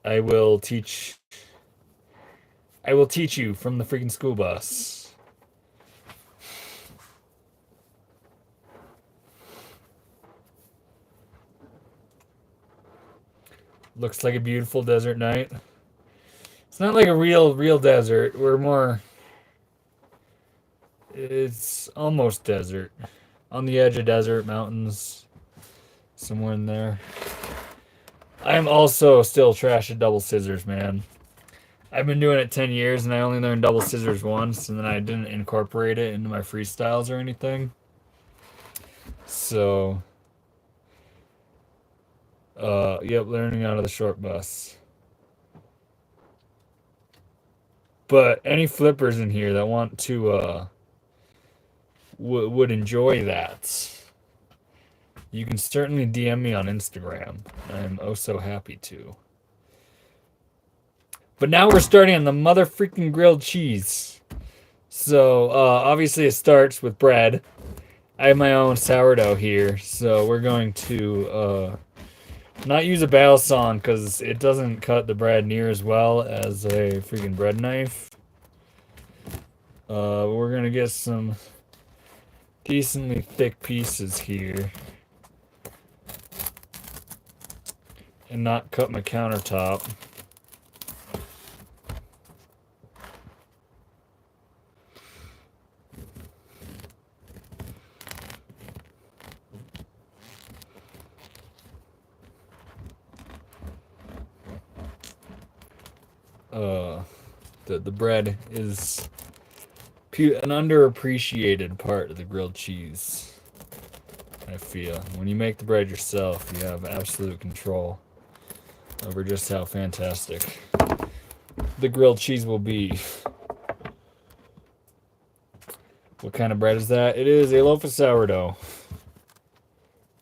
I will teach you from the freaking school bus. Looks like a beautiful desert night. It's not like a real desert. It's almost desert. On the edge of desert, mountains, somewhere in there. I'm also still trash at double scissors, man. I've been doing it 10 years and I only learned double scissors once and then I didn't incorporate it into my freestyles or anything. So, yep, learning out of the short bus. But any flippers in here that want to, would enjoy that, you can certainly DM me on Instagram. I'm oh so happy to. But now we're starting on the mother freaking grilled cheese. So, obviously it starts with bread. I have my own sourdough here, so we're going to, not use a Balisong because it doesn't cut the bread near as well as a freaking bread knife. We're gonna get some decently thick pieces here. And not cut my countertop. The bread is an underappreciated part of the grilled cheese. I feel when you make the bread yourself, you have absolute control over just how fantastic the grilled cheese will be. What kind of bread is that? It is a loaf of sourdough.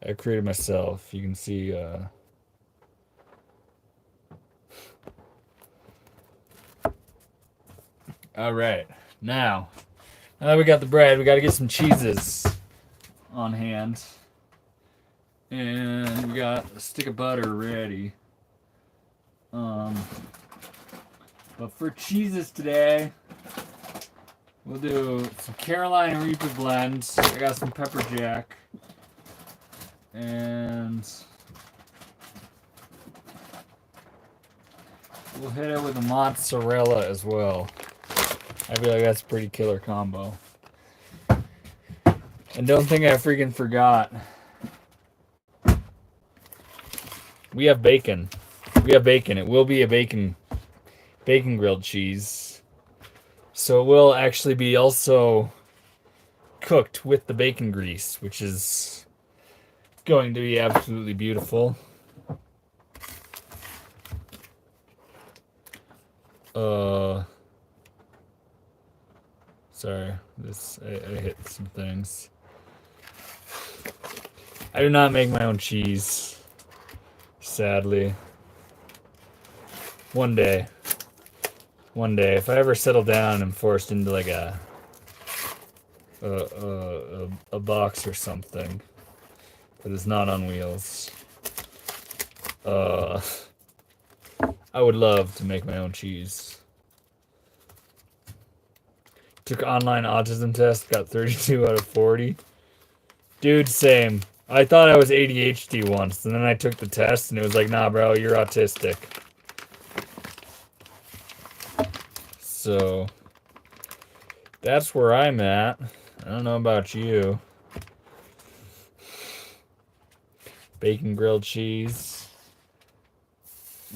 I created myself. You can see all right, now that we got the bread, we got to get some cheeses on hand. And we got a stick of butter ready. But for cheeses today, we'll do some Carolina Reaper blends. I got some pepper jack. And we'll hit it with a mozzarella as well. I feel like that's a pretty killer combo. And don't think I freaking forgot. We have bacon. We have bacon. It will be a bacon grilled cheese. So it will actually be also cooked with the bacon grease, which is going to be absolutely beautiful. Sorry, I hit some things. I do not make my own cheese, sadly. One day, if I ever settle down and forced into like a box or something that is not on wheels, I would love to make my own cheese. Took online autism test, got 32 out of 40. Dude, same. I thought I was ADHD once, and then I took the test, and it was like, nah, bro, you're autistic. So, that's where I'm at. I don't know about you. Bacon grilled cheese.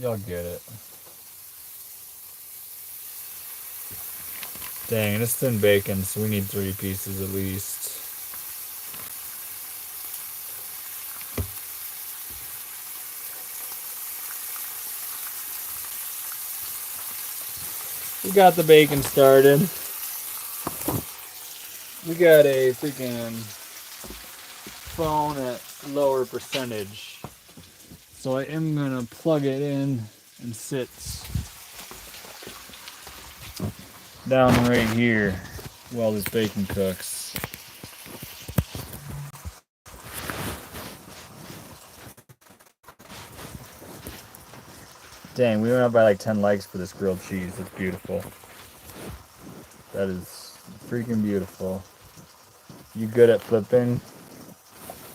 Y'all get it. Dang, and it's thin bacon, so we need 3 pieces at least. We got the bacon started. We got a freaking phone at lower percentage. So I am gonna plug it in and sit down right here while this bacon cooks. Dang, we went up by like 10 likes for this grilled cheese. It's beautiful. That is freaking beautiful. You good at flipping?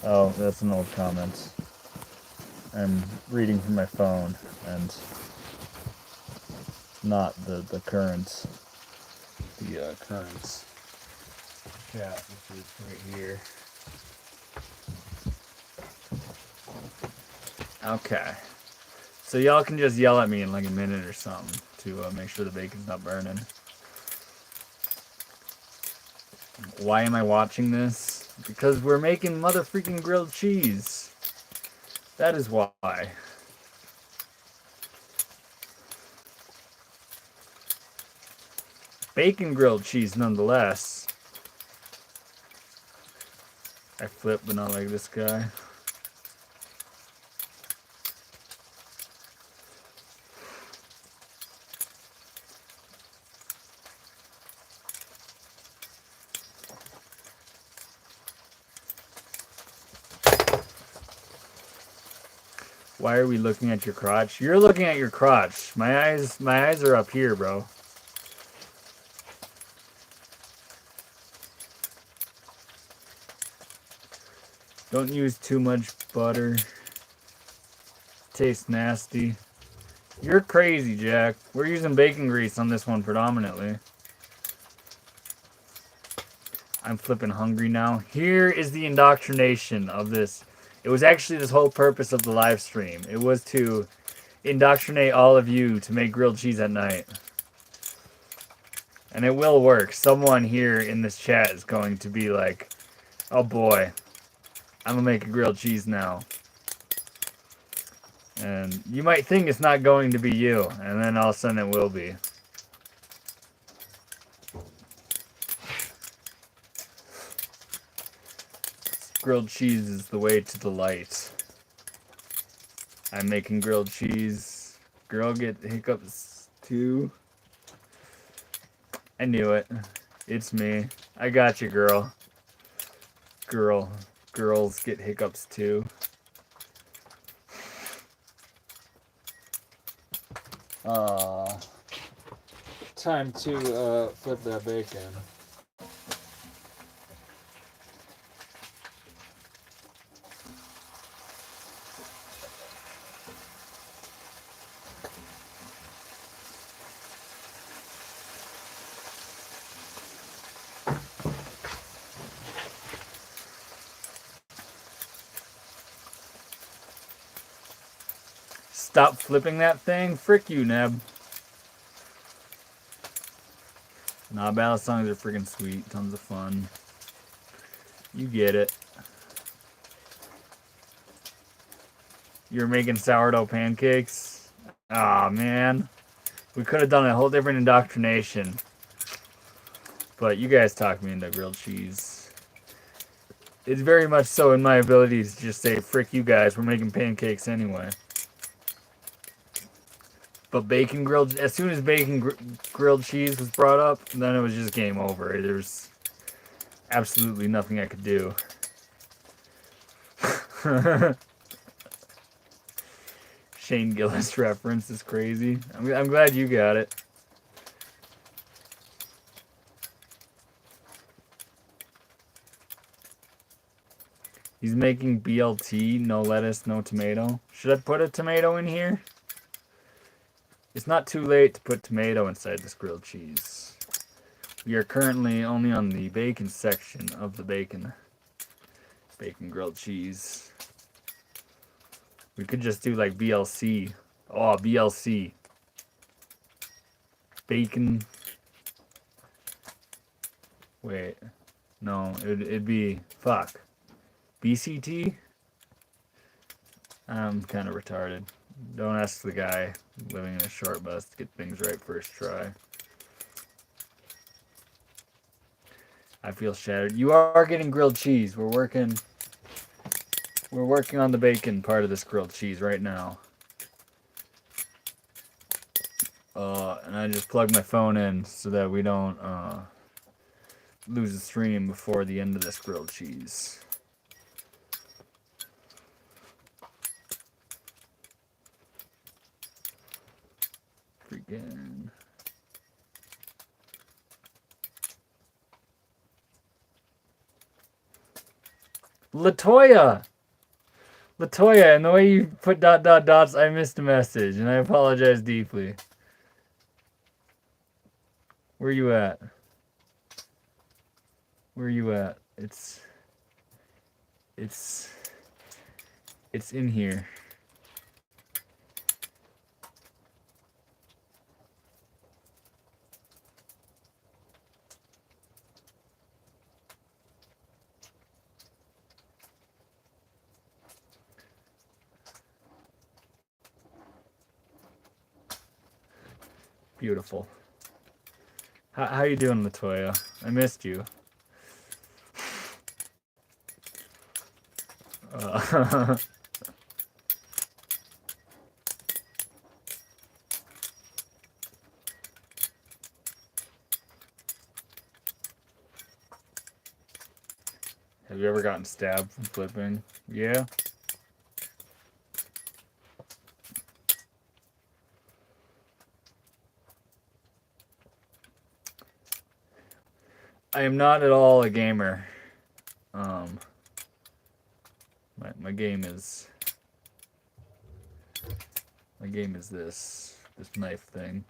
Oh, that's an old comment. I'm reading from my phone and not the current current chat, which is right here. Okay. So y'all can just yell at me in like a minute or something to make sure the bacon's not burning. Why am I watching this? Because we're making motherfucking grilled cheese. That is why. Bacon grilled cheese nonetheless. I flip, but not like this guy. Why are we looking at your crotch? You're looking at your crotch. My eyes are up here, bro. Don't use too much butter. Tastes nasty. You're crazy, Jack. We're using bacon grease on this one predominantly. I'm flipping hungry now. Here is the indoctrination of this. It was actually this whole purpose of the live stream. It was to indoctrinate all of you to make grilled cheese at night. And it will work. Someone here in this chat is going to be like, oh boy, I'm going to make a grilled cheese now. And you might think it's not going to be you, and then all of a sudden it will be. Grilled cheese is the way to the light. I'm making grilled cheese. Girl, get hiccups too. I knew it. It's me. I got you, girl. Girls get hiccups too. Time to flip that bacon. Stop flipping that thing. Frick you, Neb. Nah, Balisongs are freaking sweet. Tons of fun. You get it. You're making sourdough pancakes? Aw, man. We could have done a whole different indoctrination. But you guys talked me into grilled cheese. It's very much so in my ability to just say, frick you guys, we're making pancakes anyway. But bacon grilled, as soon as bacon grilled cheese was brought up, then it was just game over. There's absolutely nothing I could do. Shane Gillis reference is crazy. I'm glad you got it. He's making BLT, no lettuce, no tomato. Should I put a tomato in here? It's not too late to put tomato inside this grilled cheese. We are currently only on the bacon section of the bacon grilled cheese. We could just do like BLC. Oh, BLC. Bacon. Wait. No, it'd be, fuck. BCT? I'm kind of retarded. Don't ask the guy living in a short bus to get things right first try. I feel shattered. You are getting grilled cheese. We're working on the bacon part of this grilled cheese right now. And I just plugged my phone in so that we don't lose the stream before the end of this grilled cheese. Freaking. Latoya, and the way you put ... dots, I missed a message, and I apologize deeply. Where you at? Where you at? It's in here. Beautiful. How you doing, Latoya? I missed you. Have you ever gotten stabbed from flipping? Yeah. I am not at all a gamer. My game is this knife thing.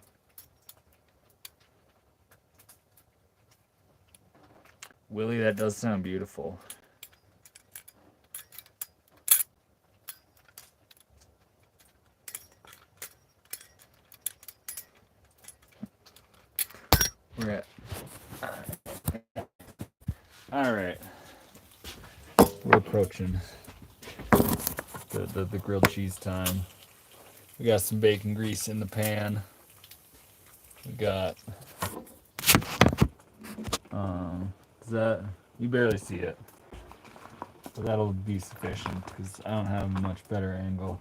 Willie, that does sound beautiful. We're at. All right. We're approaching the grilled cheese time. We got some bacon grease in the pan. We got. Is that, you barely see it, but that'll be sufficient because I don't have a much better angle.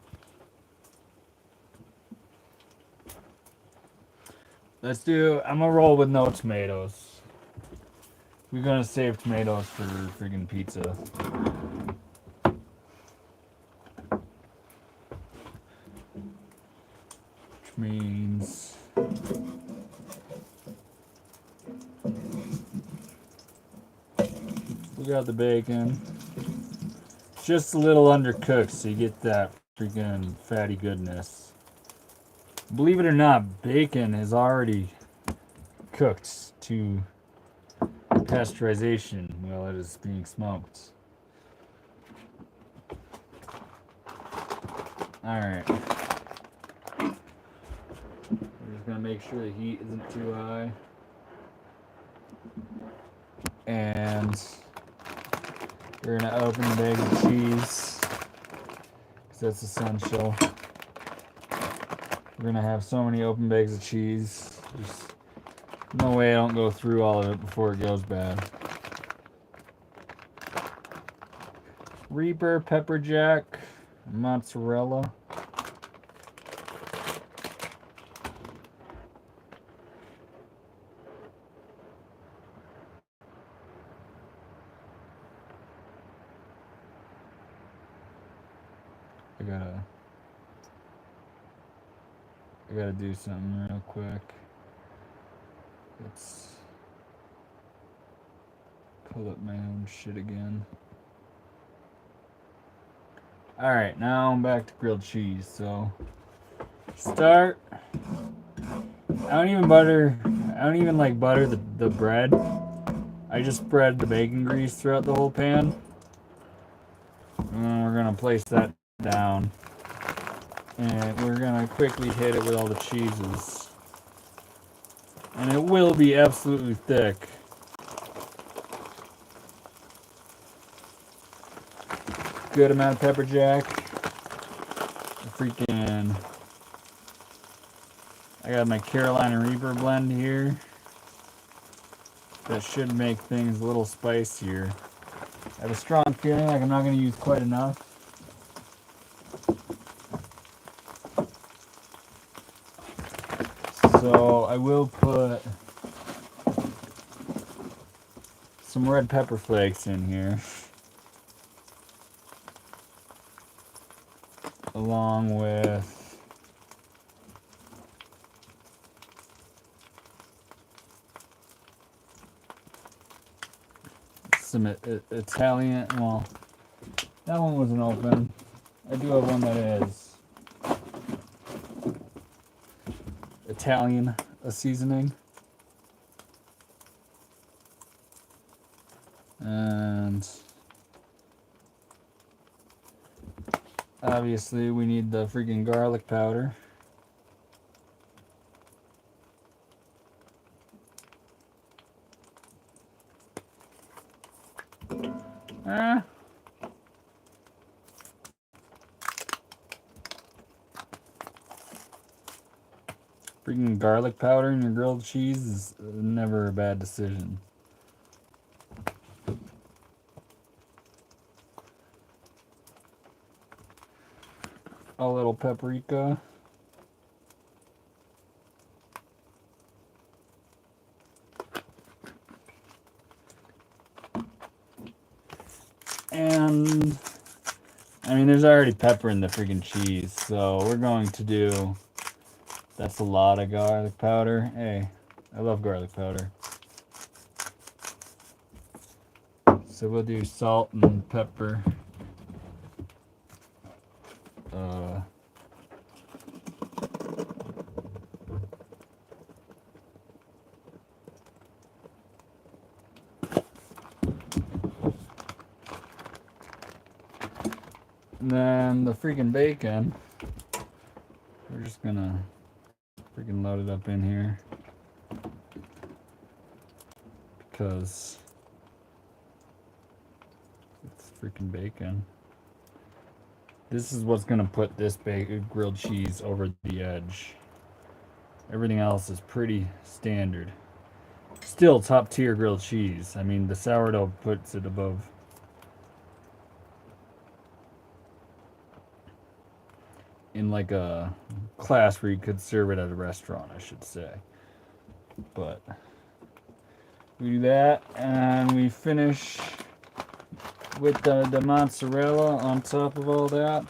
I'm gonna roll with no tomatoes. We're gonna save tomatoes for friggin' pizza. Which means we got the bacon. It's just a little undercooked, so you get that freaking fatty goodness. Believe it or not, bacon is already cooked to pasteurization while it is being smoked. Alright. We're just gonna make sure the heat isn't too high. And we're gonna open the bag of cheese, because that's essential. We're gonna have so many open bags of cheese. There's no way I don't go through all of it before it goes bad. Reaper, pepper jack, mozzarella. I gotta do something real quick. Let's pull up my own shit again. Alright, now I'm back to grilled cheese. So, start. I don't even like butter the bread. I just spread the bacon grease throughout the whole pan. And then we're going to place that down. And we're going to quickly hit it with all the cheeses. And it will be absolutely thick. Good amount of pepper jack. Freaking. I got my Carolina Reaper blend here. That should make things a little spicier. I have a strong feeling like I'm not going to use quite enough. So I will put some red pepper flakes in here. Along with some Italian, well, that one wasn't open. I do have one that is Italian seasoning. And obviously we need the freaking garlic powder. Freaking garlic powder in your grilled cheese is never a bad decision. A little paprika. And I mean, there's already pepper in the freaking cheese, so we're going to do. That's a lot of garlic powder. Hey, I love garlic powder. So we'll do salt and pepper. And then the freaking bacon. We're just gonna freaking load it up in here. Because it's freaking bacon. This is what's gonna put this grilled cheese over the edge. Everything else is pretty standard. Still top tier grilled cheese. I mean, the sourdough puts it above. In like a class where you could serve it at a restaurant, I should say. But we do that, and we finish with the mozzarella on top of all that.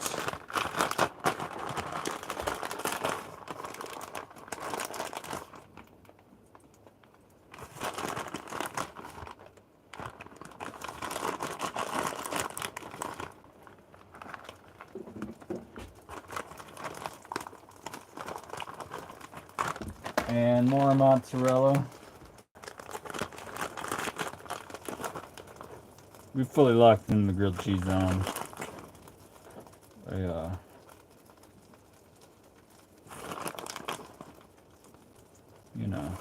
And more mozzarella. We fully locked in the grilled cheese on. You know,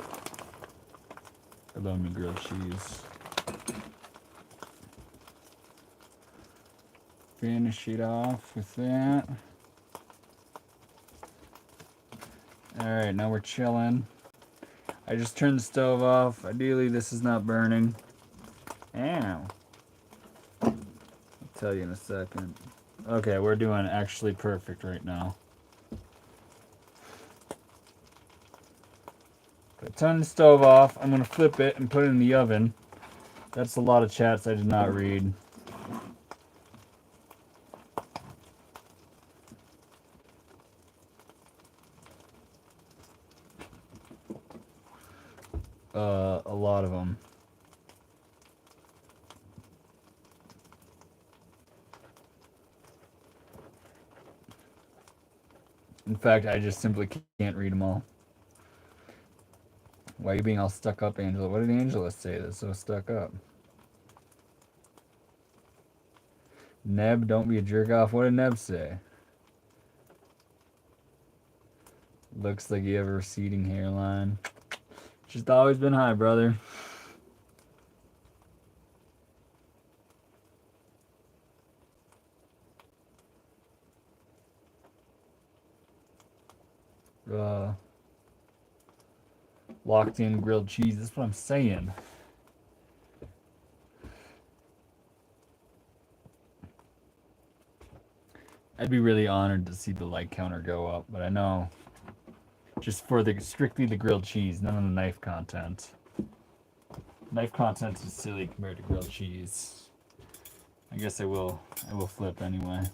I love me grilled cheese. Finish it off with that. Alright, now we're chilling. I just turned the stove off. Ideally, this is not burning. Ow. I'll tell you in a second. Okay, we're doing actually perfect right now. I turned the stove off. I'm going to flip it and put it in the oven. That's a lot of chats I did not read. A lot of them. In fact, I just simply can't read them all. Why are you being all stuck up, Angela? What did Angela say that's so stuck up? Neb, don't be a jerk off. What did Neb say? Looks like you have a receding hairline. Just always been high, brother. Locked in grilled cheese. That's what I'm saying. I'd be really honored to see the like counter go up, but I know just for the strictly the grilled cheese, none of the knife content. Knife content is silly compared to grilled cheese. I guess I will flip anyway.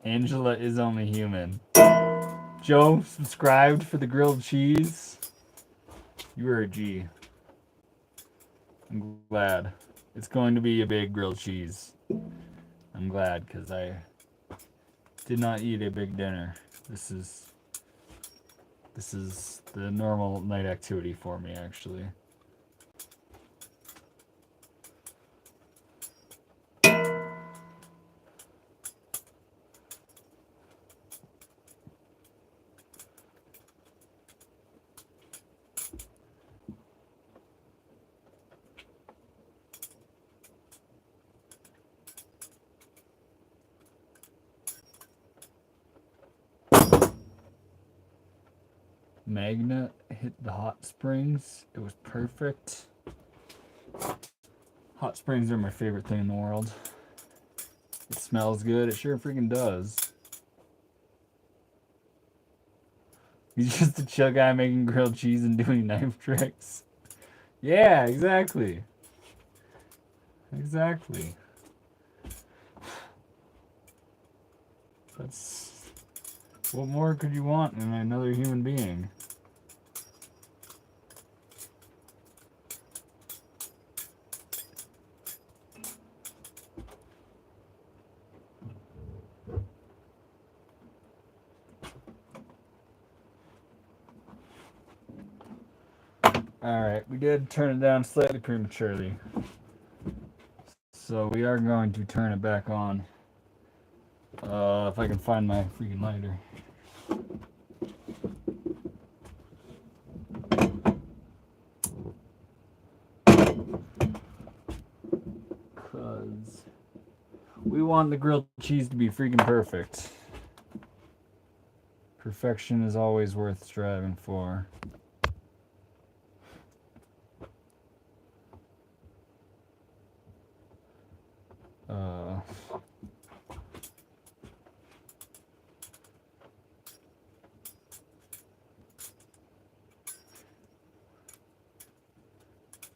Angela is only human. Joe subscribed for the grilled cheese. You were a G. I'm glad. It's going to be a big grilled cheese. I'm glad because I did not eat a big dinner. This is the normal night activity for me, actually. Magna hit the hot springs. It was perfect. Hot springs are my favorite thing in the world. It smells good. It sure freaking does. He's just a chill guy making grilled cheese and doing knife tricks. Yeah, exactly. Exactly. That's... What more could you want in another human being? Alright, we did turn it down slightly prematurely. So we are going to turn it back on. If I can find my freaking lighter. Because we want the grilled cheese to be freaking perfect. Perfection is always worth striving for.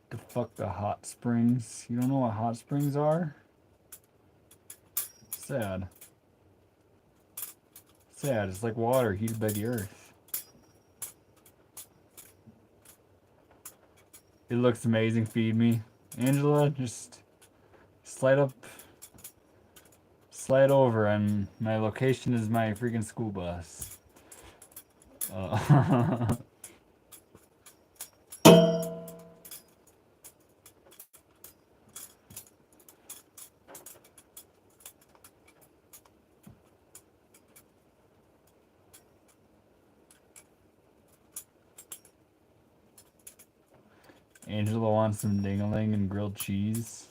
The fuck the hot springs? You don't know what hot springs are? Sad. Sad. It's like water heated by the earth. It looks amazing. Feed me. Angela, just slide up. Slide over, and my location is my freaking school bus. Angela wants some ding-a-ling and grilled cheese.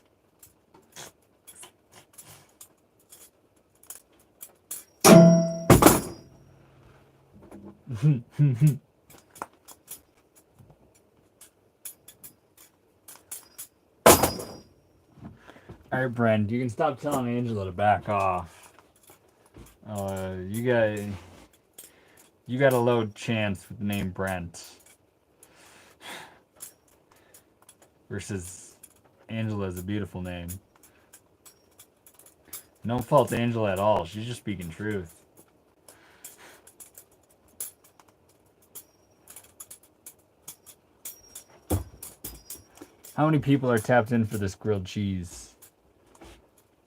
Alright, Brent, you can stop telling Angela to back off. You got a low chance with the name Brent. Versus Angela is a beautiful name. No fault to Angela at all. She's just speaking truth. How many people are tapped in for this grilled cheese?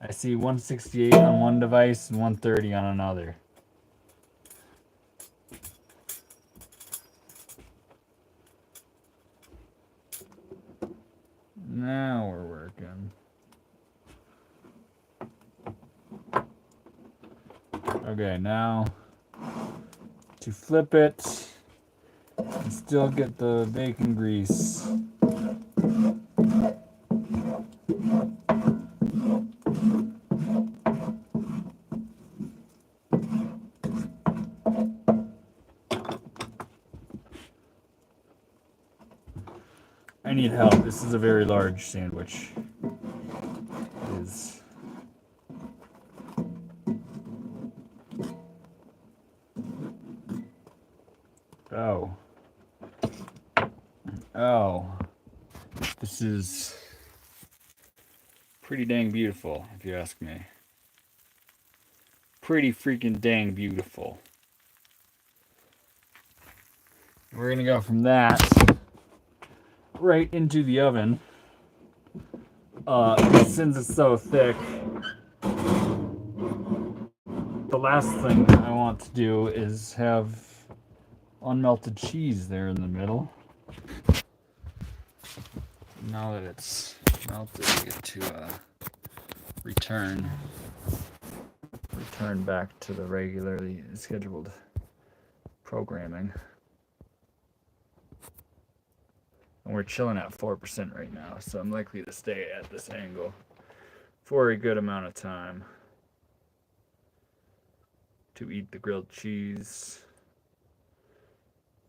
I see 168 on one device and 130 on another. Now we're working. Okay, now to flip it and still get the bacon grease. I need help. This is a very large sandwich. It is. Oh. Oh. This is pretty dang beautiful, if you ask me. Pretty freaking dang beautiful. We're gonna go from that right into the oven. Since it's so thick, the last thing I want to do is have unmelted cheese there in the middle. Now that it's melted, we get to return back to the regularly scheduled programming. And we're chilling at 4% right now, so I'm likely to stay at this angle for a good amount of time to eat the grilled cheese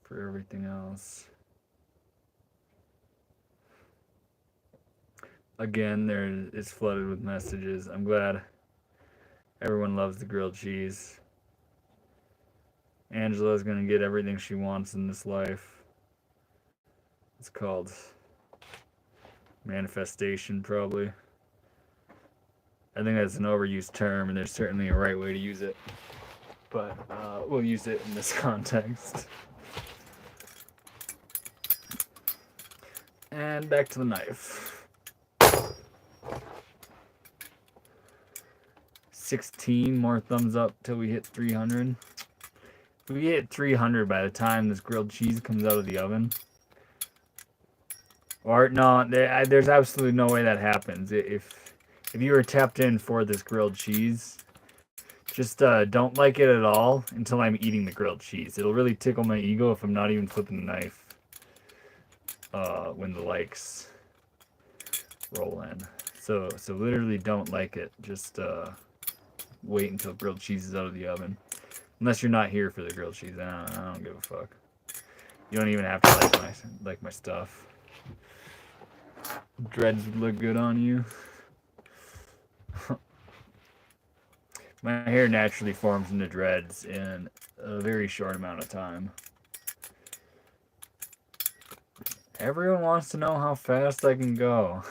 for everything else. Again, it's flooded with messages. I'm glad everyone loves the grilled cheese. Angela's gonna get everything she wants in this life. It's called manifestation, probably. I think that's an overused term, and there's certainly a right way to use it. But we'll use it in this context. And back to the knife. 16 more thumbs up till we hit 300. If we hit 300 by the time this grilled cheese comes out of the oven, or no, there's absolutely no way that happens. If you were tapped in for this grilled cheese, just don't like it at all until I'm eating the grilled cheese. It'll really tickle my ego if I'm not even flipping the knife when the likes roll in. So literally don't like it. Just wait until grilled cheese is out of the oven. Unless you're not here for the grilled cheese, I don't give a fuck. You don't even have to like my stuff. Dreads would look good on you. My hair naturally forms into dreads in a very short amount of time. Everyone wants to know how fast I can go.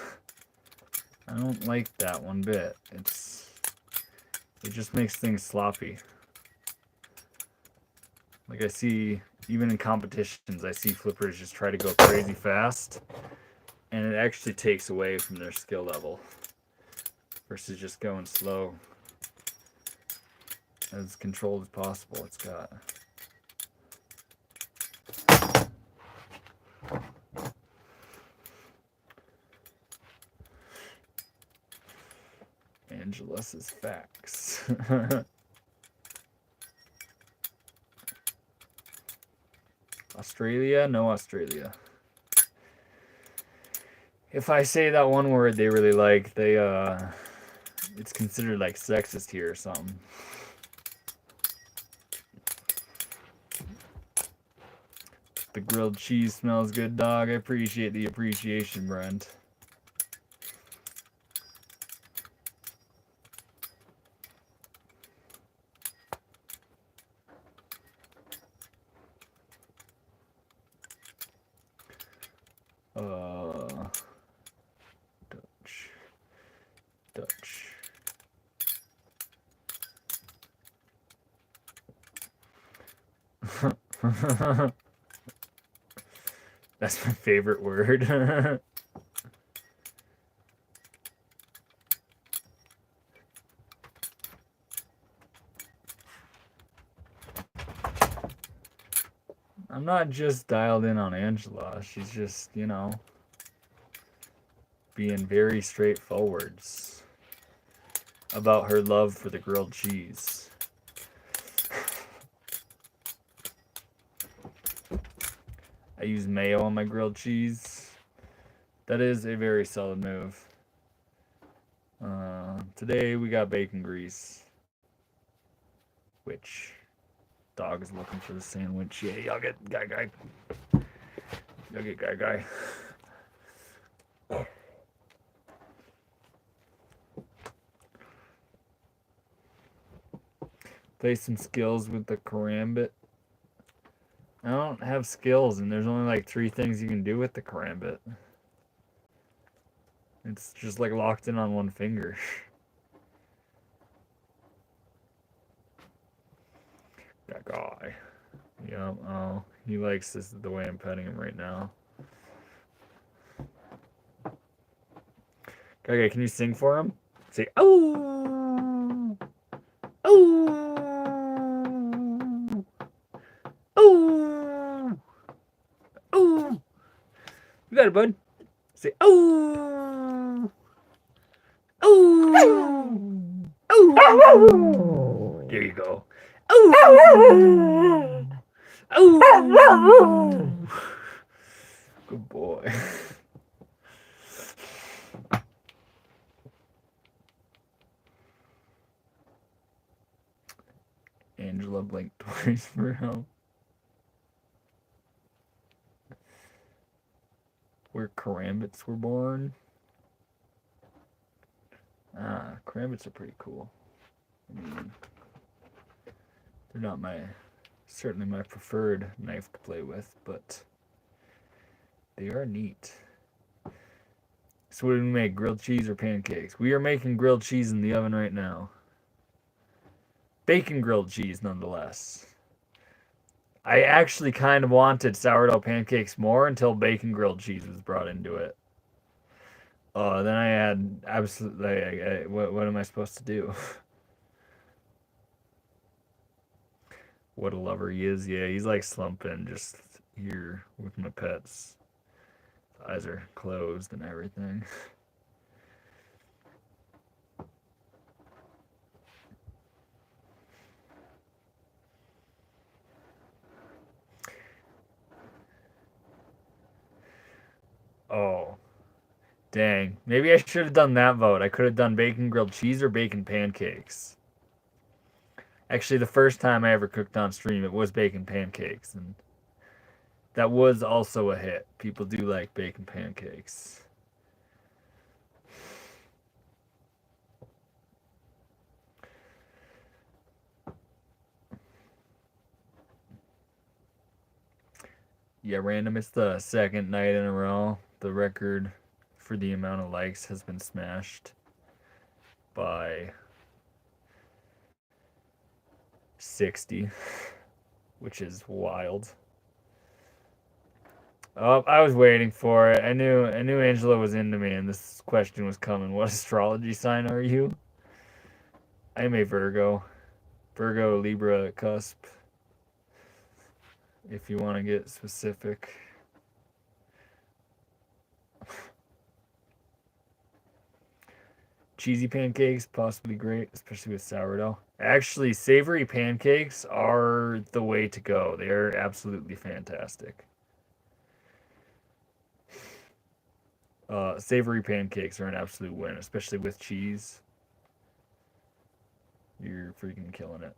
I don't like that one bit. It just makes things sloppy. Like I see, even in competitions, I see flippers just try to go crazy fast, and it actually takes away from their skill level versus just going slow, as controlled as possible. It's got. Angela's facts. Australia? No Australia. If I say that one word they really like, it's considered like sexist here or something. The grilled cheese smells good, dog. I appreciate the appreciation, Brent. Dutch. That's my favorite word. I'm not just dialed in on Angela. She's just, you know, being very straightforward about her love for the grilled cheese. I use mayo on my grilled cheese. That is a very solid move. Today we got bacon grease, which dog is looking for the sandwich. Yeah, y'all get guy. Y'all get guy. Play some skills with the karambit. I don't have skills, and there's only like 3 things you can do with the karambit. It's just like locked in on one finger. That guy. Yep, oh, he likes this the way I'm petting him right now. Okay, can you sing for him? Say, oh! Oh! Oh! Oh! You got it, bud. Say, oh! Oh! Oh! There you go. Oh! Oh! Good boy. Angela blinked twice for help. Where karambits were born. Karambits are pretty cool. I mean, they're not certainly my preferred knife to play with, but they are neat. So what do we make? Grilled cheese or pancakes? We are making grilled cheese in the oven right now. Bacon grilled cheese, nonetheless. I actually kind of wanted sourdough pancakes more until bacon grilled cheese was brought into it. Then I had absolutely. What am I supposed to do? What a lover he is. Yeah, he's like slumping just here with my pets. His eyes are closed and everything. Oh, dang. Maybe I should have done that vote. I could have done bacon grilled cheese or bacon pancakes. Actually, the first time I ever cooked on stream, it was bacon pancakes, and that was also a hit. People do like bacon pancakes. Yeah, random. It's the second night in a row. The record for the amount of likes has been smashed by 60, which is wild. Oh, I was waiting for it. I knew Angela was into me, and this question was coming. What astrology sign are you? I am a Virgo. Virgo, Libra, cusp. If you want to get specific. Cheesy pancakes, possibly great, especially with sourdough. Actually, savory pancakes are the way to go. They are absolutely fantastic. Savory pancakes are an absolute win, especially with cheese. You're freaking killing it.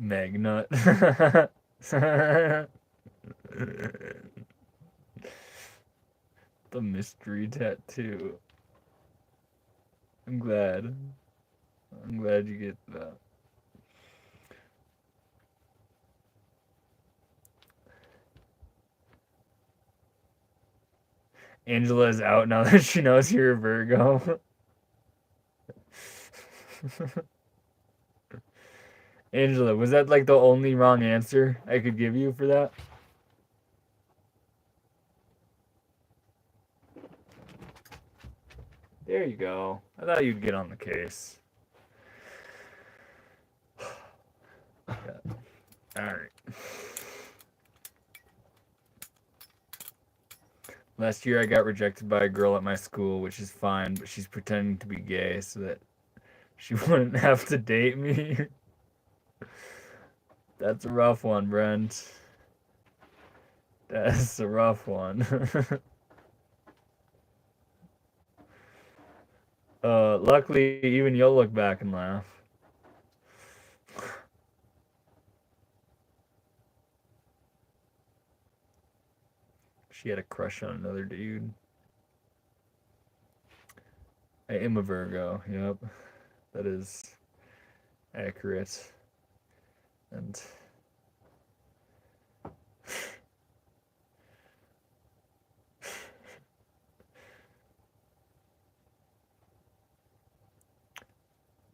Magnut. The mystery tattoo. I'm glad. I'm glad you get that. Angela is out now that she knows you're a Virgo. Angela, was that like the only wrong answer I could give you for that? There you go. I thought you'd get on the case. Yeah. Alright. Last year I got rejected by a girl at my school, which is fine, but she's pretending to be gay so that she wouldn't have to date me. That's a rough one, Brent. That's a rough one. Luckily, even you'll look back and laugh. She had a crush on another dude. I am a Virgo, yep. That is accurate. And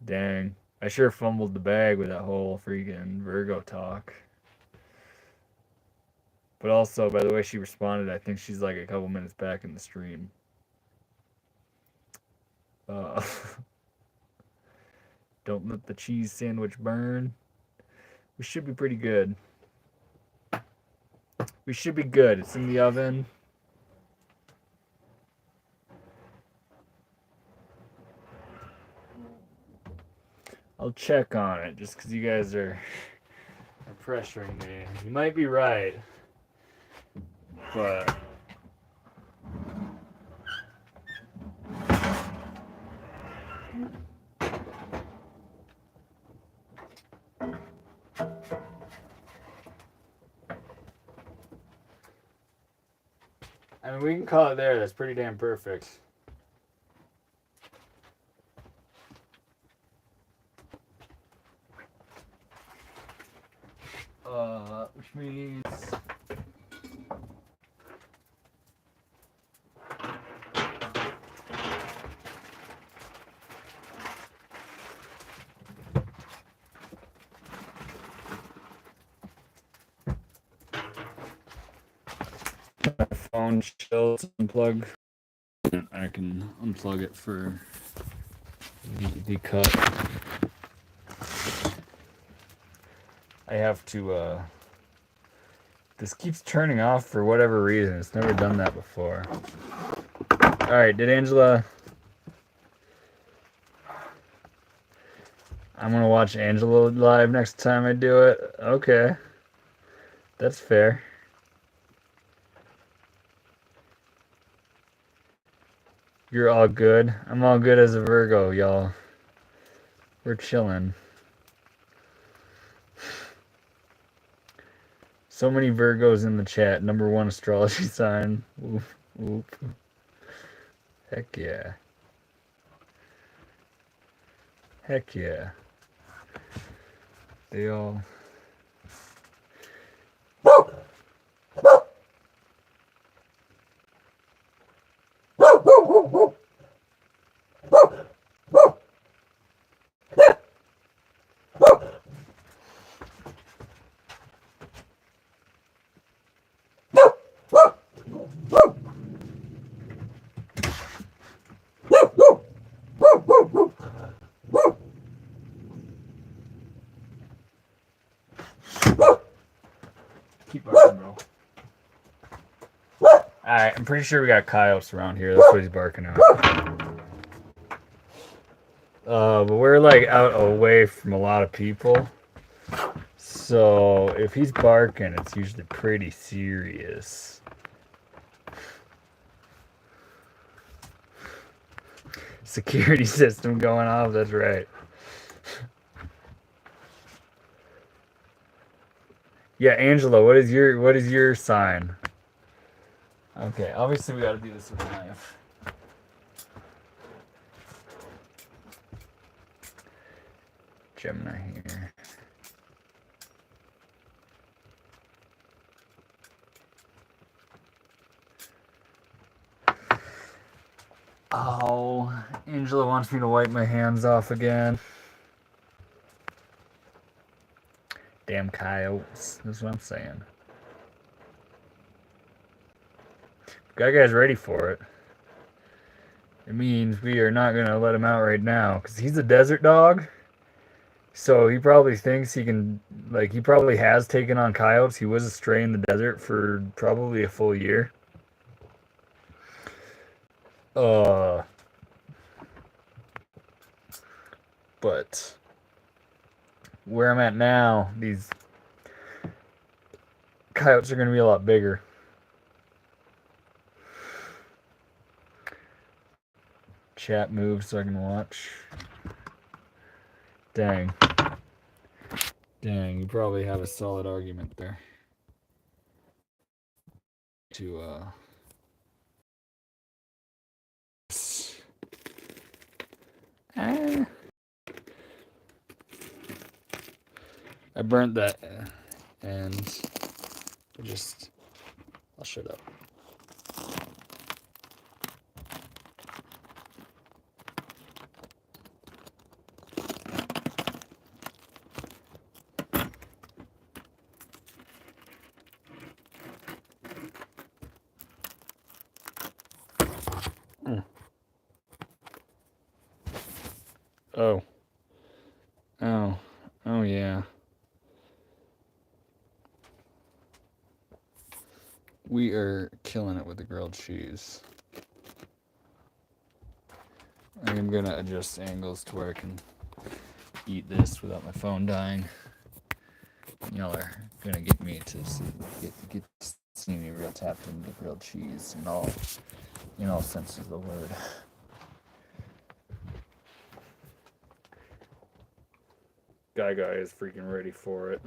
dang, I sure fumbled the bag with that whole freaking Virgo talk. But also, by the way she responded, I think she's like a couple minutes back in the stream. Don't let the cheese sandwich burn. We should be pretty good. We should be good. It's in the oven. I'll check on it just because you guys are pressuring me. You might be right, but I mean, we can call it there. That's pretty damn perfect. Which means my phone chills. Unplug. I can unplug it for the cut. I have to. This keeps turning off for whatever reason. It's never done that before. Alright, did Angela... I'm gonna watch Angela live next time I do it. Okay. That's fair. You're all good. I'm all good as a Virgo, y'all. We're chilling. So many Virgos in the chat. Number one astrology sign. Oop, oop. Heck yeah. Heck yeah. They all... Keep barking, bro. Alright, I'm pretty sure we got coyotes around here. That's what he's barking at. But we're like out away from a lot of people. So if he's barking, it's usually pretty serious. Security system going off, that's right. Yeah, Angela, what is your sign? Okay, obviously we gotta do this with a knife. Gemini here. Oh, Angela wants me to wipe my hands off again. Damn coyotes. That's what I'm saying. Guy's ready for it. It means we are not going to let him out right now. Because he's a desert dog. So he probably thinks he can... Like, he probably has taken on coyotes. He was a stray in the desert for probably a full year. But... where I'm at now, these coyotes are going to be a lot bigger. Chat moves so I can watch. Dang. Dang, you probably have a solid argument there. To, I burnt that, and I'll shut up. Oh. Oh. Oh, yeah. We are killing it with the grilled cheese. I am going to adjust angles to where I can eat this without my phone dying. Y'all are going to get me to see me real tapped into the grilled cheese in all senses of the word. Guy is freaking ready for it.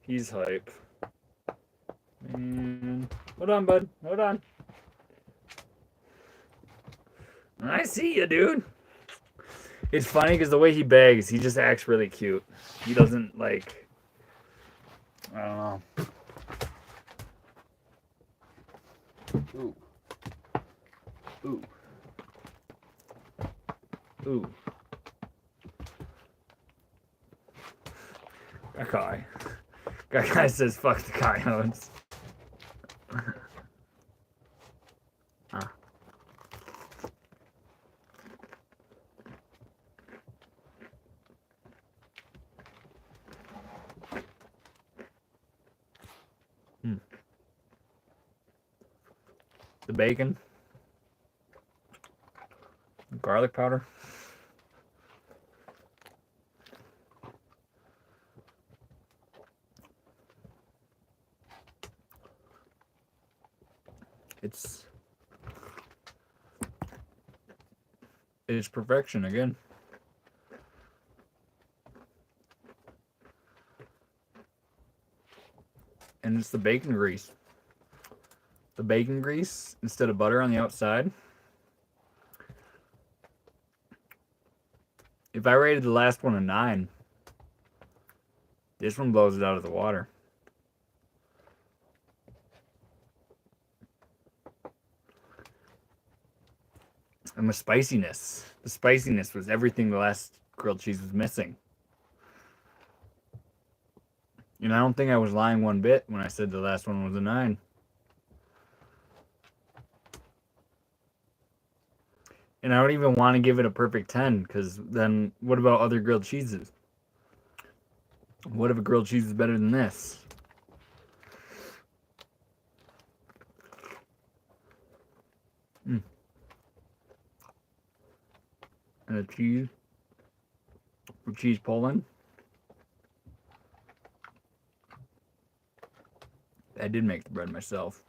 He's hype. Man. Hold on, bud. Hold on. I see you, dude. It's funny because the way he begs, he just acts really cute. He doesn't, like... I don't know. Ooh. Ooh. Ooh. Guy says fuck the coyotes. The bacon. Garlic powder. It's perfection again. And it's the bacon grease. The bacon grease instead of butter on the outside. If I rated the last one a 9, this one blows it out of the water. And the spiciness was everything the last grilled cheese was missing. And I don't think I was lying one bit when I said the last one was a 9. And I don't even want to give it a perfect 10, because then what about other grilled cheeses? What if a grilled cheese is better than this? And the cheese Poland. I did make the bread myself.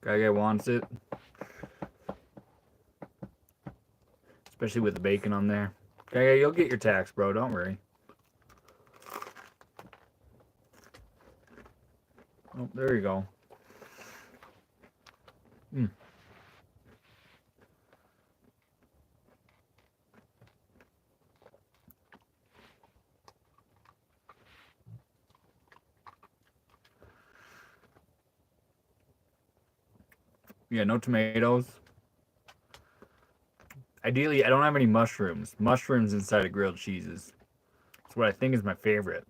Guy wants it. Especially with the bacon on there. Guy, you'll get your tax, bro. Don't worry. Oh, there you go. Yeah, no tomatoes. Ideally, I don't have any mushrooms. Mushrooms inside of grilled cheeses. It's what I think is my favorite.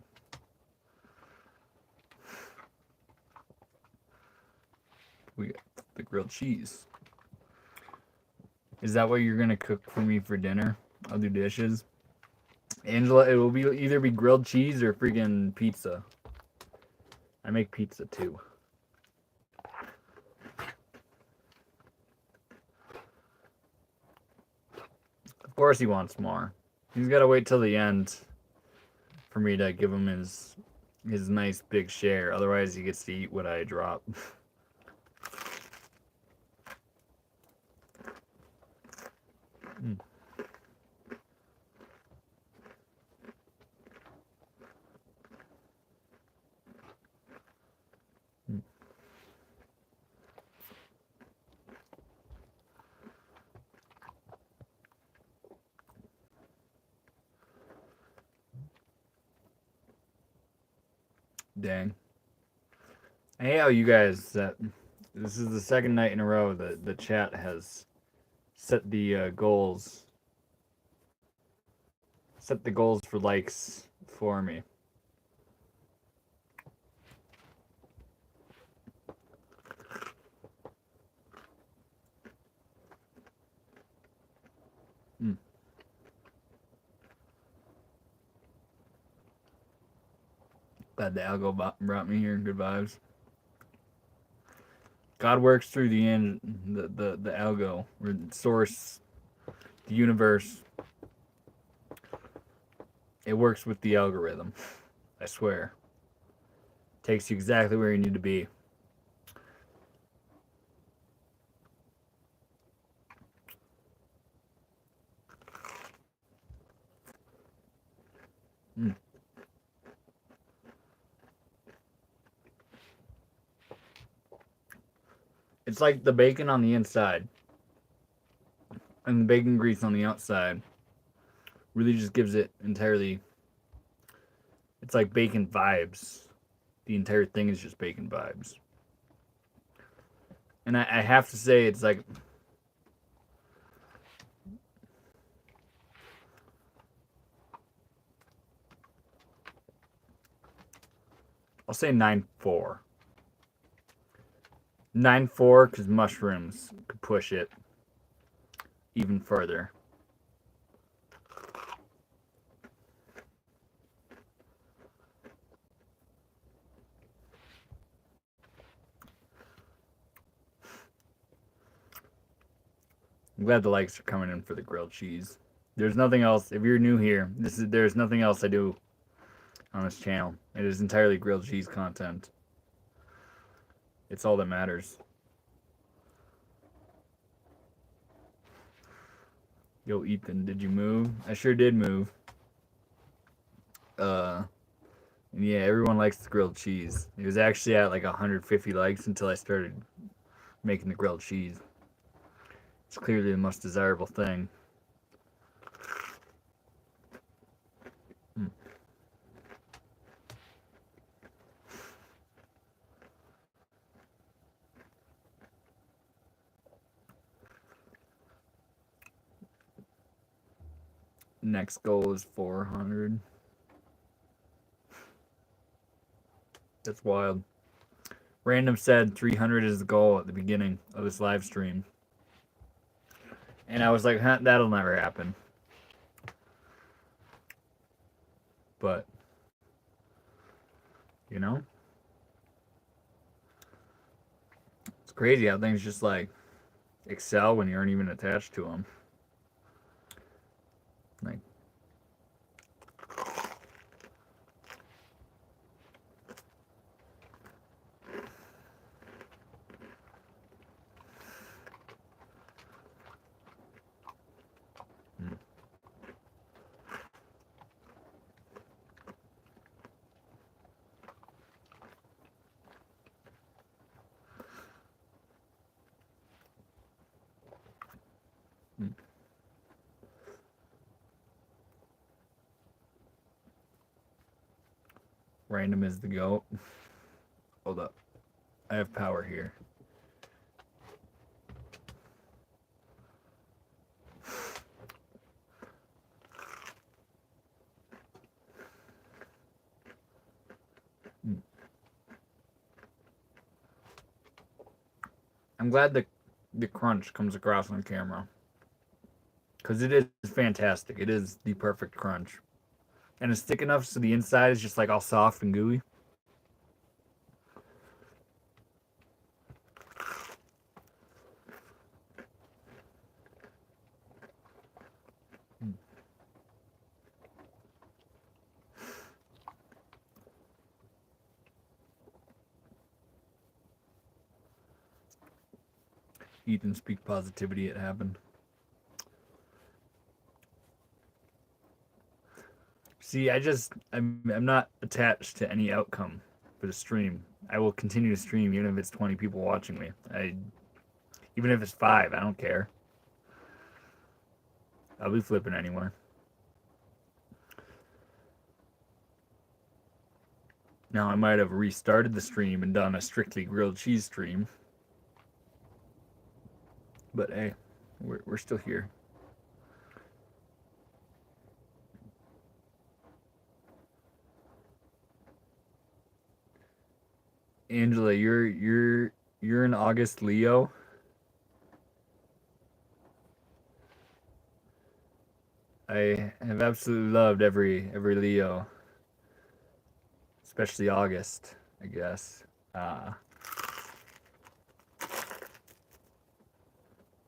We got the grilled cheese. Is that what you're gonna cook for me for dinner? I'll do dishes. Angela, it will be either be grilled cheese or freaking pizza. I make pizza too. Of course he wants more. He's got to wait till the end for me to give him his nice big share. Otherwise, he gets to eat what I drop. Mm. Mm. Dang. I hate how you guys that this is the second night in a row that the chat has set the goals for likes for me. Mm. Glad the algo brought me here. Good vibes. God works through the algo or source, the universe. It works with the algorithm. I swear. Takes you exactly where you need to be. Mm. It's like the bacon on the inside and the bacon grease on the outside really just gives it entirely. It's like bacon vibes. The entire thing is just bacon vibes. And I have to say, it's like. I'll say 9.4. 9.4 because mushrooms could push it even further. I'm glad the likes are coming in for the grilled cheese. There's nothing else. If you're new here, there's nothing else I do on this channel. It is entirely grilled cheese content. It's all that matters. Yo, Ethan, did you move? I sure did move. And yeah, everyone likes the grilled cheese. It was actually at like 150 likes until I started making the grilled cheese. It's clearly the most desirable thing. Mm. Next goal is 400. That's wild. Random said 300 is the goal at the beginning of this live stream. And I was like, huh, that'll never happen. But, you know? It's crazy how things just like excel when you aren't even attached to them. Like, mm. Mm. Random is the goat. Hold up. I have power here. I'm glad the crunch comes across on camera. Because it is fantastic. It is the perfect crunch. And it's thick enough so the inside is just like all soft and gooey. Ethan, speak positivity. It happened. See, I'm not attached to any outcome for the stream. I will continue to stream even if it's 20 people watching me. Even if it's 5, I don't care. I'll be flipping anyway. Now I might have restarted the stream and done a strictly grilled cheese stream. But hey, we're still here. Angela, you're an August Leo. I have absolutely loved every Leo, especially August, I guess.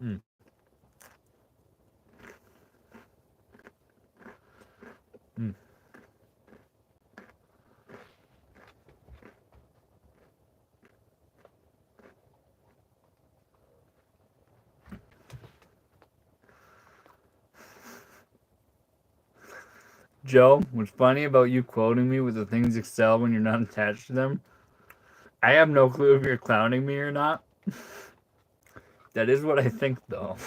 Mm. Mm. Joe, what's funny about you quoting me with the things excel when you're not attached to them? I have no clue if you're clowning me or not. That is what I think, though.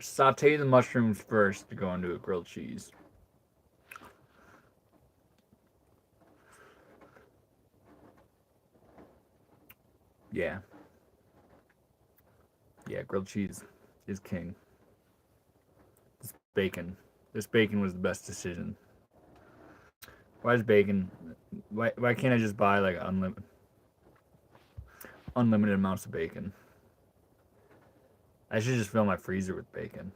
Saute the mushrooms first to go into a grilled cheese. Yeah. Yeah, grilled cheese is king. This bacon was the best decision. Why is bacon? Why can't I just buy like unlimited amounts of bacon? I should just fill my freezer with bacon.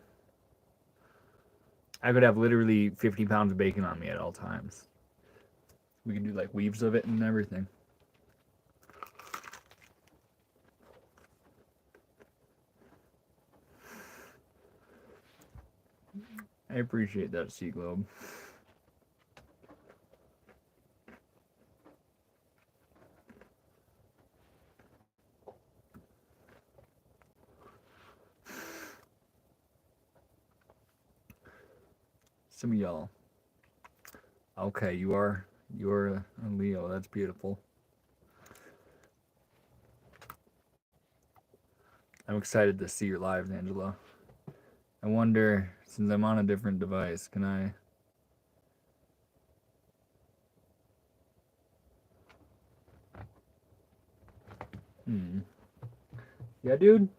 I could have literally 50 pounds of bacon on me at all times. We can do like weaves of it and everything. I appreciate that, Sea Globe. Some of y'all. Okay, you're a Leo. That's beautiful. I'm excited to see your live, Angela. I wonder, since I'm on a different device, can I? Yeah, dude.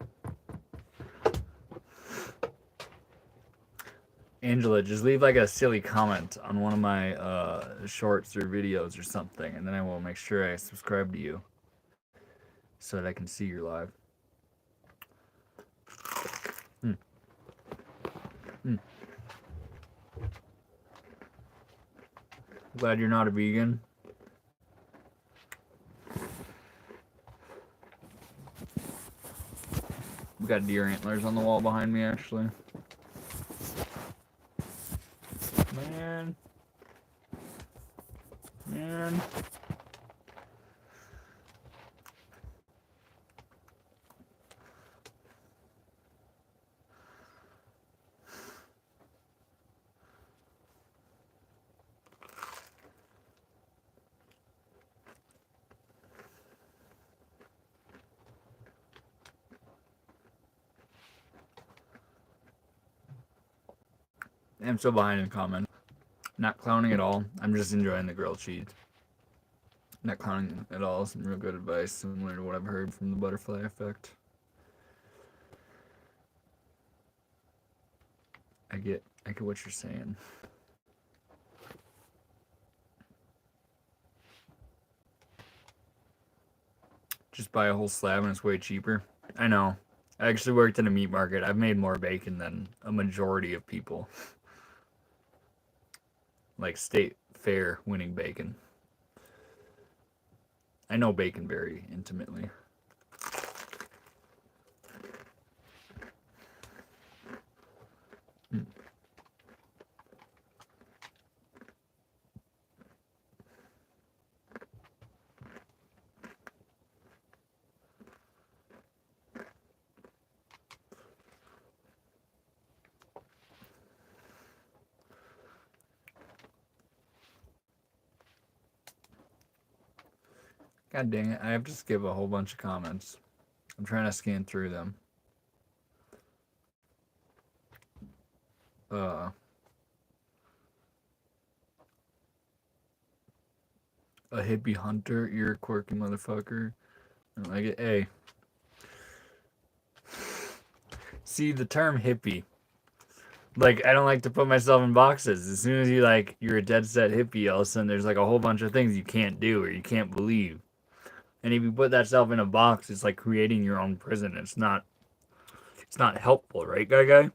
Angela, just leave like a silly comment on one of my shorts or videos or something, and then I will make sure I subscribe to you so that I can see your live. Glad you're not a vegan. We got deer antlers on the wall behind me, actually. Man. I'm so behind in comment. Not clowning at all. I'm just enjoying the grilled cheese. Not clowning at all. Some real good advice, similar to what I've heard from the butterfly effect. I get what you're saying. Just buy a whole slab and it's way cheaper. I know. I actually worked in a meat market. I've made more bacon than a majority of people. Like state fair winning bacon. I know bacon very intimately. God dang it, I have to skip a whole bunch of comments. I'm trying to scan through them. A hippie hunter, you're a quirky motherfucker. I like it. Hey. See, the term hippie. Like, I don't like to put myself in boxes. As soon as you're a dead set hippie, all of a sudden there's like a whole bunch of things you can't do or you can't believe. And if you put that self in a box, it's like creating your own prison. It's not helpful, right, guy?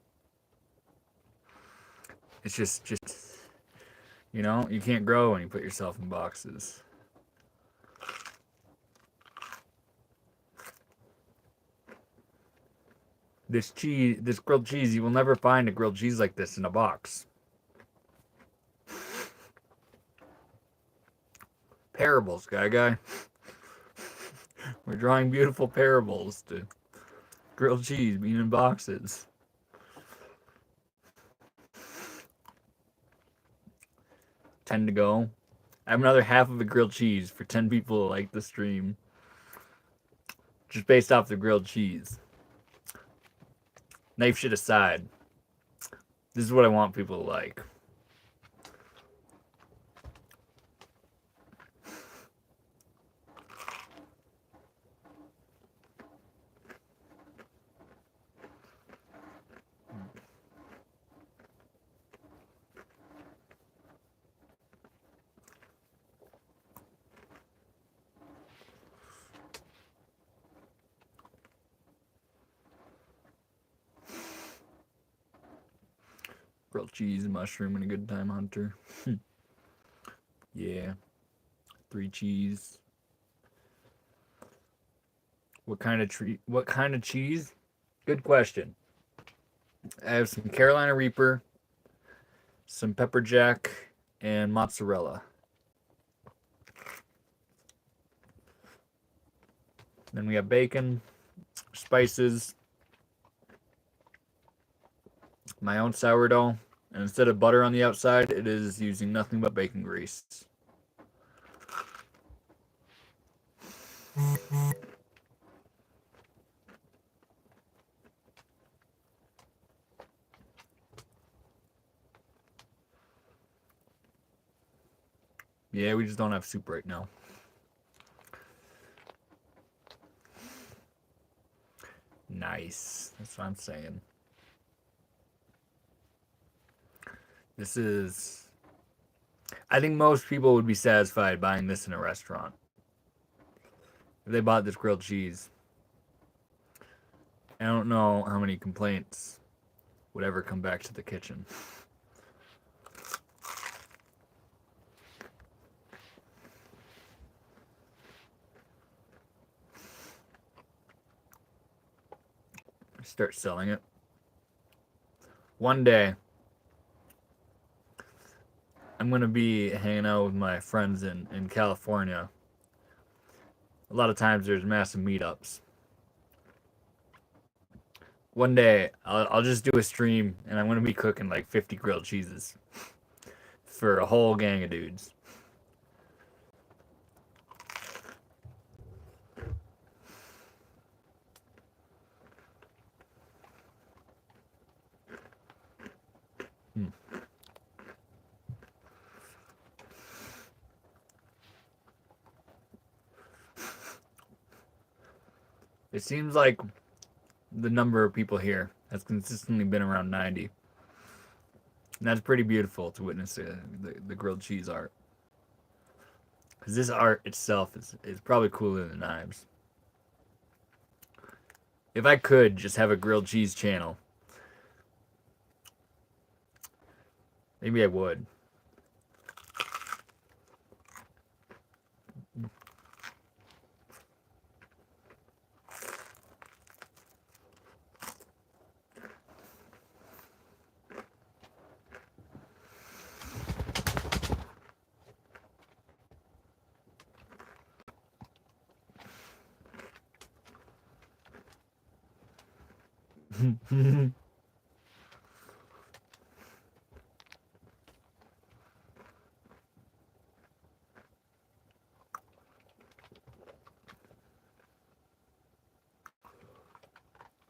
It's just you can't grow when you put yourself in boxes. This grilled cheese, you will never find a grilled cheese like this in a box. Parables, guy. We're drawing beautiful parables to grilled cheese being in boxes. $10 to go. I have another half of a grilled cheese for 10 people who like the stream. Just based off the grilled cheese. Knife shit aside. This is what I want people to like. Grilled cheese, mushroom, and a good time hunter. Yeah. 3 cheese. What kind of cheese? Good question. I have some Carolina Reaper, some pepper jack, and mozzarella. Then we have bacon, spices, my own sourdough, and instead of butter on the outside, it is using nothing but bacon grease. Yeah, we just don't have soup right now. Nice. That's what I'm saying. This is... I think most people would be satisfied buying this in a restaurant. If they bought this grilled cheese. I don't know how many complaints would ever come back to the kitchen. Start selling it. One day, I'm going to be hanging out with my friends in California. A lot of times there's massive meetups. One day, I'll just do a stream, and I'm going to be cooking like 50 grilled cheeses for a whole gang of dudes. It seems like the number of people here has consistently been around 90. And that's pretty beautiful to witness the grilled cheese art. Because this art itself is probably cooler than knives. If I could just have a grilled cheese channel, maybe I would.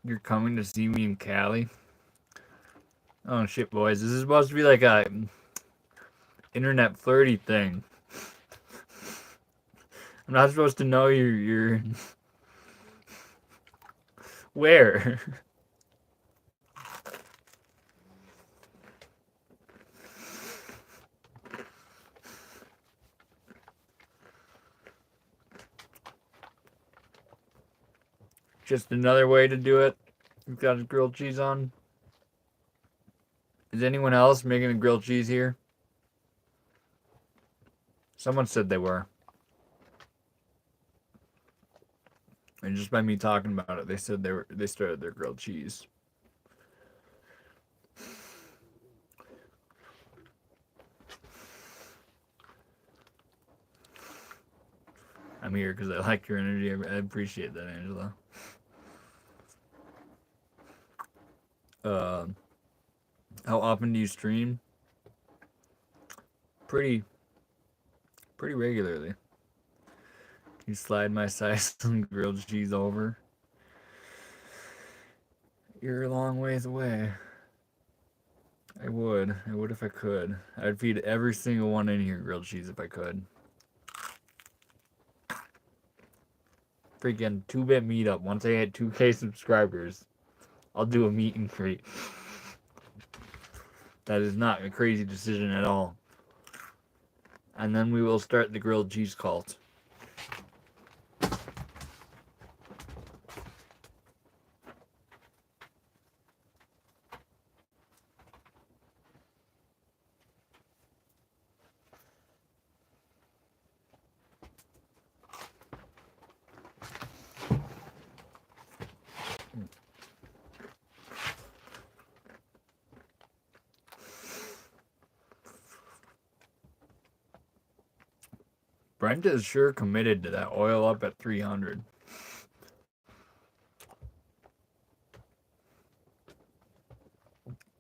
You're coming to see me in Cali? Oh shit, boys! This is supposed to be like a internet flirty thing. I'm not supposed to know you're where. Just another way to do it. We've got grilled cheese on. Is anyone else making a grilled cheese here? Someone said they were. And just by me talking about it, they said they started their grilled cheese. I'm here because I like your energy. I appreciate that, Angela. How often do you stream? Pretty regularly. You slide my size some grilled cheese over. You're a long ways away. I would if I could. I'd feed every single one in here grilled cheese if I could. Freaking 2-bit meetup. Once I hit 2K subscribers, I'll do a meet and greet. That is not a crazy decision at all. And then we will start the grilled cheese cult. Brent is sure committed to that oil up at 300.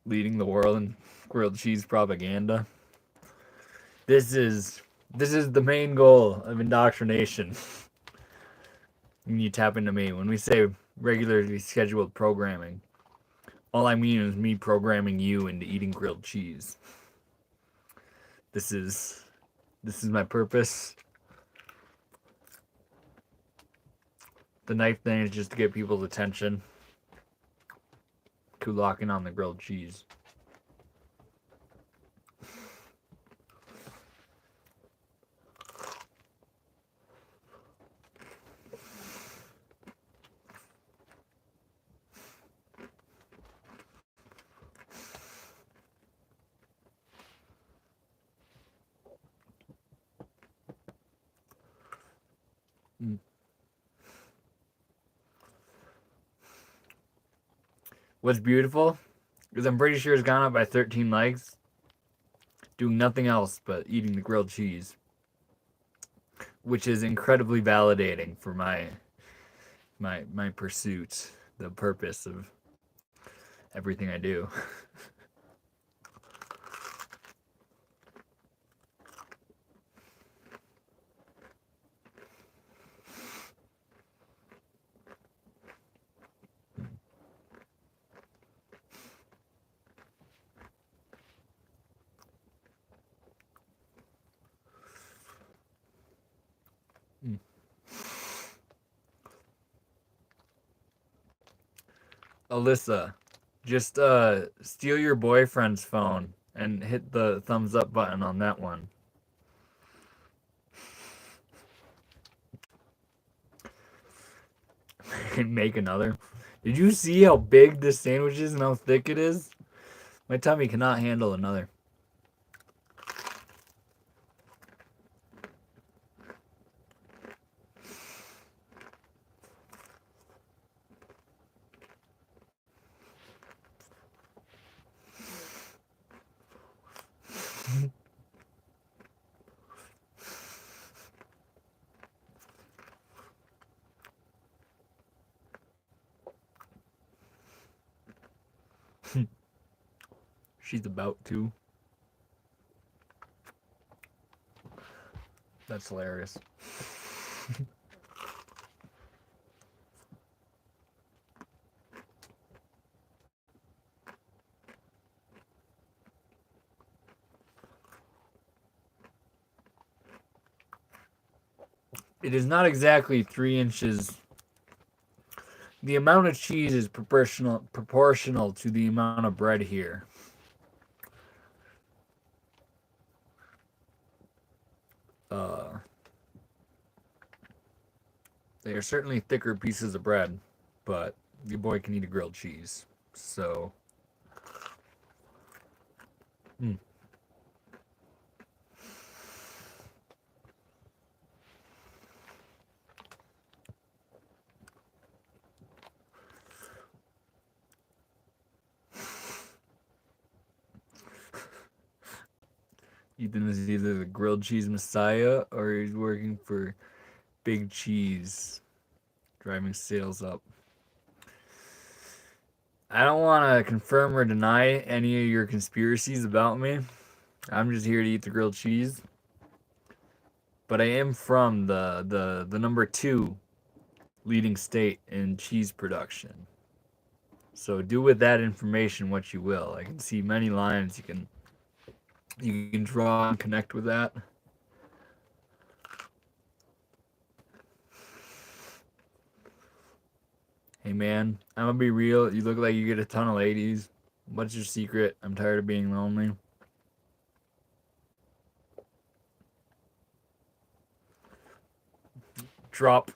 Leading the world in grilled cheese propaganda. This is the main goal of indoctrination. When you tap into me, when we say regularly scheduled programming, all I mean is me programming you into eating grilled cheese. This is my purpose. The knife thing is just to get people's attention to locking on the grilled cheese. What's beautiful is I'm pretty sure it's gone up by 13 likes, doing nothing else but eating the grilled cheese, which is incredibly validating for my pursuit, the purpose of everything I do. Alyssa, just steal your boyfriend's phone and hit the thumbs up button on that one. And make another. Did you see how big this sandwich is and how thick it is? My tummy cannot handle another. She's about to. That's hilarious. It is not exactly 3 inches. The amount of cheese is proportional to the amount of bread here. They are certainly thicker pieces of bread, but your boy can eat a grilled cheese. So, mm. Ethan is either the grilled cheese messiah or he's working for Big Cheese, driving sales up. I don't want to confirm or deny any of your conspiracies about me. I'm just here to eat the grilled cheese. But I am from the number 2 leading state in cheese production. So do with that information what you will. I can see many lines you can draw and connect with that. Hey man, I'm gonna be real. You look like you get a ton of ladies. What's your secret? I'm tired of being lonely. Drop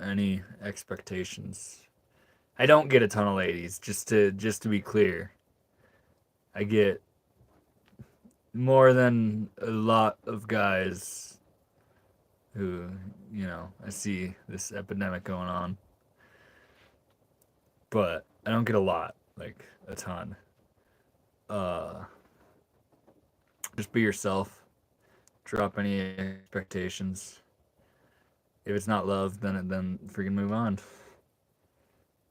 any expectations. I don't get a ton of ladies, just to be clear. I get more than a lot of guys who, I see this epidemic going on. But I don't get a lot, like a ton. Just be yourself. Drop any expectations. If it's not love, then freaking move on.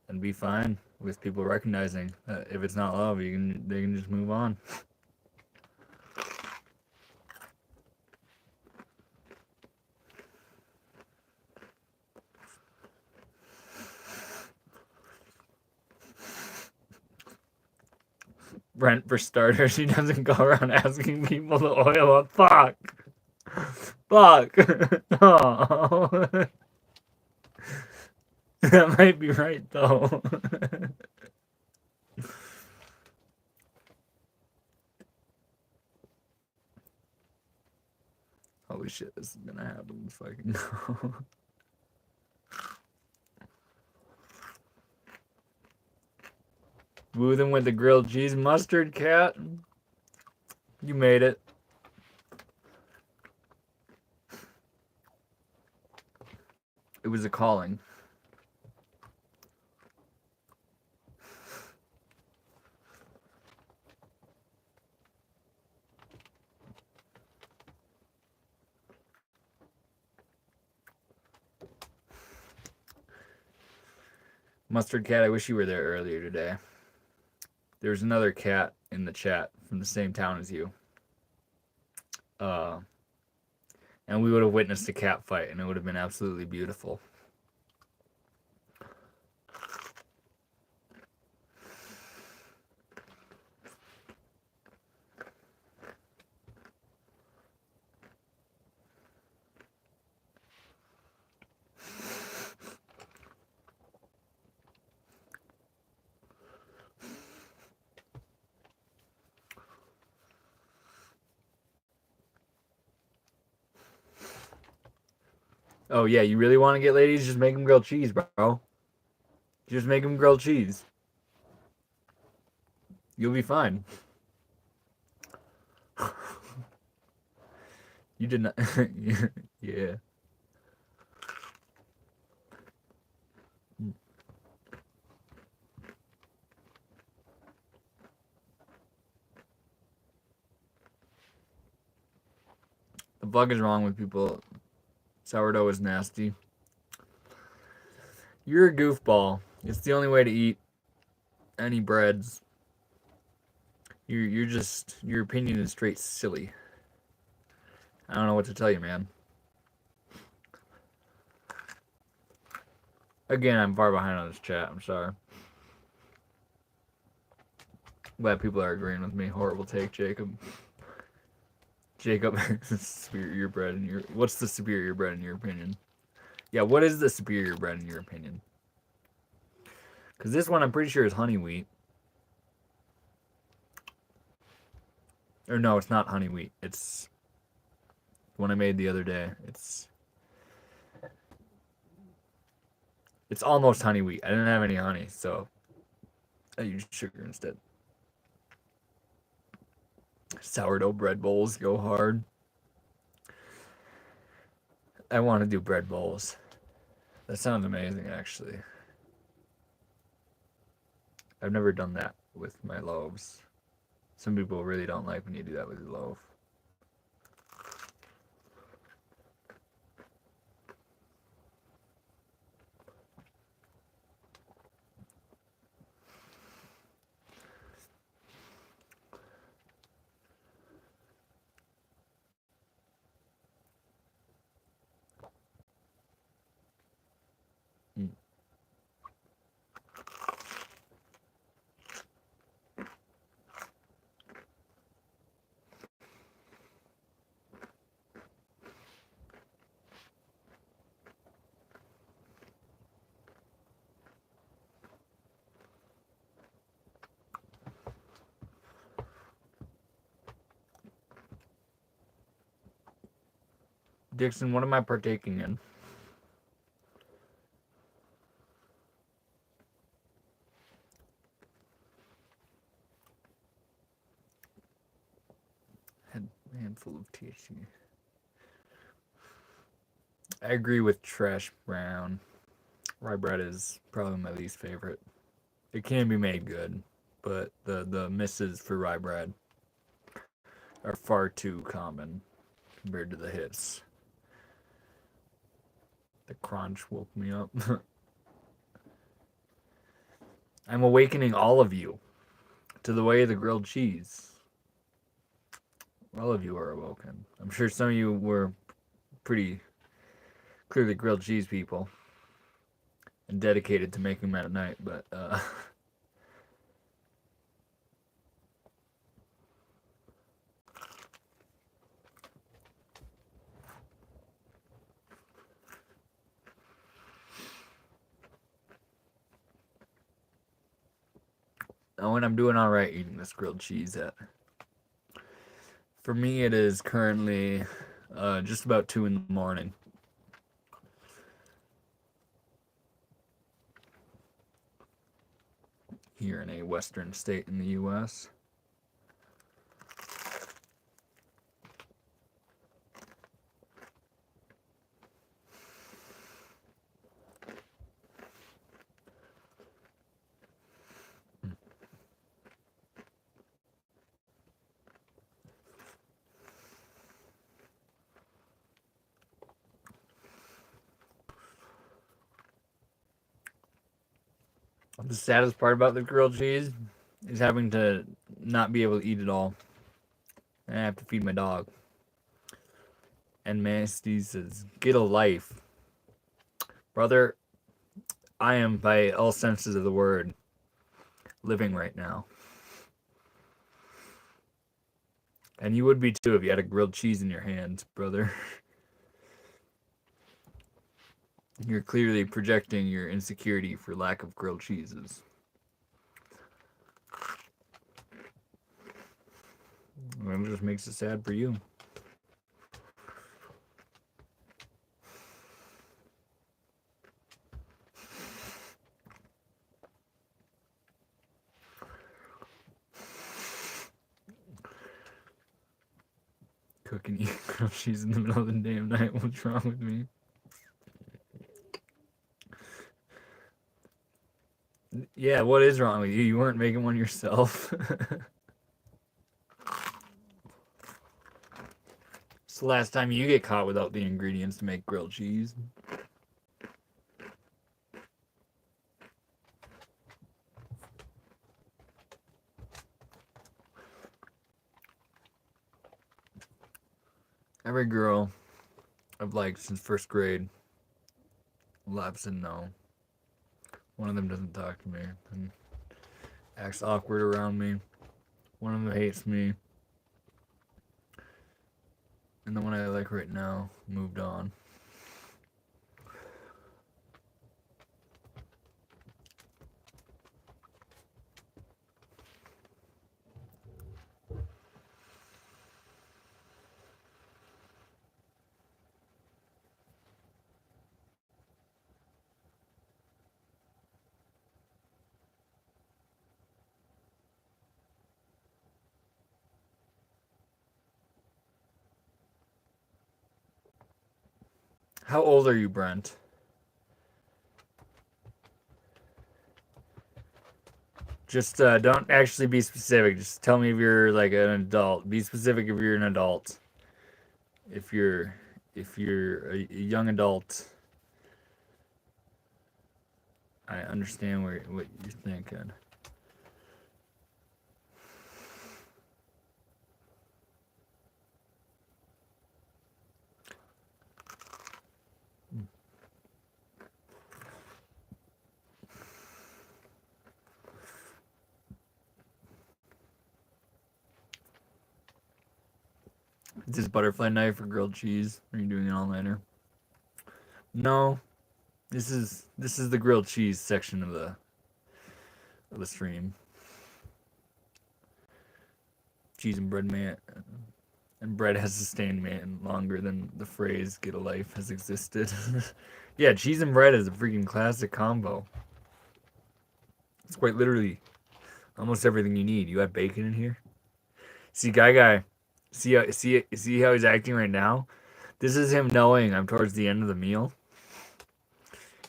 And be fine with people recognizing that if it's not love, they can just move on. Brent, for starters, he doesn't go around asking people to oil up. Fuck. Fuck. Oh. That might be right, though. Holy shit, this is gonna happen. Fucking no. Woo them with the grilled cheese mustard, cat. You made it. It was a calling. Mustard cat, I wish you were there earlier today. There's another cat in the chat from the same town as you. And we would have witnessed a cat fight, and it would have been absolutely beautiful. Oh yeah, you really want to get ladies? Just make them grilled cheese, bro. Just make them grilled cheese. You'll be fine. You did not. Yeah. The fuck is wrong with people? Sourdough is nasty. You're a goofball. It's the only way to eat any breads. You're just, your opinion is straight silly. I don't know what to tell you, man. Again, I'm far behind on this chat. I'm sorry. Glad people are agreeing with me. Horrible take, Jacob. Jacob, superior bread in your. What's the superior bread in your opinion? Yeah, what is the superior bread in your opinion? Because this one I'm pretty sure is honey wheat. Or no, it's not honey wheat. It's the one I made the other day. It's almost honey wheat. I didn't have any honey, so I used sugar instead. Sourdough bread bowls go hard. I want to do bread bowls. That sounds amazing, actually. I've never done that with my loaves. Some people really don't like when you do that with your loaf. Mm. Dixon, what am I partaking in? Handful of THC. I agree with Trash Brown. Rye bread is probably my least favorite. It can be made good, but the misses for rye bread are far too common compared to the hits. The crunch woke me up. I'm awakening all of you to the way of the grilled cheese. All of you are awoken. I'm sure some of you were pretty clearly grilled cheese people and dedicated to making them at night, but when I'm doing all right eating this grilled cheese at. For me, it is currently just about 2 in the morning. Here in a western state in the U.S. The saddest part about the grilled cheese is having to not be able to eat it all. And I have to feed my dog. And Masty says, get a life. Brother, I am, by all senses of the word, living right now. And you would be too if you had a grilled cheese in your hands, brother. You're clearly projecting your insecurity for lack of grilled cheeses. Well, it just makes it sad for you. cook and eat grilled cheese in the middle of the damn night. What's wrong with me? Yeah, what is wrong with you? You weren't making one yourself. It's the last time you get caught without the ingredients to make grilled cheese. Every girl I've liked since first grade laughs and no. One of them doesn't talk to me and acts awkward around me. One of them hates me. And the one I like right now moved on. How old are you, Brent? Just don't actually be specific. Just tell me if you're like an adult. Be specific if you're an adult. If you're a young adult, I understand what you're thinking. Is this butterfly knife or grilled cheese? Are you doing an all-nighter? No, this is the grilled cheese section of the stream. Cheese and bread man, and bread has sustained man longer than the phrase "get a life" has existed. Yeah, cheese and bread is a freaking classic combo. It's quite literally almost everything you need. You add bacon in here. See, guy, see how he's acting right now. This is him knowing I'm towards the end of the meal.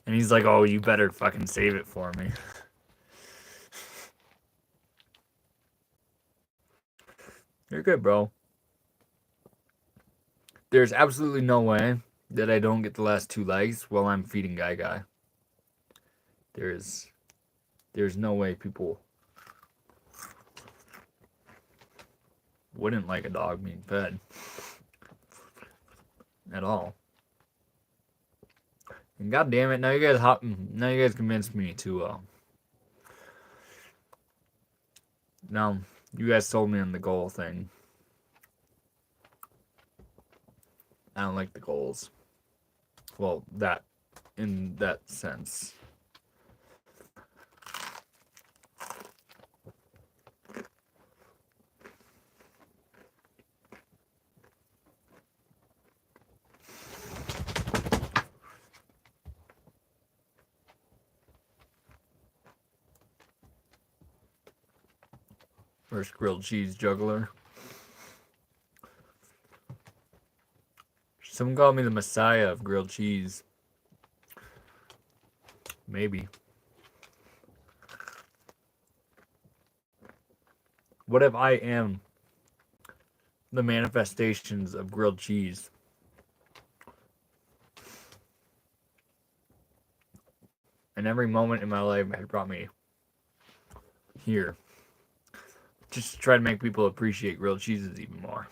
And he's like, oh, you better fucking save it for me. You're good, bro. There's absolutely no way that I don't get the last 2 legs while I'm feeding Guy. There's no way people wouldn't like a dog being fed. At all. And god damn it, now you guys convinced me to now you guys sold me on the goal thing. I don't like the goals. Well, that in that sense. First grilled cheese juggler. Someone called me the messiah of grilled cheese. Maybe. What if I am the manifestations of grilled cheese? And every moment in my life has brought me here. Just to try to make people appreciate grilled cheeses even more.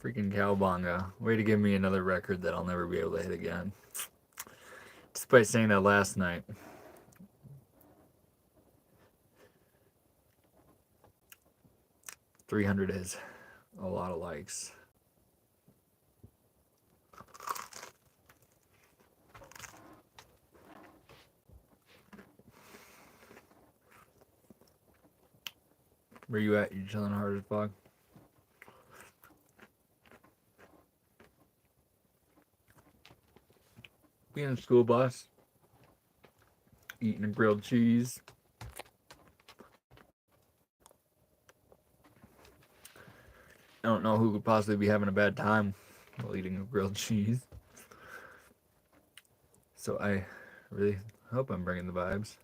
Freaking cowbunga. Way to give me another record that I'll never be able to hit again. Despite saying that last night. $300 is a lot of likes. Where you at? You chilling hard as fuck? being a school bus, eating a grilled cheese. I don't know who could possibly be having a bad time while eating a grilled cheese. So I really hope I'm bringing the vibes.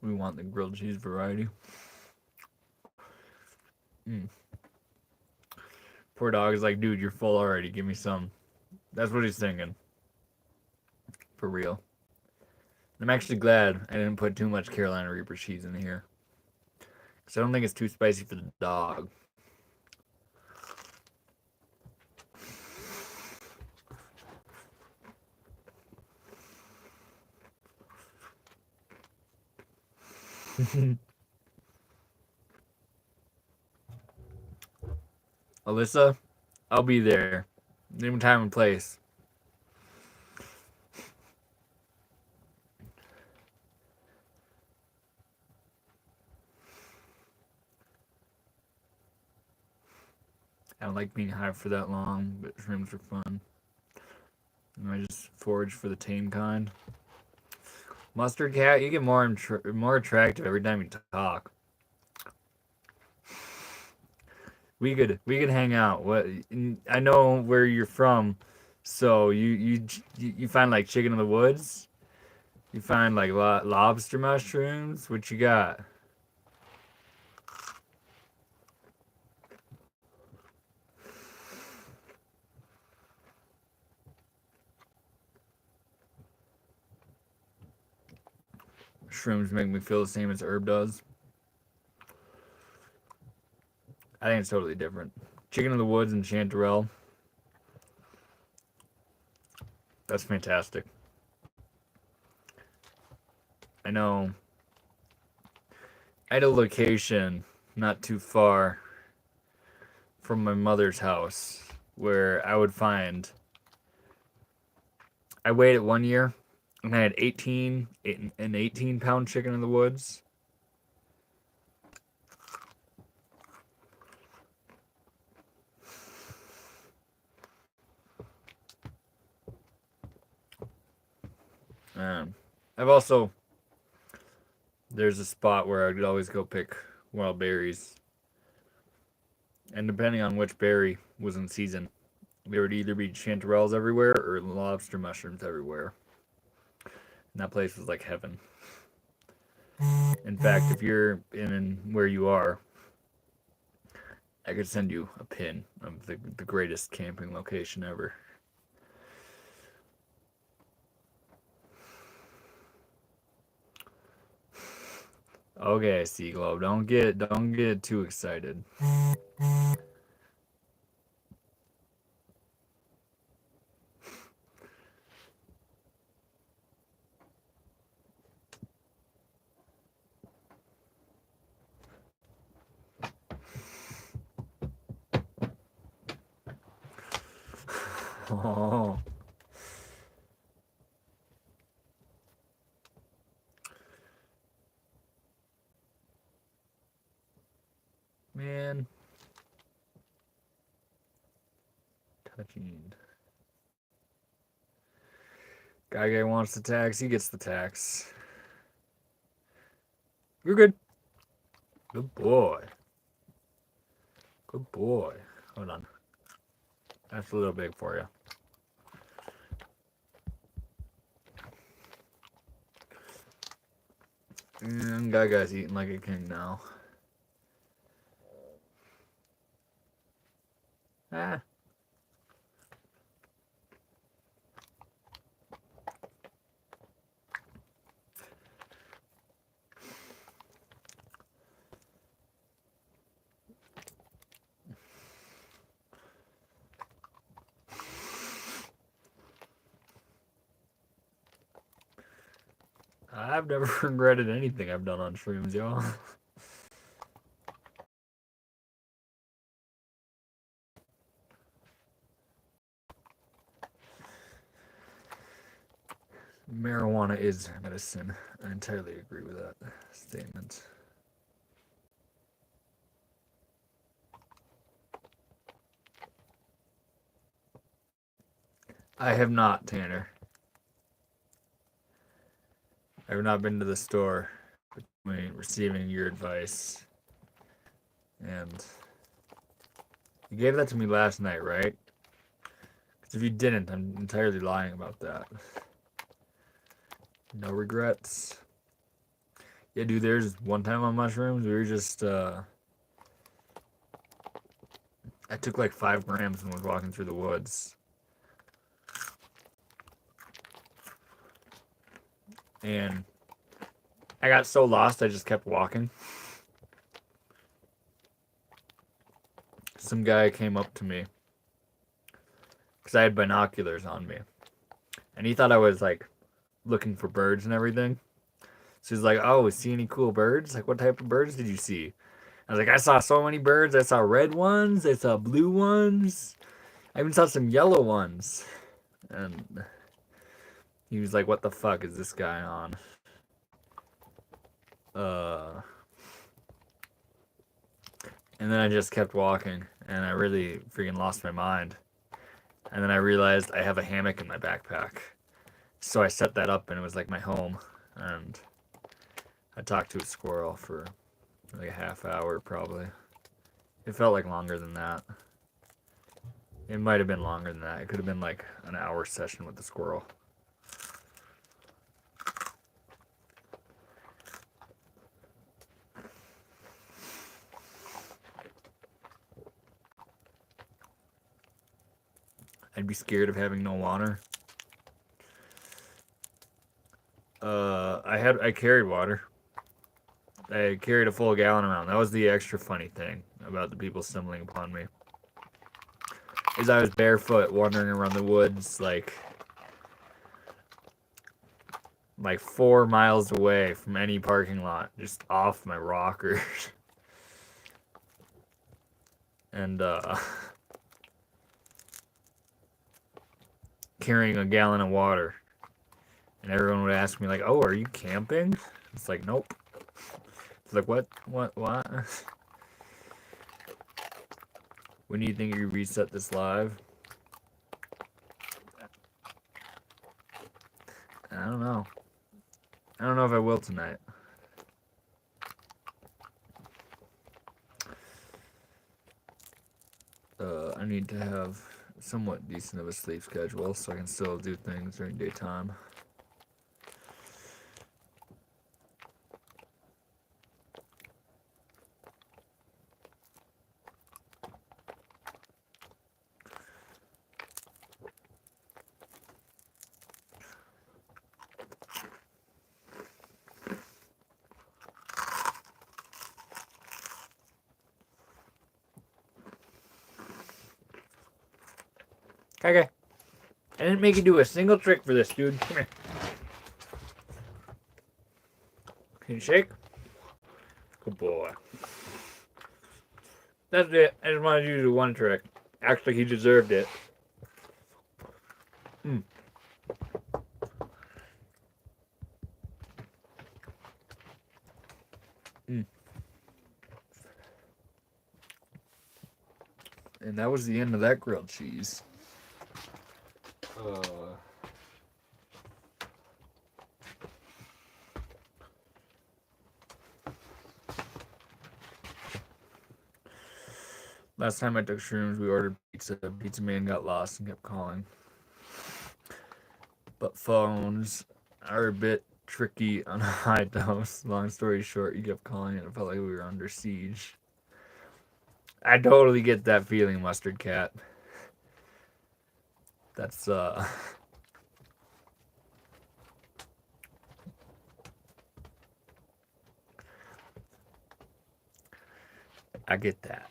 We want the grilled cheese variety. Poor dog is like, dude, you're full already. Give me some. That's what he's thinking. For real. I'm actually glad I didn't put too much Carolina Reaper cheese in here. Because I don't think it's too spicy for the dog. Alyssa, I'll be there. Name, time, and place. I don't like being high for that long, but shrooms are fun. And I just forage for the tame kind. Mustard cat, you get more attractive every time you talk. We could hang out. What I know where you're from, so you find like chicken in the woods. You find like lobster mushrooms. What you got? Shrooms make me feel the same as herb does. I think it's totally different. Chicken in the woods and chanterelle. That's fantastic. I know. I had a location not too far from my mother's house where I would find. I weighed it one year and I had an 18-pound chicken in the woods. I've also, there's a spot where I could always go pick wild berries. And depending on which berry was in season, there would either be chanterelles everywhere or lobster mushrooms everywhere. And that place was like heaven. In fact, if you're in where you are, I could send you a pin of the greatest camping location ever. Okay, Sea Globe, don't get too excited. Oh. Man. Touching. Guy wants the tax, he gets the tax. You're good. Good boy. Good boy. Hold on. That's a little big for you. And Guy's eating like a king now. Ah. I've never regretted anything I've done on shrooms, y'all. Marijuana is medicine. I entirely agree with that statement. I have not, Tanner. I have not been to the store between receiving your advice and you gave that to me last night, right? Because if you didn't, I'm entirely lying about that. No regrets. Yeah, dude, there's one time on mushrooms, we were just, I took like 5 grams and was walking through the woods. And I got so lost, I just kept walking. Some guy came up to me because I had binoculars on me. And he thought I was like looking for birds and everything. So he's like, "Oh, see any cool birds? Like, what type of birds did you see?" I was like, "I saw so many birds. I saw red ones. I saw blue ones. I even saw some yellow ones." And he was like, "What the fuck is this guy on?" And then I just kept walking, and I really freaking lost my mind. And then I realized I have a hammock in my backpack. So I set that up, and it was like my home. And I talked to a squirrel for like a half hour, probably. It felt like longer than that. It might have been longer than that. It could have been like an hour session with the squirrel. I'd be scared of having no water. I carried water. I carried a full gallon around. That was the extra funny thing about the people stumbling upon me. Is I was barefoot wandering around the woods like 4 miles away from any parking lot, just off my rockers. And carrying a gallon of water. And everyone would ask me like, "Oh, are you camping?" It's like, "Nope." It's like, what? When do you think you reset this live? I don't know. I don't know if I will tonight. I need to have somewhat decent of a sleep schedule so I can still do things during daytime. Okay. I didn't make you do a single trick for this, dude. Come here. Can you shake? Good boy. That's it. I just wanted you to do one trick. Actually, he deserved it. Mm. Mm. And that was the end of that grilled cheese. Last time I took shrooms, we ordered pizza. Pizza man got lost and kept calling. But phones are a bit tricky on a high dose. Long story short, he kept calling and it felt like we were under siege. I totally get that feeling, Mustard Cat. That's I get that.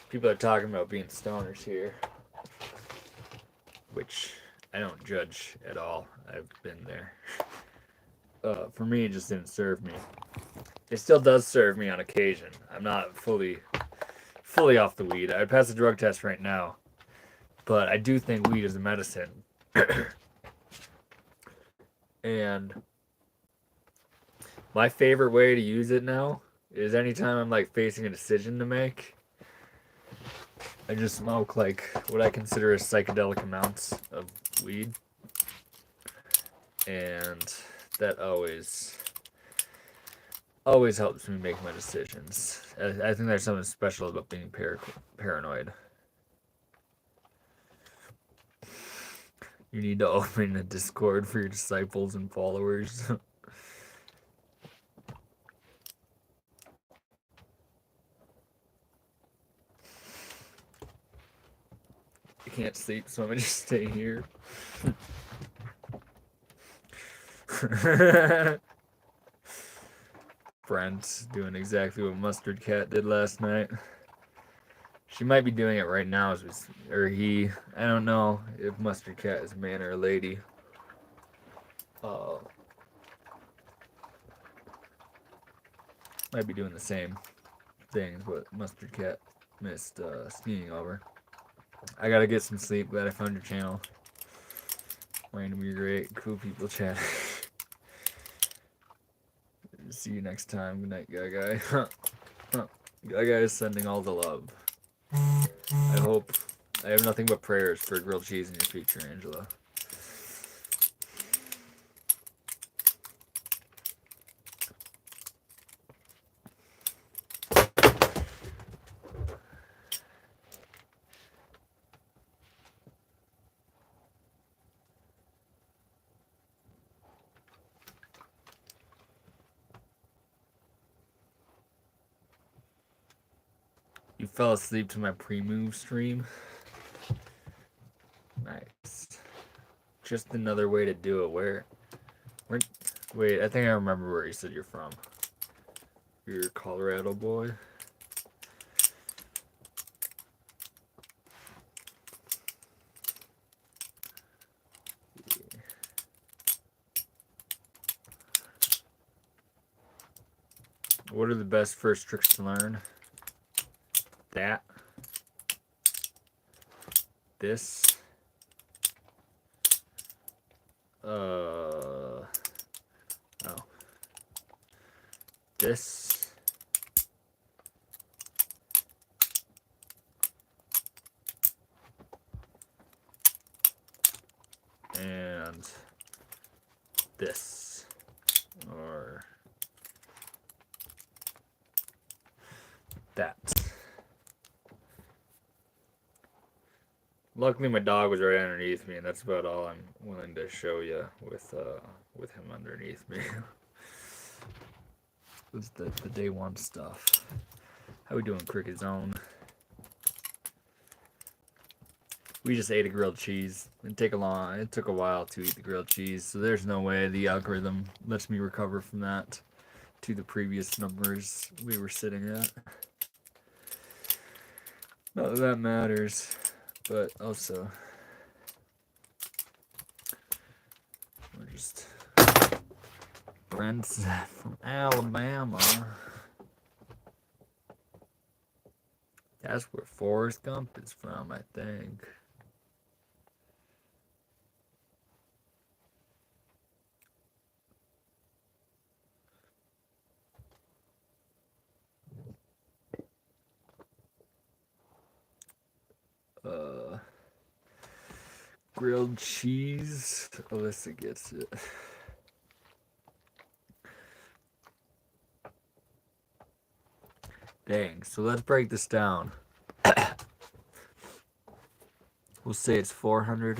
People are talking about being stoners here, which I don't judge at all. I've been there. For me, it just didn't serve me. It still does serve me on occasion. I'm not fully off the weed. I'd pass the drug test right now, but I do think weed is a medicine. And my favorite way to use it now is anytime I'm like facing a decision to make. I just smoke like what I consider as psychedelic amounts of weed, and that always helps me make my decisions. I think there's something special about being paranoid. You need to open a Discord for your disciples and followers. I can't sleep, so I'm gonna just stay here. Brent's doing exactly what Mustard Cat did last night. She might be doing it right now as we, or he. I don't know if Mustard Cat is a man or a lady. Might be doing the same things, but Mustard Cat missed skiing over. I gotta get some sleep. Glad I found your channel. Random, you're great. Cool people chat. See you next time. Good night, Guy. Guy is sending all the love. I hope. I have nothing but prayers for grilled cheese in your future, Angela. You fell asleep to my pre-move stream. Nice. Just another way to do it. Where? Wait, I think I remember where you said you're from. You're a Colorado boy. Yeah. What are the best first tricks to learn? That. This. Oh. This. And this. Or that. Luckily, my dog was right underneath me, and that's about all I'm willing to show you with him underneath me. It's the day one stuff. How we doing, Cricket Zone? We just ate a grilled cheese. It took a while to eat the grilled cheese, so there's no way the algorithm lets me recover from that to the previous numbers we were sitting at. Not that that matters, but also we're just friends from Alabama. That's where Forrest Gump is from, I think. Grilled cheese. Alyssa gets it. Dang, so let's break this down. We'll say it's 400,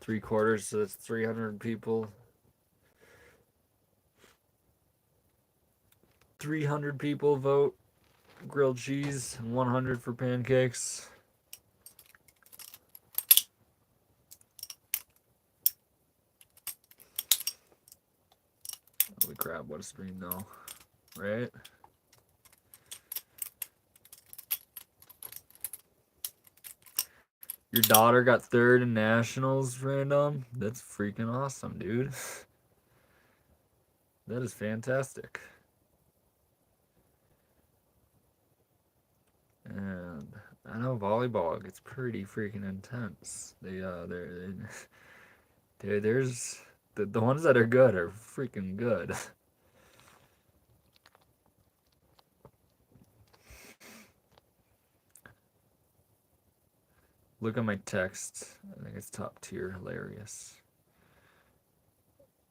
3/4, so that's 300 people. 300 people vote grilled cheese and 100 for pancakes. Holy crap, what a stream though, right? Your daughter got third in nationals, random. That's freaking awesome, dude. That is fantastic. And I know volleyball gets pretty freaking intense. There's the ones that are good are freaking good. Look at my text. I think it's top tier, hilarious.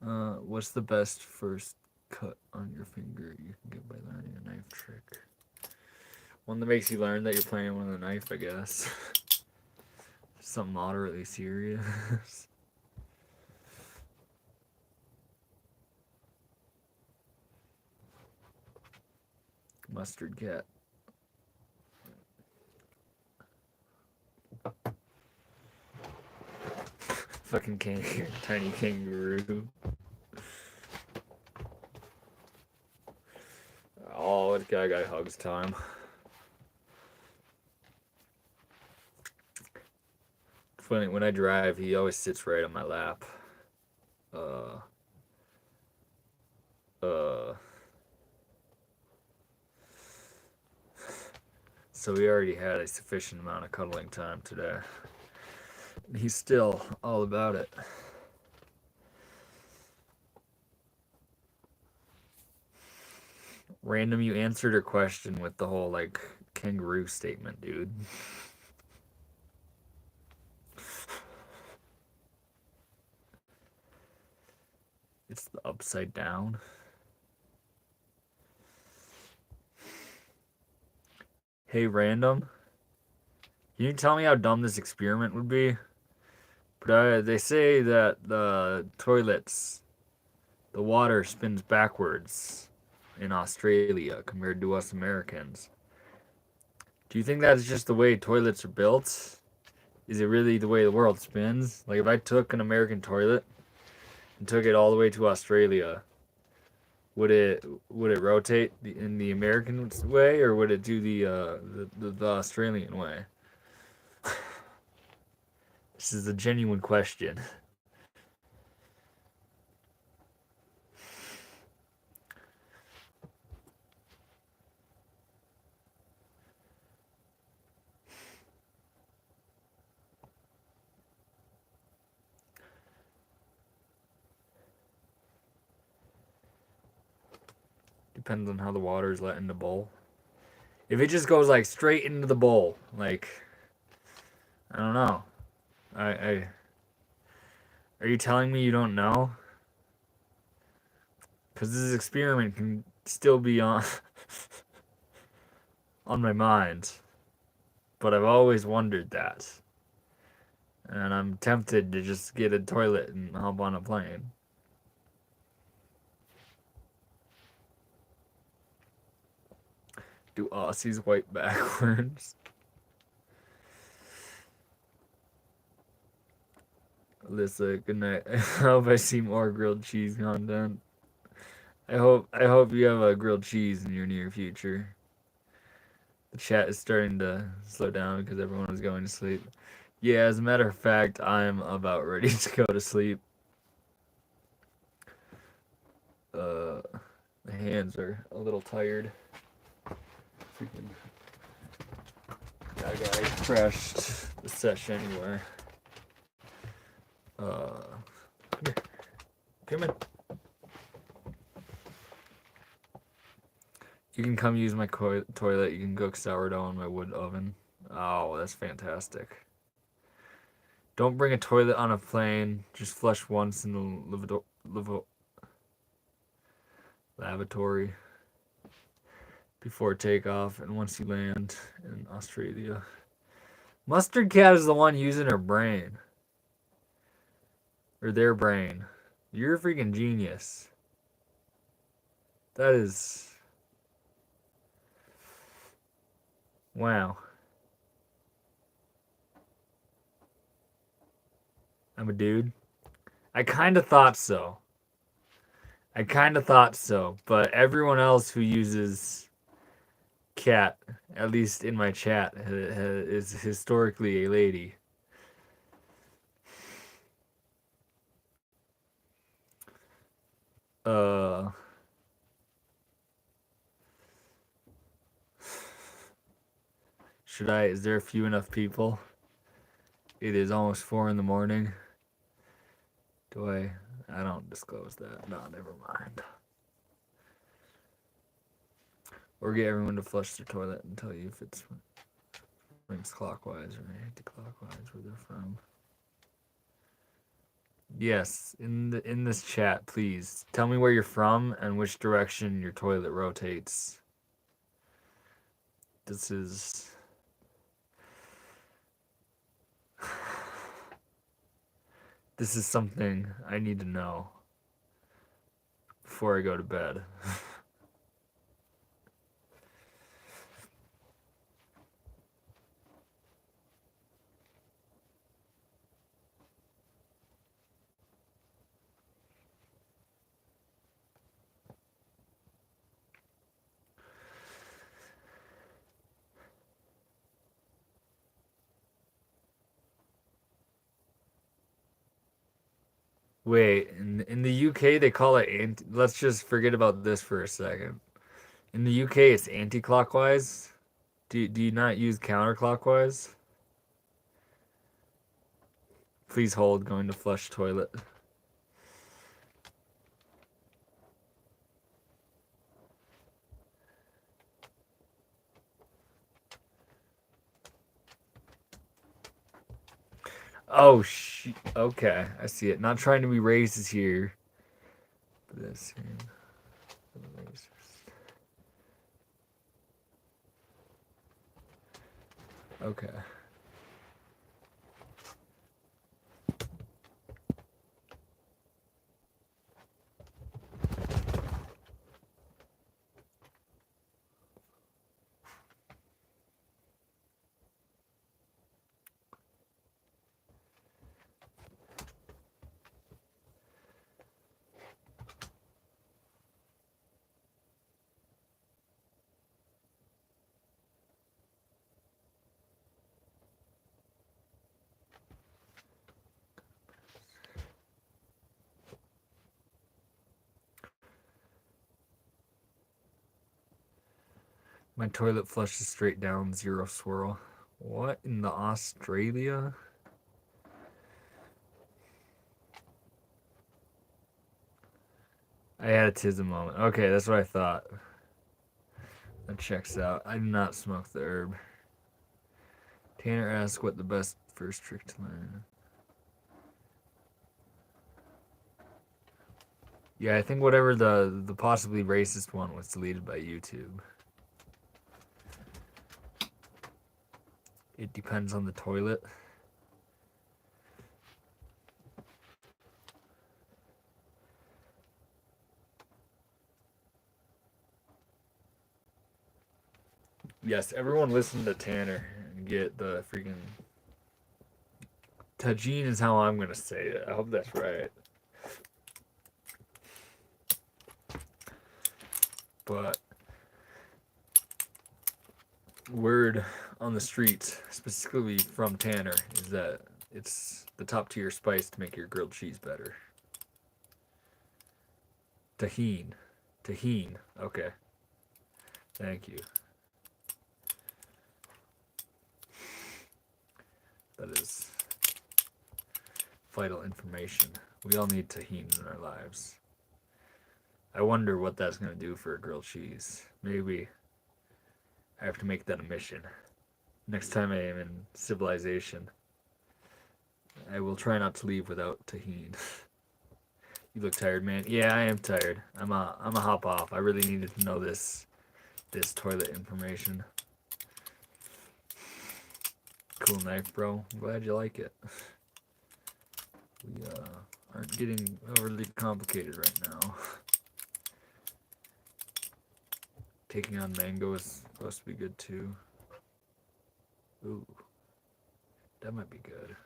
What's the best first cut on your finger you can get by learning a knife trick? One that makes you learn that you're playing with a knife, I guess. Something moderately serious. Mustard cat. Fucking tiny kangaroo. Oh, this guy got hugs time. Funny, when I drive, he always sits right on my lap. So we already had a sufficient amount of cuddling time today. He's still all about it. Random, you answered her question with the whole, like, kangaroo statement, dude. It's the upside down. Hey, random. Can you tell me how dumb this experiment would be? But they say that the toilets, the water spins backwards in Australia compared to us Americans. Do you think that's just the way toilets are built? Is it really the way the world spins? Like, if I took an American toilet and took it all the way to Australia, would it rotate in the American way, or would it do the Australian way? This is a genuine question. Depends on how the water is let in the bowl. If it just goes like straight into the bowl, like, I don't know. Are you telling me you don't know? Because this experiment can still be on on my mind, but I've always wondered that, and I'm tempted to just get a toilet and hop on a plane. Do Aussies wipe backwards? Alyssa, good night. I hope I see more grilled cheese content. I hope you have a grilled cheese in your near future. The chat is starting to slow down because everyone is going to sleep. Yeah, as a matter of fact, I'm about ready to go to sleep. My hands are a little tired. Freaking that guy crashed the sesh anywhere. Come here. Come in. You can come use my toilet. You can cook sourdough in my wood oven. Oh, that's fantastic. Don't bring a toilet on a plane. Just flush once in the lavatory before takeoff and once you land in Australia. Mustard Cat is the one using her brain. Or their brain. You're a freaking genius. That is... Wow. I'm a dude. I kind of thought so. But everyone else who uses cat, at least in my chat, is historically a lady. Uh, should I? Is there a few enough people? It is almost 4 in the morning. Do I? I don't disclose that. No, never mind. Or get everyone to flush their toilet and tell you if it's swings clockwise or anti-clockwise where they're from. Yes, in this chat, please tell me where you're from and which direction your toilet rotates. This is this is something I need to know before I go to bed. Wait, in the UK they call it anti. Let's just forget about this for a second. In the UK it's anti-clockwise. Do you not use counterclockwise? Please hold. Going to flush toilet. Oh, okay, I see it. Not trying to be racist here. But this here. Okay. My toilet flushes straight down, zero swirl. What in the Australia? I had a tism moment. Okay, that's what I thought. That checks out. I do not smoke the herb. Tanner asked what the best first trick to learn. Yeah, I think whatever the possibly racist one was deleted by YouTube. It depends on the toilet. Yes, everyone listen to Tanner and get the freaking Tajin is how I'm gonna say it. I hope that's right. But word on the streets, specifically from Tanner, is that it's the top tier spice to make your grilled cheese better. Tahine. Tahine. Okay. Thank you. That is vital information. We all need tahine in our lives. I wonder what that's going to do for a grilled cheese. Maybe I have to make that a mission. Next time I am in civilization, I will try not to leave without tahine. You look tired, man. Yeah, I am tired. I'm a hop off. I really needed to know this toilet information. Cool knife, bro. I'm glad you like it. We aren't getting overly complicated right now. Taking on mango is supposed to be good too. Ooh, that might be good.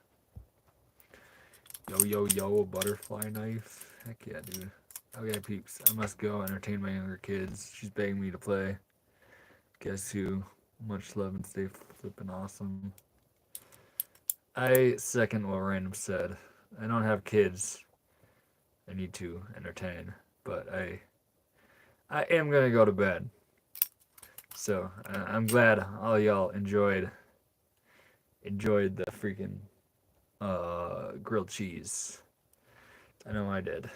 Yo, a butterfly knife. Heck yeah, dude. Okay, peeps. I must go entertain my younger kids. She's begging me to play. Guess who? Much love and stay flippin' awesome. I second what Random said. I don't have kids. I need to entertain. but I am gonna go to bed. So I'm glad all y'all enjoyed the freaking grilled cheese. I know I did.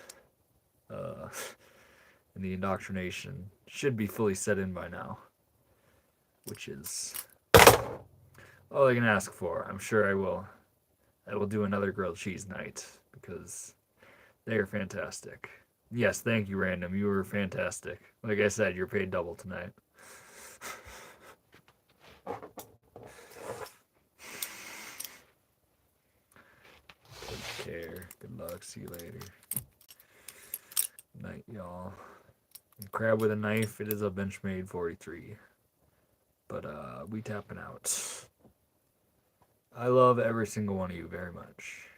And the indoctrination should be fully set in by now, which is all I can ask for. I'm sure I will. I will do another grilled cheese night because they are fantastic. Yes, thank you, Random. You were fantastic. Like I said, you're paid double tonight. Take care. Good luck. See you later. Night, y'all. And crab with a knife. It is a Benchmade 43. But we tapping out. I love every single one of you very much.